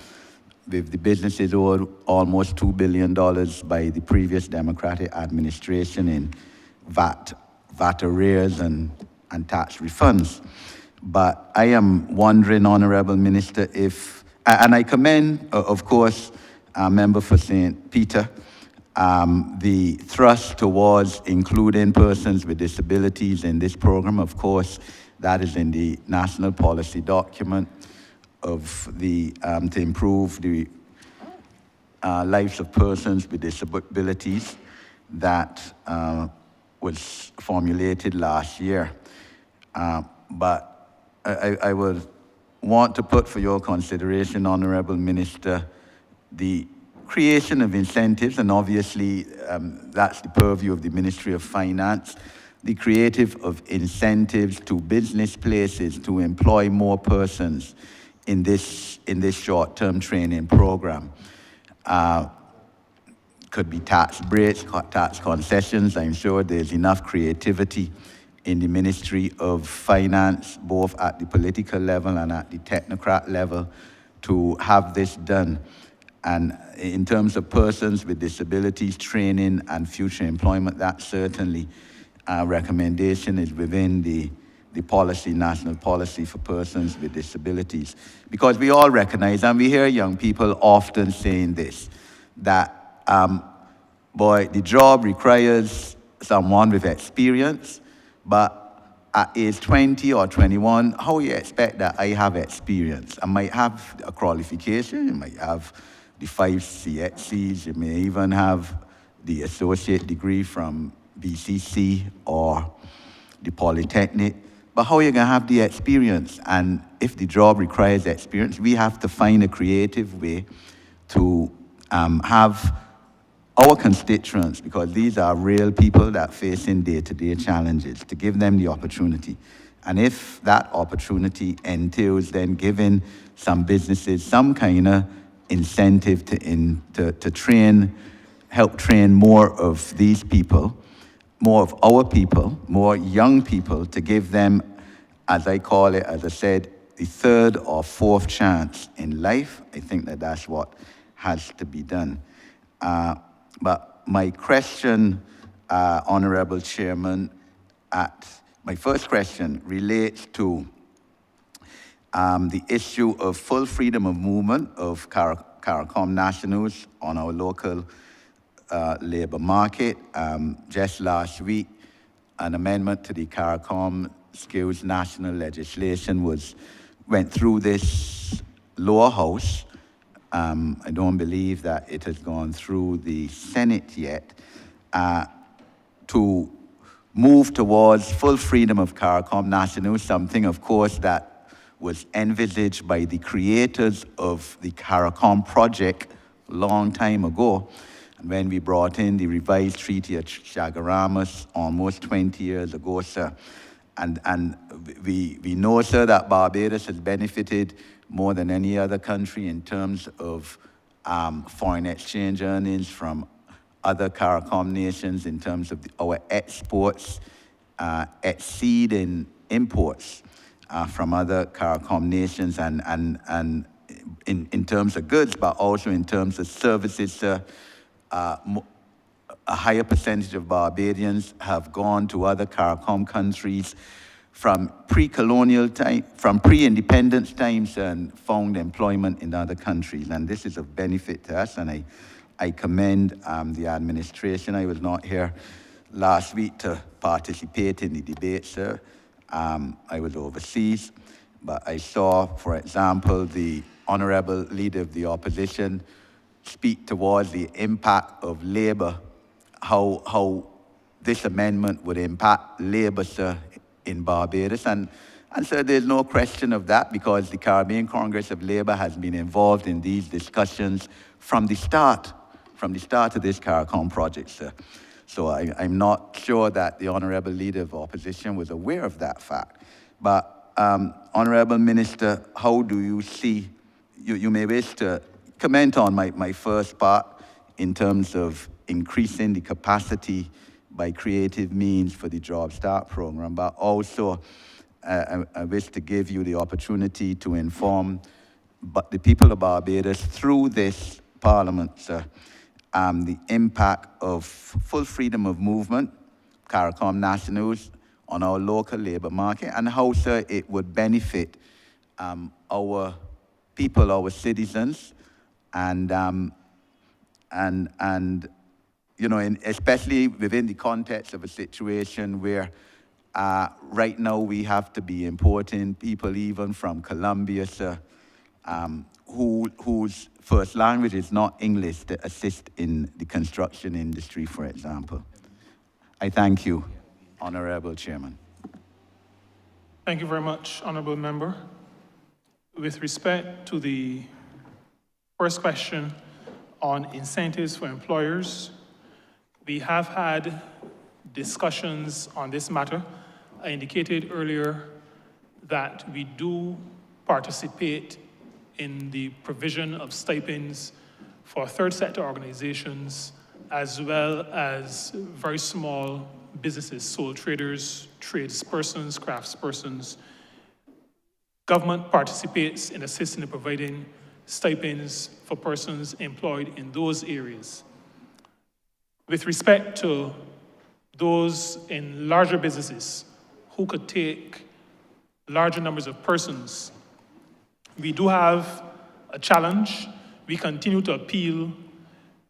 with the businesses owed almost $2 billion by the previous Democratic administration in VAT arrears and tax refunds. But I am wondering, Honourable Minister, if, and I commend, of course, our Member for St. Peter, the thrust towards including persons with disabilities in this program. Of course, that is in the national policy document of the, to improve the lives of persons with disabilities that was formulated last year. But I would want to put for your consideration, Honourable Minister, the creation of incentives, and obviously that's the purview of the Ministry of Finance, the creative of incentives to business places to employ more persons in this short-term training program. Could be tax breaks, tax concessions. I'm sure there's enough creativity in the Ministry of Finance, both at the political level and at the technocrat level, to have this done. And in terms of persons with disabilities, training and future employment, that certainly recommendation is within the policy, national policy for persons with disabilities. Because we all recognize, and we hear young people often saying this, that, boy, the job requires someone with experience, but at age 20 or 21, how you expect that I have experience? I might have a qualification, you might have the 5 CXCs, you may even have the associate degree from BCC or the Polytechnic, but how are you going to have the experience? And if the job requires experience, we have to find a creative way to have our constituents, because these are real people that facing day-to-day challenges, to give them the opportunity. And if that opportunity entails then giving some businesses some kind of incentive to train, help train more of these people, more of our people, more young people, to give them, as I call it, as I said, the third or fourth chance in life. I think that that's what has to be done. But my question, Honourable Chairman, my first question relates to the issue of full freedom of movement of CARICOM nationals on our local labour market. Just last week, an amendment to the CARICOM Skills National legislation went through this lower house. I don't believe that it has gone through the Senate yet, to move towards full freedom of CARICOM National, something, of course, that was envisaged by the creators of the CARICOM project a long time ago. And when we brought in the revised Treaty of Chagaramas almost 20 years ago, sir. And we know, sir, that Barbados has benefited more than any other country in terms of foreign exchange earnings from other CARICOM nations, in terms of our exports exceeding imports from other CARICOM nations, and in terms of goods, but also in terms of services, sir. A higher percentage of Barbadians have gone to other CARICOM countries from pre-colonial time, from pre-independence times, and found employment in other countries. And this is of benefit to us, and I commend the administration. I was not here last week to participate in the debate, sir. I was overseas, but I saw, for example, the Honourable Leader of the Opposition speak towards the impact of labor, how this amendment would impact labor, sir, in Barbados. And sir, there's no question of that, because the Caribbean Congress of Labour has been involved in these discussions from the start of this CARICOM project, sir. So I'm not sure that the Honourable Leader of Opposition was aware of that fact. But Honourable Minister, how do you see, you may wish to comment on my first part in terms of increasing the capacity by creative means for the Job Start program, but also I wish to give you the opportunity to inform the people of Barbados through this Parliament, sir, the impact of full freedom of movement, CARICOM nationals, on our local labour market, and how, sir, it would benefit our people, our citizens, and you know, especially within the context of a situation where right now we have to be importing people even from Colombia, sir, whose first language is not English, to assist in the construction industry, for example. I thank you, Honourable Chairman. Thank you very much, Honourable Member. With respect to the first question on incentives for employers, we have had discussions on this matter. I indicated earlier that we do participate in the provision of stipends for third sector organizations, as well as very small businesses, sole traders, tradespersons, craftspersons. Government participates in assisting in providing stipends for persons employed in those areas. With respect to those in larger businesses who could take larger numbers of persons, we do have a challenge. We continue to appeal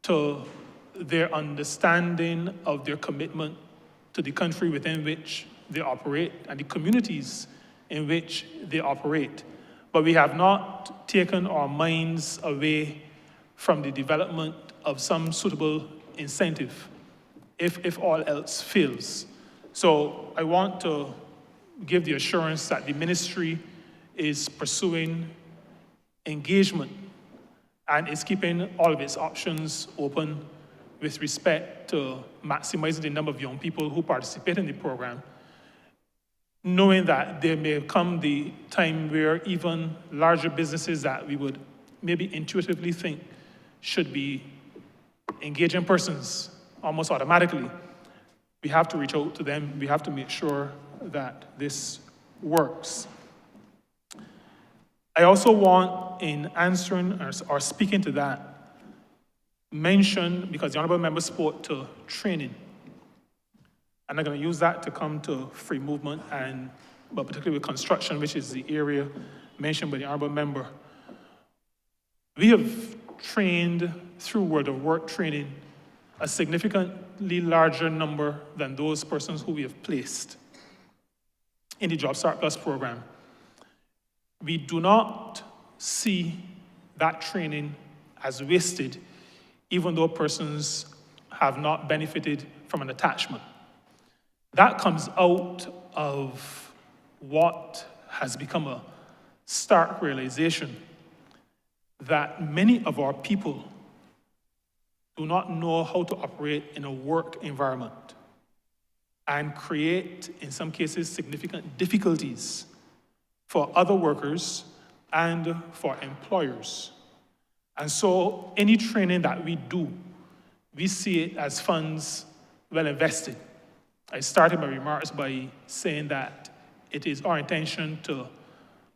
to their understanding of their commitment to the country within which they operate and the communities in which they operate. But we have not taken our minds away from the development of some suitable incentive if all else fails. So I want to give the assurance that the ministry is pursuing engagement and is keeping all of its options open with respect to maximizing the number of young people who participate in the program, knowing that there may come the time where even larger businesses that we would maybe intuitively think should be engaging persons almost automatically, we have to reach out to them. We have to make sure that this works. I also want, in answering or speaking to that, mention, because the Honourable Member spoke to training, and I'm going to use that to come to free movement, but particularly with construction, which is the area mentioned by the Honourable Member. We have trained through World of Work training a significantly larger number than those persons who we have placed in the Job Start Plus program. We do not see that training as wasted, even though persons have not benefited from an attachment. That comes out of what has become a stark realization that many of our people do not know how to operate in a work environment and create, in some cases, significant difficulties for other workers and for employers. And so any training that we do, we see it as funds well invested. I started my remarks by saying that it is our intention to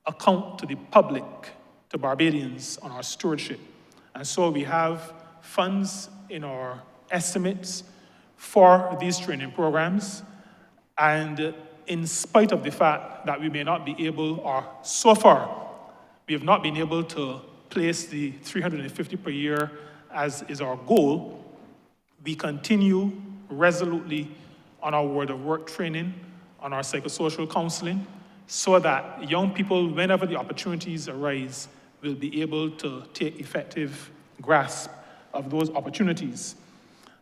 account to the public, to Barbadians, on our stewardship. And so we have funds in our estimates for these training programs. And in spite of the fact that we may not be able, or so far, we have not been able to place the 350 per year as is our goal, we continue resolutely on our word of work training, on our psychosocial counseling, so that young people, whenever the opportunities arise, will be able to take effective grasp of those opportunities.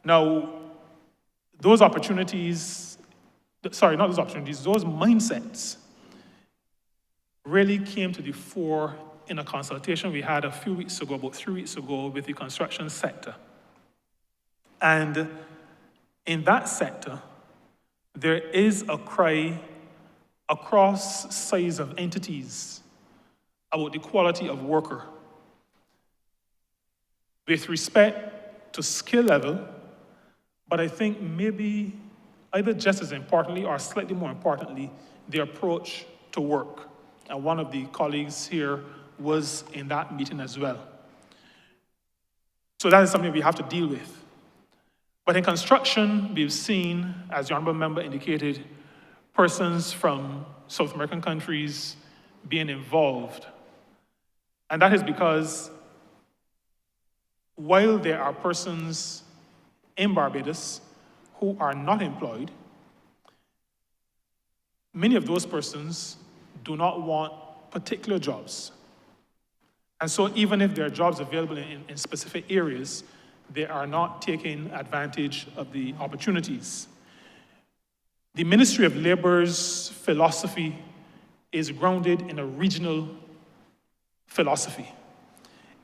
Now, those opportunities, sorry, not those opportunities, those mindsets really came to the fore in a consultation we had a few weeks ago, about 3 weeks ago, with the construction sector. And in that sector, there is a cry across size of entities about the quality of worker. With respect to skill level, but I think maybe either just as importantly or slightly more importantly, the approach to work. And one of the colleagues here was in that meeting as well. So that is something we have to deal with. But in construction, we've seen, as the Honourable Member indicated, persons from South American countries being involved. And that is because while there are persons in Barbados who are not employed, many of those persons do not want particular jobs. And so even if there are jobs available in specific areas, they are not taking advantage of the opportunities. The Ministry of Labour's philosophy is grounded in a regional philosophy.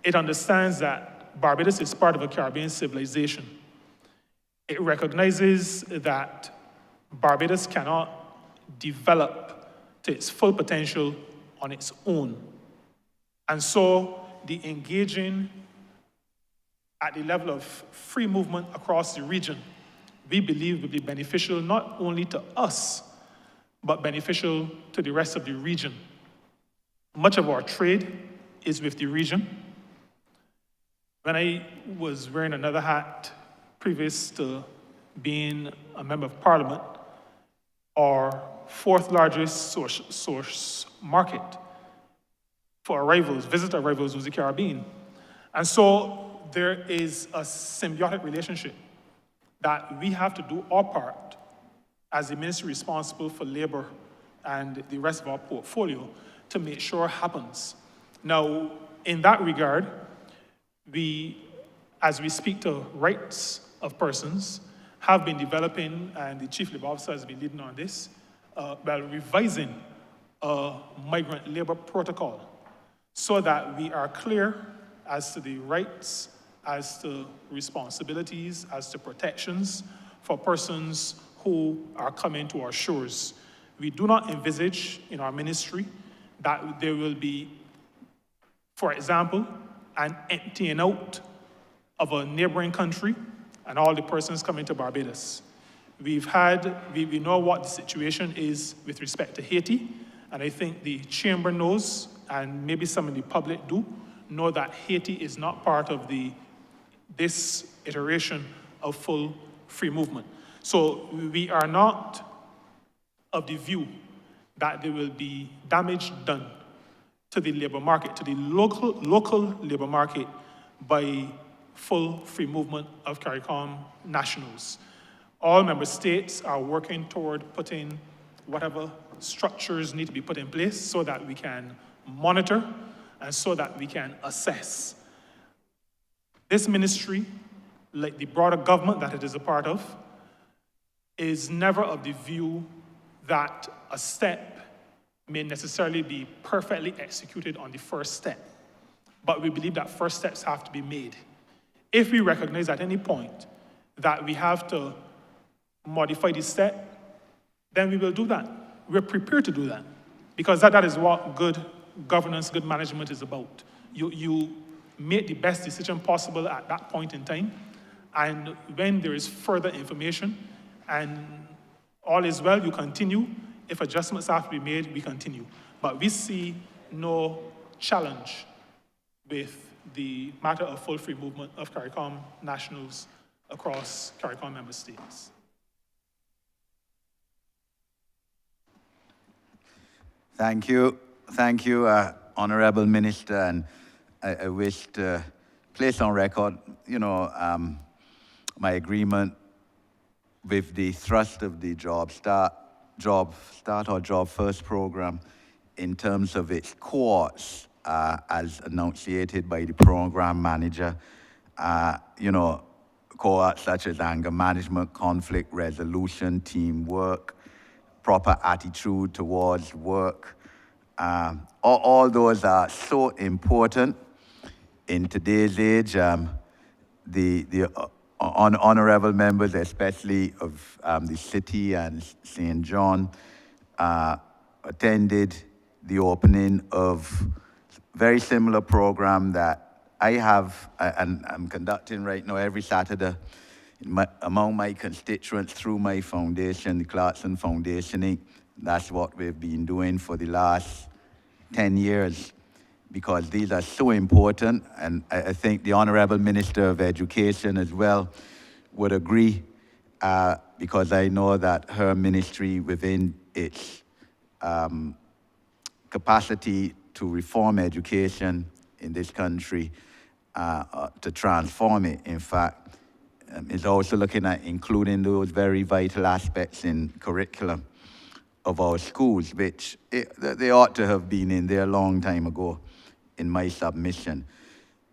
It understands that Barbados is part of a Caribbean civilization. It recognizes that Barbados cannot develop to its full potential on its own. And so the engaging at the level of free movement across the region, we believe will be beneficial not only to us, but beneficial to the rest of the region. Much of our trade is with the region. When I was wearing another hat previous to being a member of parliament, our fourth largest source market for arrivals, visitor arrivals, was the Caribbean. And so there is a symbiotic relationship that we have to do our part as the ministry responsible for labor and the rest of our portfolio to make sure happens. Now, in that regard, as we speak to rights of persons, have been developing, and the Chief Labour Officer has been leading on this, revising a migrant labor protocol so that we are clear as to the rights, as to responsibilities, as to protections for persons who are coming to our shores. We do not envisage in our ministry that there will be, for example, an emptying out of a neighboring country and all the persons coming to Barbados. We know what the situation is with respect to Haiti, and I think the chamber knows, and maybe some in the public do, know that Haiti is not part of this iteration of full free movement. So we are not of the view that there will be damage done to the labor market, to the local labor market, by full free movement of CARICOM nationals. All member states are working toward putting whatever structures need to be put in place so that we can monitor and so that we can assess. This ministry, like the broader government that it is a part of, is never of the view that a step may necessarily be perfectly executed on the first step. But we believe that first steps have to be made. If we recognize at any point that we have to modify the step, then we will do that. We're prepared to do that because that is what good governance, good management is about. You make the best decision possible at that point in time, and when there is further information and all is well, you continue. If adjustments have to be made, we continue. But we see no challenge with the matter of full free movement of CARICOM nationals across CARICOM member states. Thank you, Honourable Minister, and I wish to place on record, my agreement with the thrust of the Job Start or Job First program in terms of its course, as enunciated by the program manager. Cohorts such as anger management, conflict resolution, teamwork, proper attitude towards work. All those are so important in today's age. The honourable members, especially of the city and St. John, attended the opening of a very similar program that I have and I'm conducting right now every Saturday among my constituents through my foundation, the Clarkson Foundation Inc. That's what we've been doing for the last 10 years because these are so important, and I think the Honourable Minister of Education as well would agree because I know that her ministry within its capacity to reform education in this country, to transform it, in fact, is also looking at including those very vital aspects in curriculum of our schools, which they ought to have been in there a long time ago, in my submission.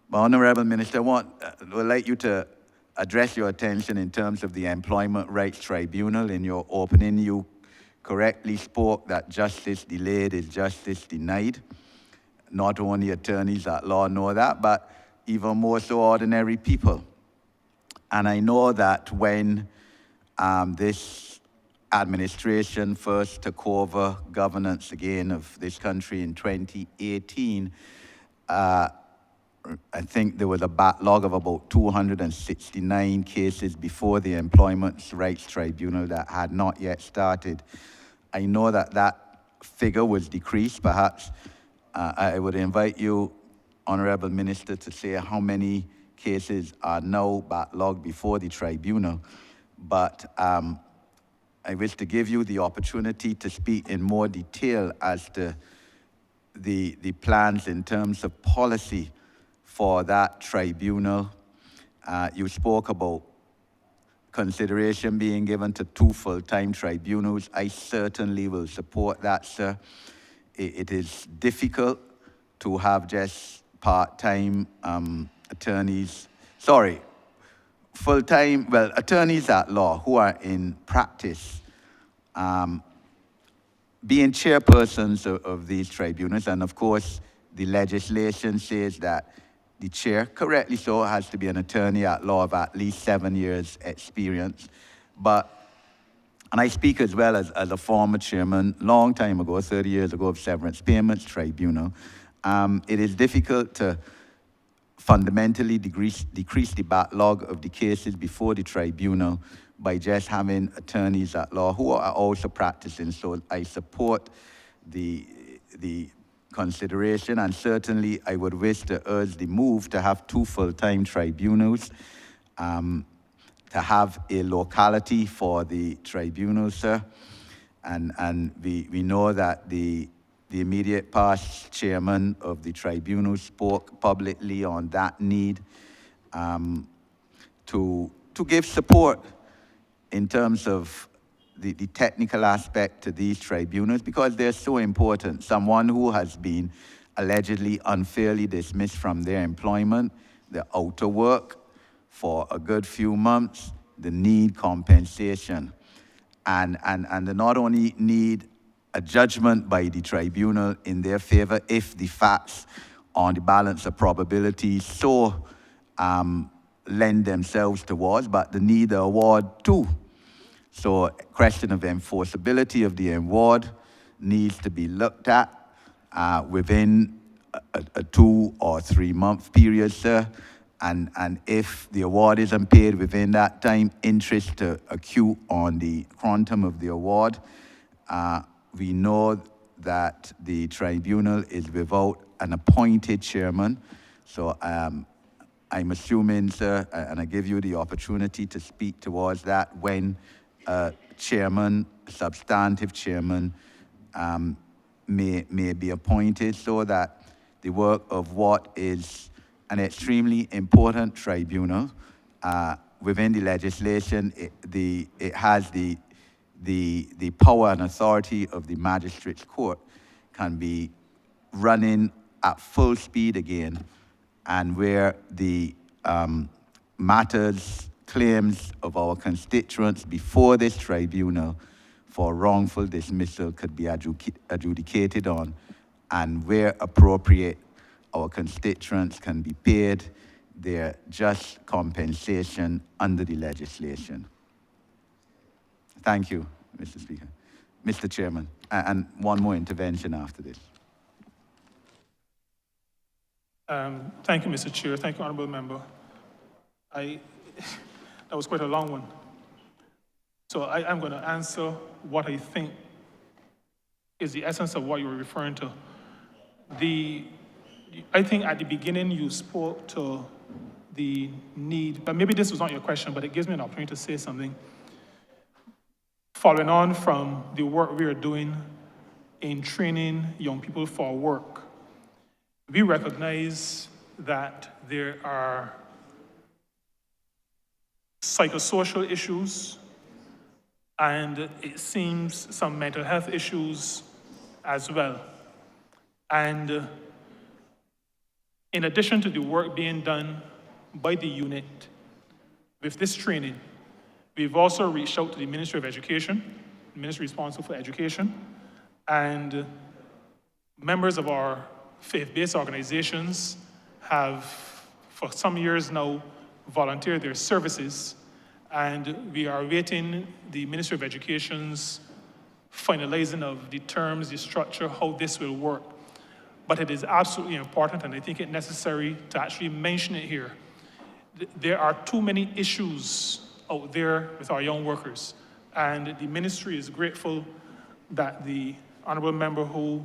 But Honourable Minister, I would like you to address your attention in terms of the Employment Rights Tribunal. In your opening, you correctly spoke that justice delayed is justice denied. Not only attorneys at law know that, but even more so ordinary people. And I know that when this administration first took over governance again of this country in 2018, I think there was a backlog of about 269 cases before the Employment Rights Tribunal that had not yet started. I know that that figure was decreased. Perhaps I would invite you, Honourable Minister, to say how many cases are now backlogged before the tribunal. But I wish to give you the opportunity to speak in more detail as to the plans in terms of policy for that tribunal. You spoke about consideration being given to 2 full-time tribunals. I certainly will support that, sir. It is difficult to have just part-time attorneys, full-time, attorneys at law who are in practice, being chairpersons of these tribunals. And of course, the legislation says that the chair, correctly so, has to be an attorney at law of at least 7 years experience. And I speak as well as a former chairman, long time ago, 30 years ago, of Severance Payments Tribunal. It is difficult to fundamentally decrease the backlog of the cases before the tribunal by just having attorneys at law who are also practicing. So I support the consideration, and certainly I would wish to urge the move to have 2 full-time tribunals, to have a locality for the tribunal, sir. And we know that the immediate past chairman of the tribunal spoke publicly on that need. to give support in terms of the technical aspect to these tribunals, because they're so important. Someone who has been allegedly unfairly dismissed from their employment, they're out of work for a good few months, they need compensation. And they not only need a judgment by the tribunal in their favor if the facts on the balance of probability so lend themselves towards, but they need the award too. So question of enforceability of the award needs to be looked at within a 2 or 3 month period, sir. And if the award isn't paid within that time, interest to accrue on the quantum of the award. We know that the tribunal is without an appointed chairman. So I'm assuming, sir, and I give you the opportunity to speak towards that when chairman, substantive chairman, may be appointed, so that the work of what is an extremely important tribunal within the legislation, it has the power and authority of the magistrate's court, can be running at full speed again, and where the matters, claims of our constituents before this tribunal for wrongful dismissal could be adjudicated on, and where appropriate, our constituents can be paid their just compensation under the legislation. Thank you, Mr. Speaker. Mr. Chairman, and one more intervention after this. Thank you, Mr. Chair. Thank you, Honourable Member. That was quite a long one. So I'm going to answer what I think is the essence of what you were referring to. I think at the beginning you spoke to the need, but maybe this was not your question, but it gives me an opportunity to say something. Following on from the work we are doing in training young people for work, we recognize that there are psychosocial issues, and it seems some mental health issues as well. And in addition to the work being done by the unit with this training, we've also reached out to the Ministry of Education, the ministry responsible for education, and members of our faith-based organizations have, for some years now, volunteered their services, and we are awaiting the Ministry of Education's finalizing of the terms, the structure, how this will work. But it is absolutely important, and I think it's necessary to actually mention it here. There are too many issues out there with our young workers, and the ministry is grateful that the Honourable Member who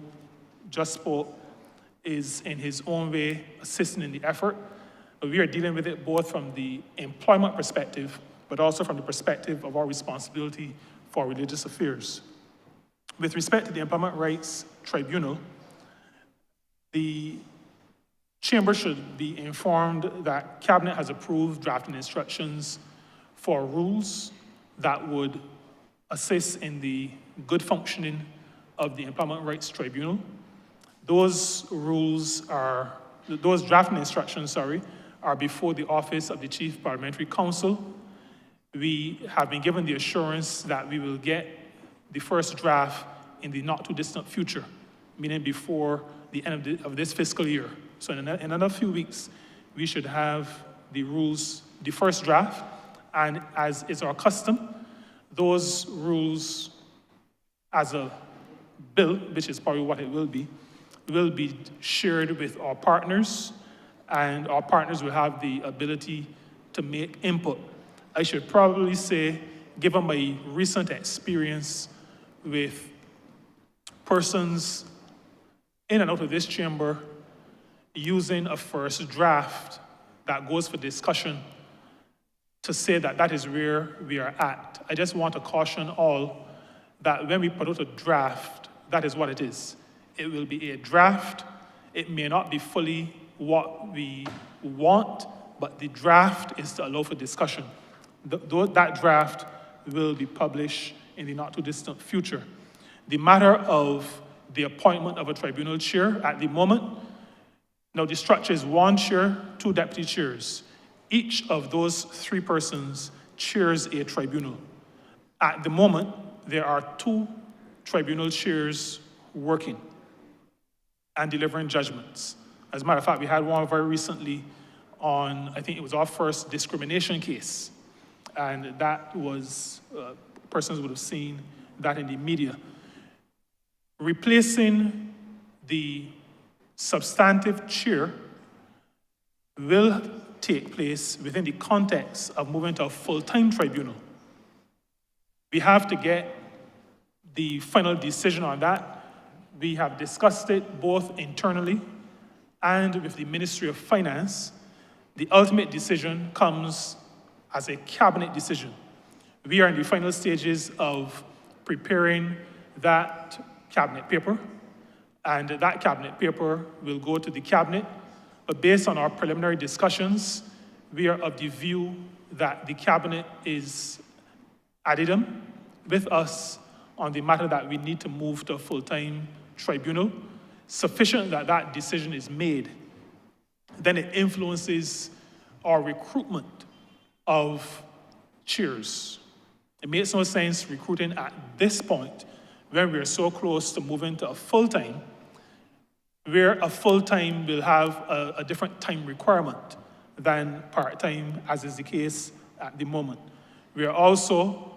just spoke is in his own way assisting in the effort. But we are dealing with it both from the employment perspective, but also from the perspective of our responsibility for religious affairs. With respect to the Employment Rights Tribunal, the Chamber should be informed that Cabinet has approved drafting instructions for rules that would assist in the good functioning of the Employment Rights Tribunal. Those drafting instructions, are before the Office of the Chief Parliamentary Counsel. We have been given the assurance that we will get the first draft in the not too distant future, meaning before the end of this fiscal year. So in another few weeks, we should have the rules, the first draft, and as is our custom, those rules as a bill, which is probably what it will be shared with our partners, and our partners will have the ability to make input. I should probably say, given my recent experience with persons in and out of this chamber using a first draft that goes for discussion, to say that that is where we are at. I just want to caution all that when we put out a draft, that is what it is. It will be a draft. It may not be fully what we want, but the draft is to allow for discussion. That draft will be published in the not-too-distant future. The matter of the appointment of a tribunal chair at the moment, now the structure is 1 chair, 2 deputy chairs. Each of those 3 persons chairs a tribunal. At the moment, there are 2 tribunal chairs working and delivering judgments. As a matter of fact, we had one very recently on, I think it was our first discrimination case. And that was, persons would have seen that in the media. Replacing the substantive chair will take place within the context of moving to a full-time tribunal. We have to get the final decision on that. We have discussed it both internally and with the Ministry of Finance. The ultimate decision comes as a cabinet decision. We are in the final stages of preparing that cabinet paper, and that cabinet paper will go to the cabinet. But based on our preliminary discussions, we are of the view that the cabinet is ad idem with us on the matter that we need to move to a full-time tribunal, sufficient that that decision is made. Then it influences our recruitment of chairs. It makes no sense recruiting at this point when we're so close to moving to a full-time, where a full-time will have a different time requirement than part-time, as is the case at the moment. We are also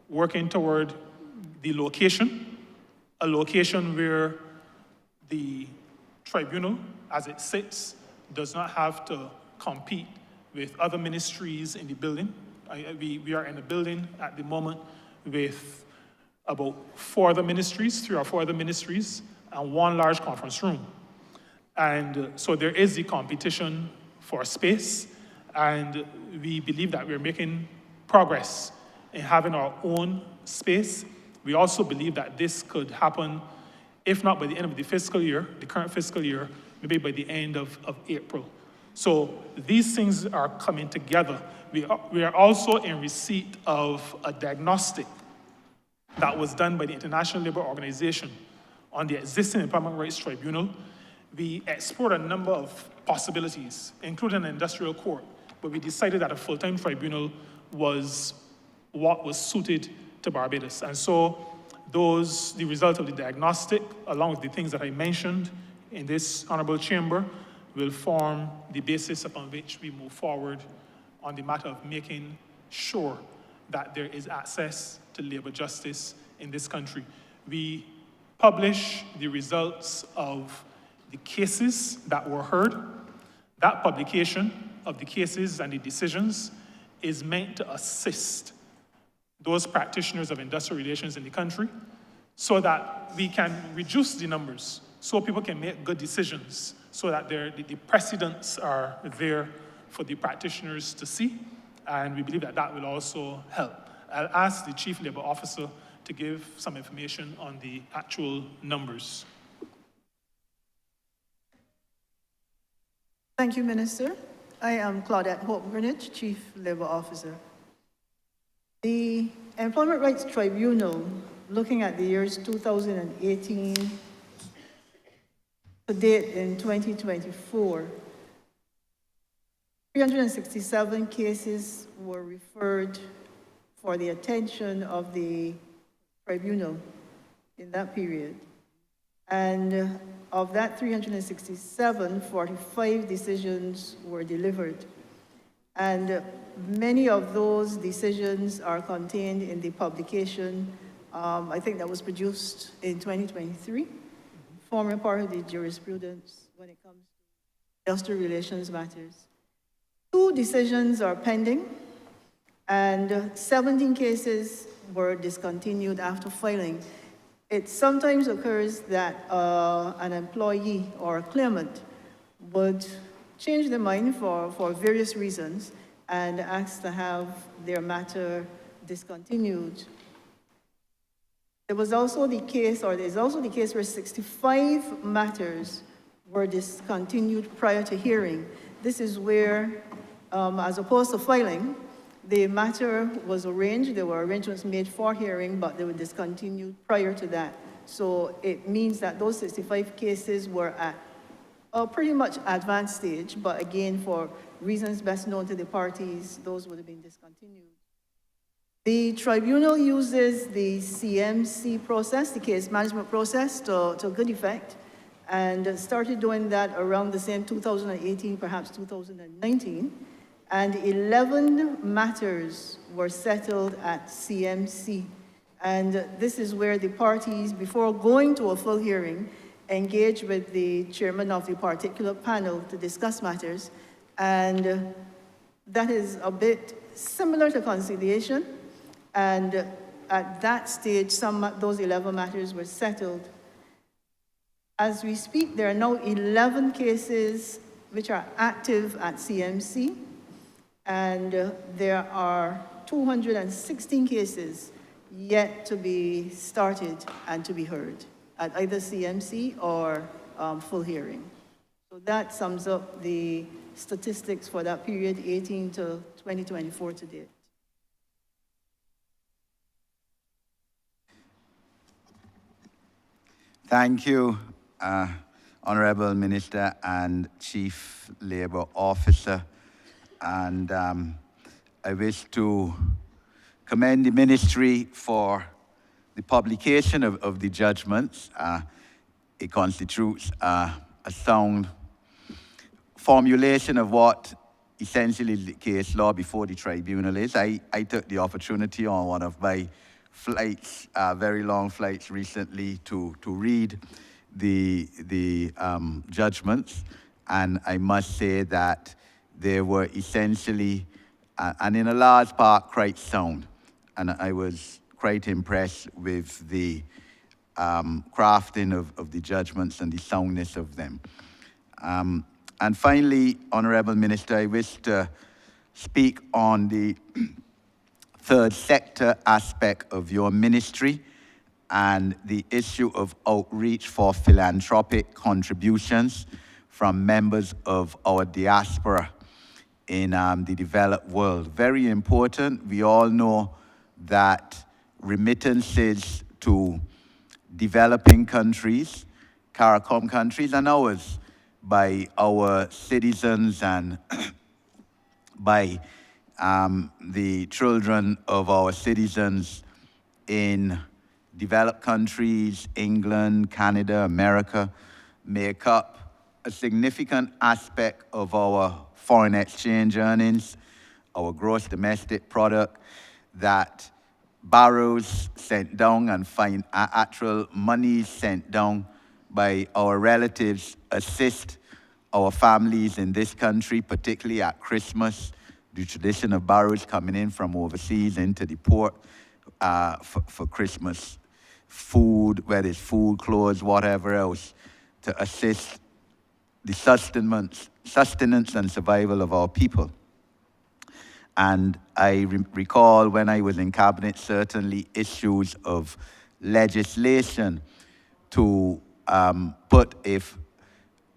working toward the location, a location where the tribunal, as it sits, does not have to compete with other ministries in the building. We are in a building at the moment with about 4 other ministries, 3 or 4 other ministries, and 1 large conference room. And so there is the competition for space, and we believe that we're making progress in having our own space. We also believe that this could happen, if not by the end of the fiscal year, the current fiscal year, maybe by the end of April. So these things are coming together. We are also in receipt of a diagnostic that was done by the International Labour Organization on the existing Employment Rights Tribunal. We explored a number of possibilities, including an industrial court, but we decided that a full-time tribunal was what was suited to Barbados. And so the result of the diagnostic, along with the things that I mentioned in this honourable chamber, will form the basis upon which we move forward on the matter of making sure that there is access to labour justice in this country. We publish the results of the cases that were heard. That publication of the cases and the decisions is meant to assist those practitioners of industrial relations in the country so that we can reduce the numbers, so people can make good decisions, so that the precedents are there for the practitioners to see, and we believe that that will also help. I'll ask the Chief Labour Officer to give some information on the actual numbers. Thank you, Minister. I am Claudette Hope Greenwich, Chief Labour Officer. The Employment Rights Tribunal, looking at the years 2018 to date in 2024, 367 cases were referred for the attention of the tribunal in that period. And of that 367, 45 decisions were delivered. And many of those decisions are contained in the publication, I think that was produced in 2023, forming part of the jurisprudence when it comes to industrial relations matters. 2 decisions are pending, and 17 cases were discontinued after filing. It sometimes occurs that an employee or a claimant would change their mind for various reasons and ask to have their matter discontinued. There was also the case, or there's also the case where 65 matters were discontinued prior to hearing. This is where as opposed to filing, the matter was arranged. There were arrangements made for hearing, but they were discontinued prior to that. So it means that those 65 cases were at a pretty much advanced stage, but again, for reasons best known to the parties, those would have been discontinued. The tribunal uses the CMC process, the case management process, to good effect, and started doing that around the same 2018, perhaps 2019, and 11 matters were settled at CMC. And this is where the parties, before going to a full hearing, engage with the chairman of the particular panel to discuss matters. And that is a bit similar to conciliation. And at that stage, those 11 matters were settled. As we speak, there are now 11 cases which are active at CMC, and there are 216 cases yet to be started and to be heard at either CMC or full hearing. So that sums up the statistics for that period, 18 to 2024 to date. Thank you, Honourable Minister and Chief Labour Officer. And I wish to commend the Ministry for the publication of the judgments. It constitutes a sound formulation of what essentially the case law before the tribunal is. I took the opportunity on one of my flights, very long flights recently, to read the judgments, and I must say that they were essentially, and in a large part, quite sound. And I was quite impressed with the crafting of the judgments and the soundness of them. And finally, Honourable Minister, I wish to speak on the third sector aspect of your ministry and the issue of outreach for philanthropic contributions from members of our diaspora in the developed world. Very important. We all know that remittances to developing countries, CARICOM countries, and ours, by our citizens and by the children of our citizens in developed countries, England, Canada, America, make up a significant aspect of our foreign exchange earnings, our gross domestic product, that barrels sent down and actual monies sent down by our relatives assist our families in this country, particularly at Christmas. The tradition of barrels coming in from overseas into the port for Christmas food, whether it's food, clothes, whatever else, to assist the sustenance and survival of our people. And I recall when I was in cabinet, certainly issues of legislation to put a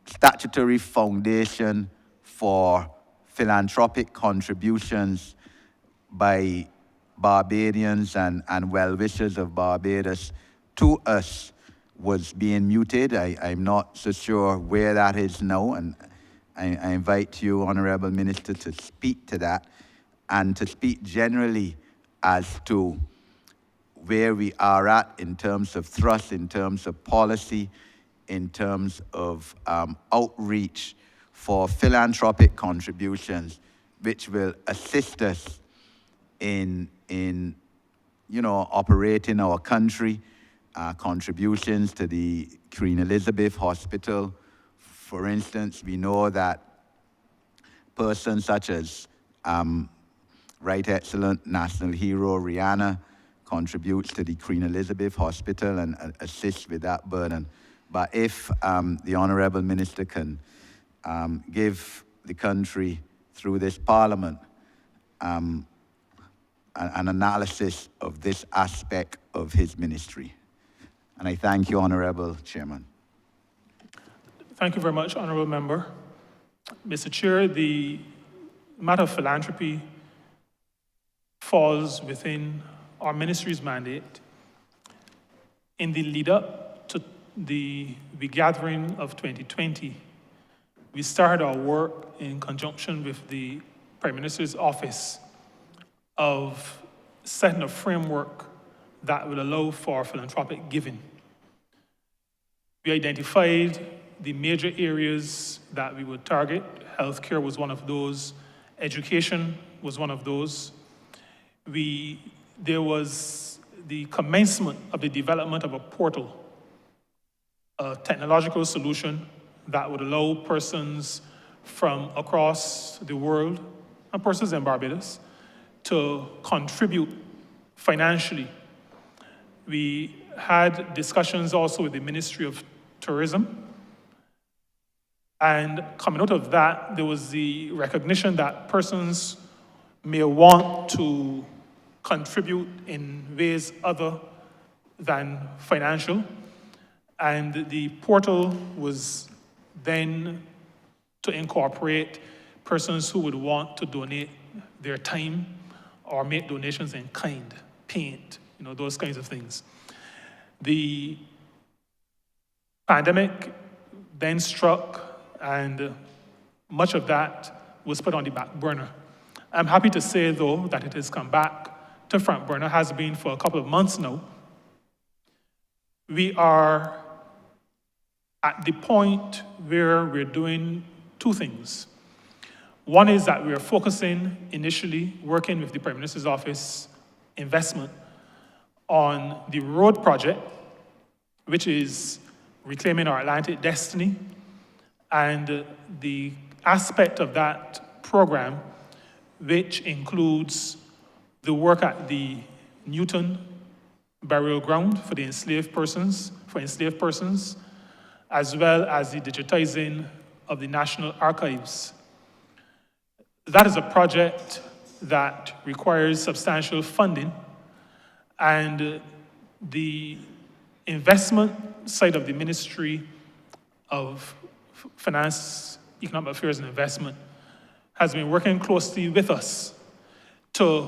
statutory foundation for philanthropic contributions by Barbadians and well-wishers of Barbados to us was being muted. I'm not so sure where that is now, and I invite you, Honourable Minister, to speak to that and to speak generally as to where we are at in terms of thrust, in terms of policy, in terms of outreach for philanthropic contributions, which will assist us in operating our country, contributions to the Queen Elizabeth Hospital. For instance, we know that persons such as Right Excellent National Hero Rihanna contributes to the Queen Elizabeth Hospital and assists with that burden. But if the Honourable Minister can give the country, through this Parliament, an analysis of this aspect of his ministry. And I thank you, Honourable Chairman. Thank you very much, Honourable Member. Mr. Chair, the matter of philanthropy falls within our ministry's mandate. In the lead up to the gathering of 2020, we started our work in conjunction with the Prime Minister's office of setting a framework that will allow for philanthropic giving. We identified the major areas that we would target. Healthcare was one of those. Education was one of those. There was the commencement of the development of a portal, a technological solution that would allow persons from across the world, and persons in Barbados, to contribute financially. We had discussions also with the Ministry of Tourism, and coming out of that, there was the recognition that persons may want to contribute in ways other than financial, and the portal was then to incorporate persons who would want to donate their time or make donations in kind, paint, those kinds of things. The pandemic then struck, and much of that was put on the back burner. I'm happy to say, though, that it has come back to front burner, has been for a couple of months now. We are at the point where we're doing two things. One is that we're focusing initially, working with the Prime Minister's office, investment on the road project, which is reclaiming our Atlantic destiny, and the aspect of that program, which includes the work at the Newton burial ground for enslaved persons, as well as the digitizing of the National Archives. That is a project that requires substantial funding, and the investment side of the Ministry of Finance, Economic Affairs and Investment has been working closely with us to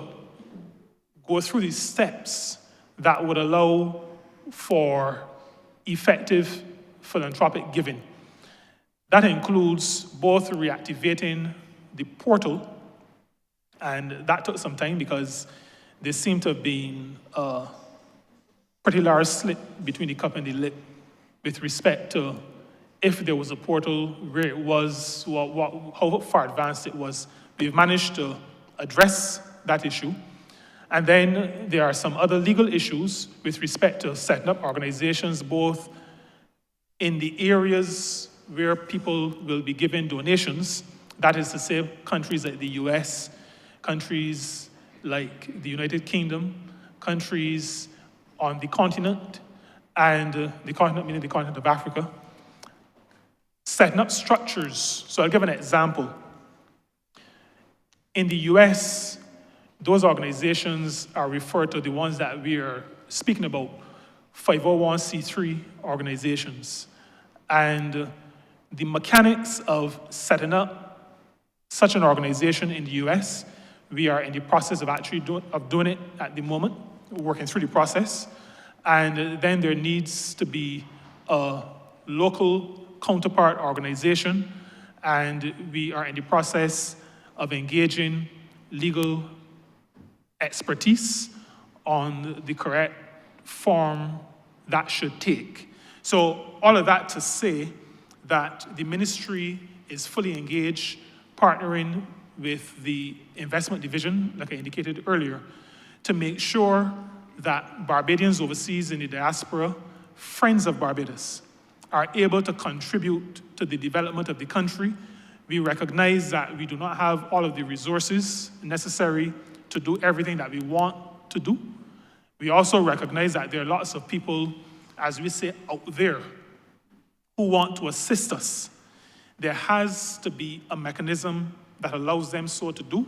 go through these steps that would allow for effective philanthropic giving. That includes both reactivating the portal, and that took some time because there seemed to have been a pretty large slit between the cup and the lip with respect to if there was a portal, where it was, how far advanced it was. We've managed to address that issue. And then there are some other legal issues with respect to setting up organizations, both in the areas where people will be giving donations, that is to say, countries like the US, countries like the United Kingdom, countries on the continent, and the continent meaning the continent of Africa, setting up structures. So I'll give an example. In the US, those organizations are referred to, the ones that we are speaking about, 501c3 organizations. And the mechanics of setting up such an organization in the US, we are in the process of actually doing it at the moment, working through the process. And then there needs to be a local counterpart organization, and we are in the process of engaging legal expertise on the correct form that should take. So all of that to say that the ministry is fully engaged, partnering with the investment division, like I indicated earlier, to make sure that Barbadians overseas in the diaspora, friends of Barbados, are able to contribute to the development of the country. We recognize that we do not have all of the resources necessary to do everything that we want to do. We also recognize that there are lots of people, as we say, out there who want to assist us. There has to be a mechanism that allows them so to do.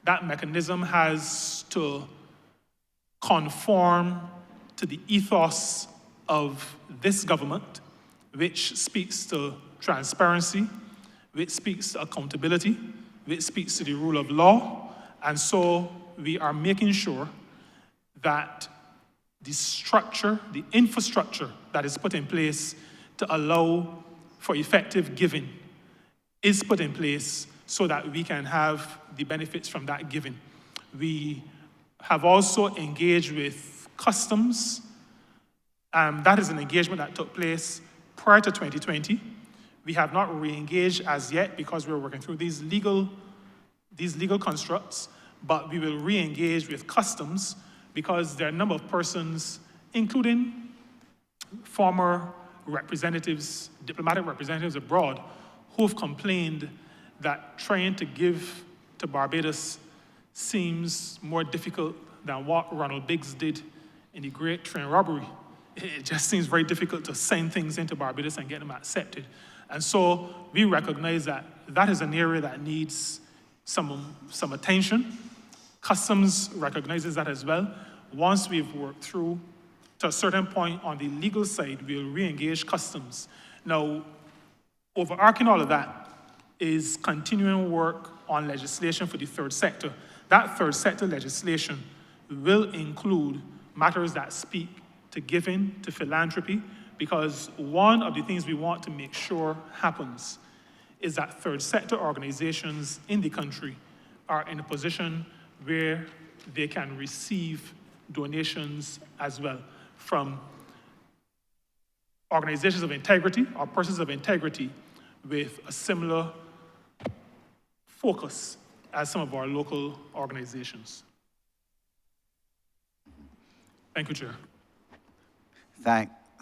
That mechanism has to conform to the ethos of this government, which speaks to transparency, which speaks to accountability, which speaks to the rule of law. And so we are making sure that the structure, the infrastructure that is put in place to allow for effective giving is put in place so that we can have the benefits from that giving. We have also engaged with customs. That is an engagement that took place prior to 2020. We have not re-engaged as yet because we're working through these legal constructs, but we will re-engage with customs because there are a number of persons, including former representatives, diplomatic representatives abroad, who have complained that trying to give to Barbados seems more difficult than what Ronald Biggs did in the Great Train Robbery. It just seems very difficult to send things into Barbados and get them accepted. And so we recognize that that is an area that needs some attention. Customs recognizes that as well. Once we've worked through to a certain point on the legal side, we'll re-engage customs. Now, overarching all of that is continuing work on legislation for the third sector. That third sector legislation will include matters that speak to giving, to philanthropy, because one of the things we want to make sure happens is that third sector organizations in the country are in a position where they can receive donations as well from organizations of integrity or persons of integrity with a similar focus as some of our local organizations. Thank you, Chair.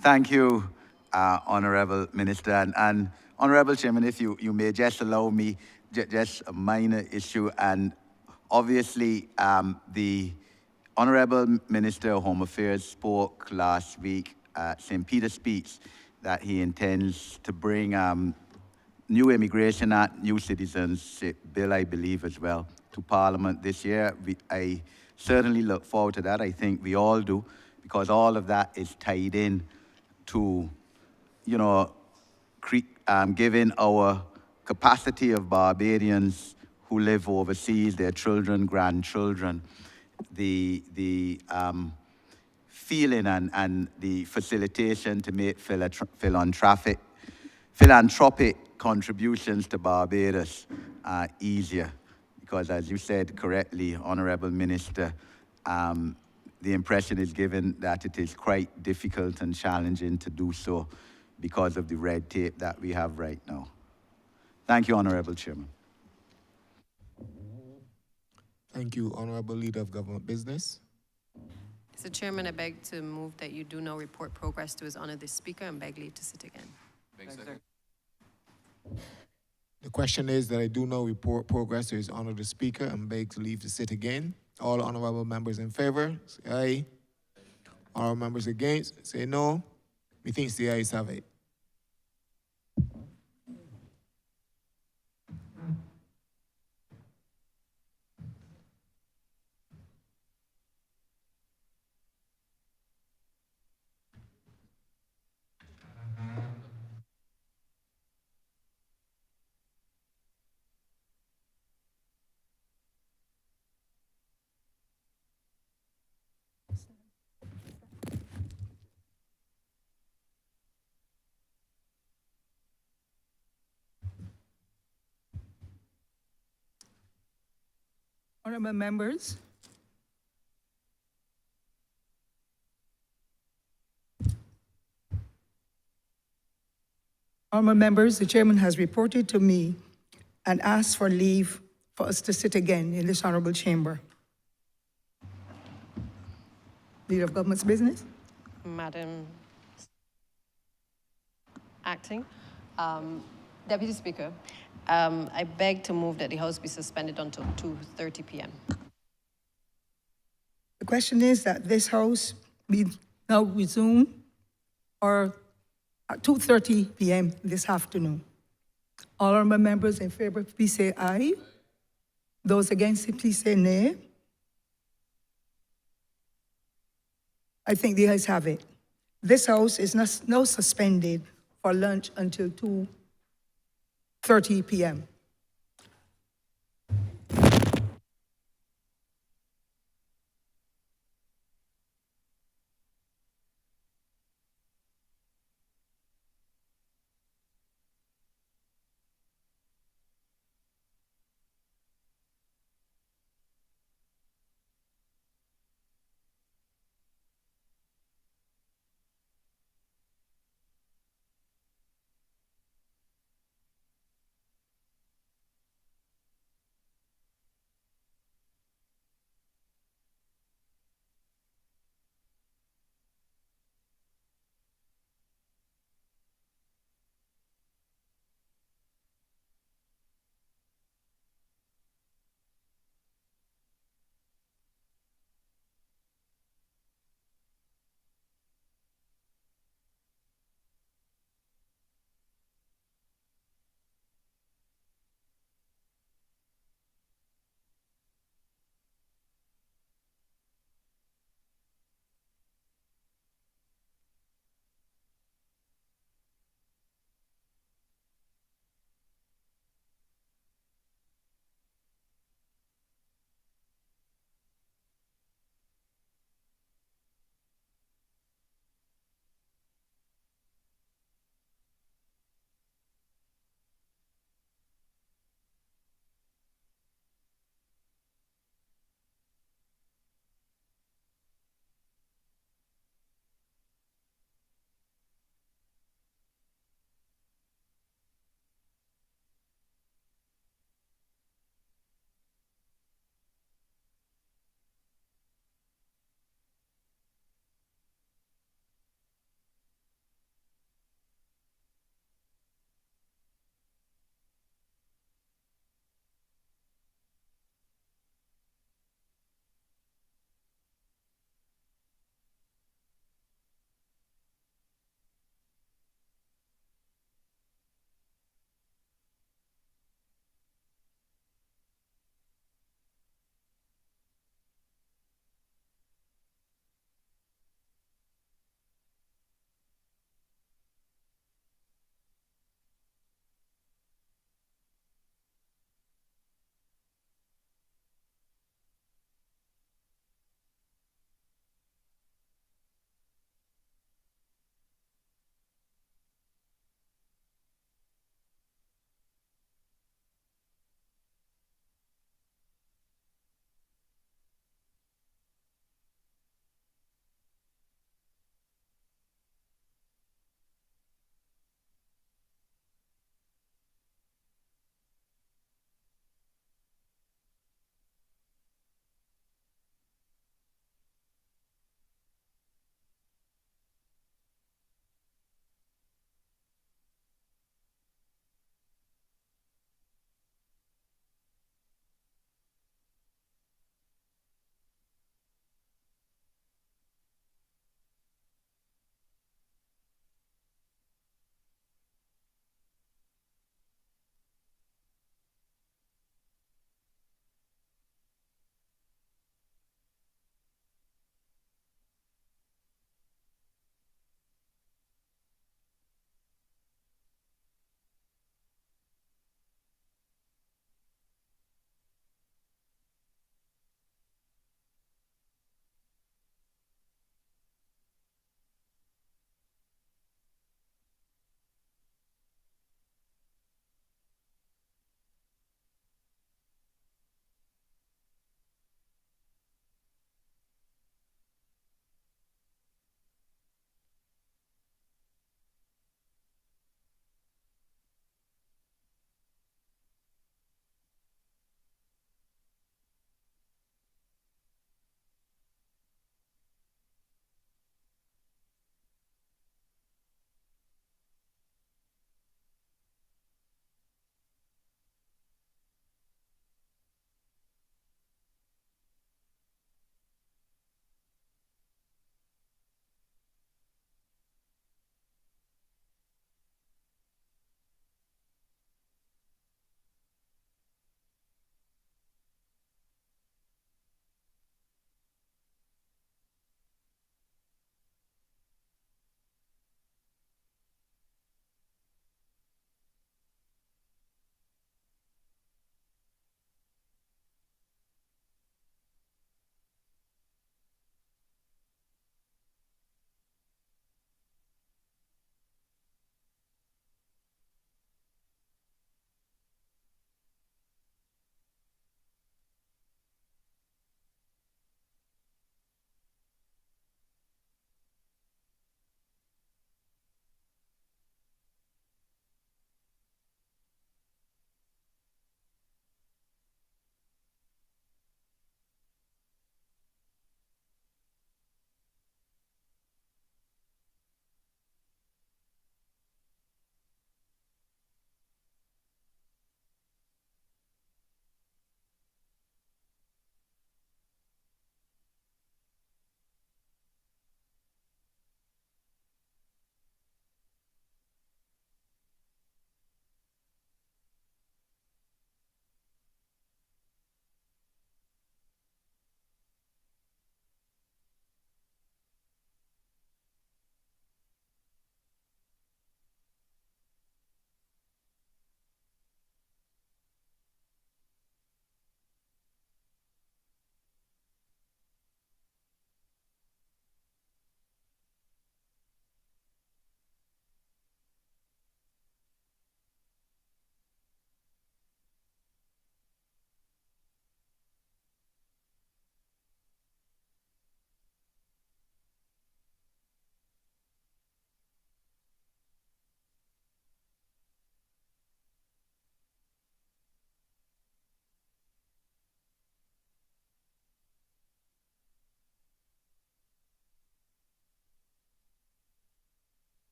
Thank you, Honourable Minister. And Honourable Chairman, if you may just allow me just a minor issue. And obviously, the Honourable Minister of Home Affairs spoke last week at St. Peter's speech that he intends to bring new Immigration Act, new Citizenship Bill, I believe, as well, to Parliament this year. I certainly look forward to that. I think we all do, because all of that is tied in to, you know, giving our capacity of Barbadians who live overseas, their children, grandchildren, the feeling and the facilitation to make philanthropic contributions to Barbados easier. Because as you said correctly, Honourable Minister, the impression is given that it is quite difficult and challenging to do so because of the red tape that we have right now. Thank you, Honourable Chairman. Thank you, Honourable Leader of Government Business. Mr. Chairman, I beg to move that you do now report progress to His Honour the Speaker and beg leave to sit again. The question is that I do now report progress to His Honour the Speaker and beg to leave to sit again. All honourable members in favour, say aye. All members against, say no. Methinks the ayes have it. Honourable members, the chairman has reported to me and asked for leave for us to sit again in this honourable chamber. Leader of Government's Business. Madam Acting, Deputy Speaker, I beg to move that the House be suspended until 2:30 p.m. The question is that this House be now resume or at 2:30 p.m. this afternoon. All honourable members in favour, please say aye. Those against it, please say nay. I think the ayes have it. This House is now suspended for lunch until 2:30 p.m.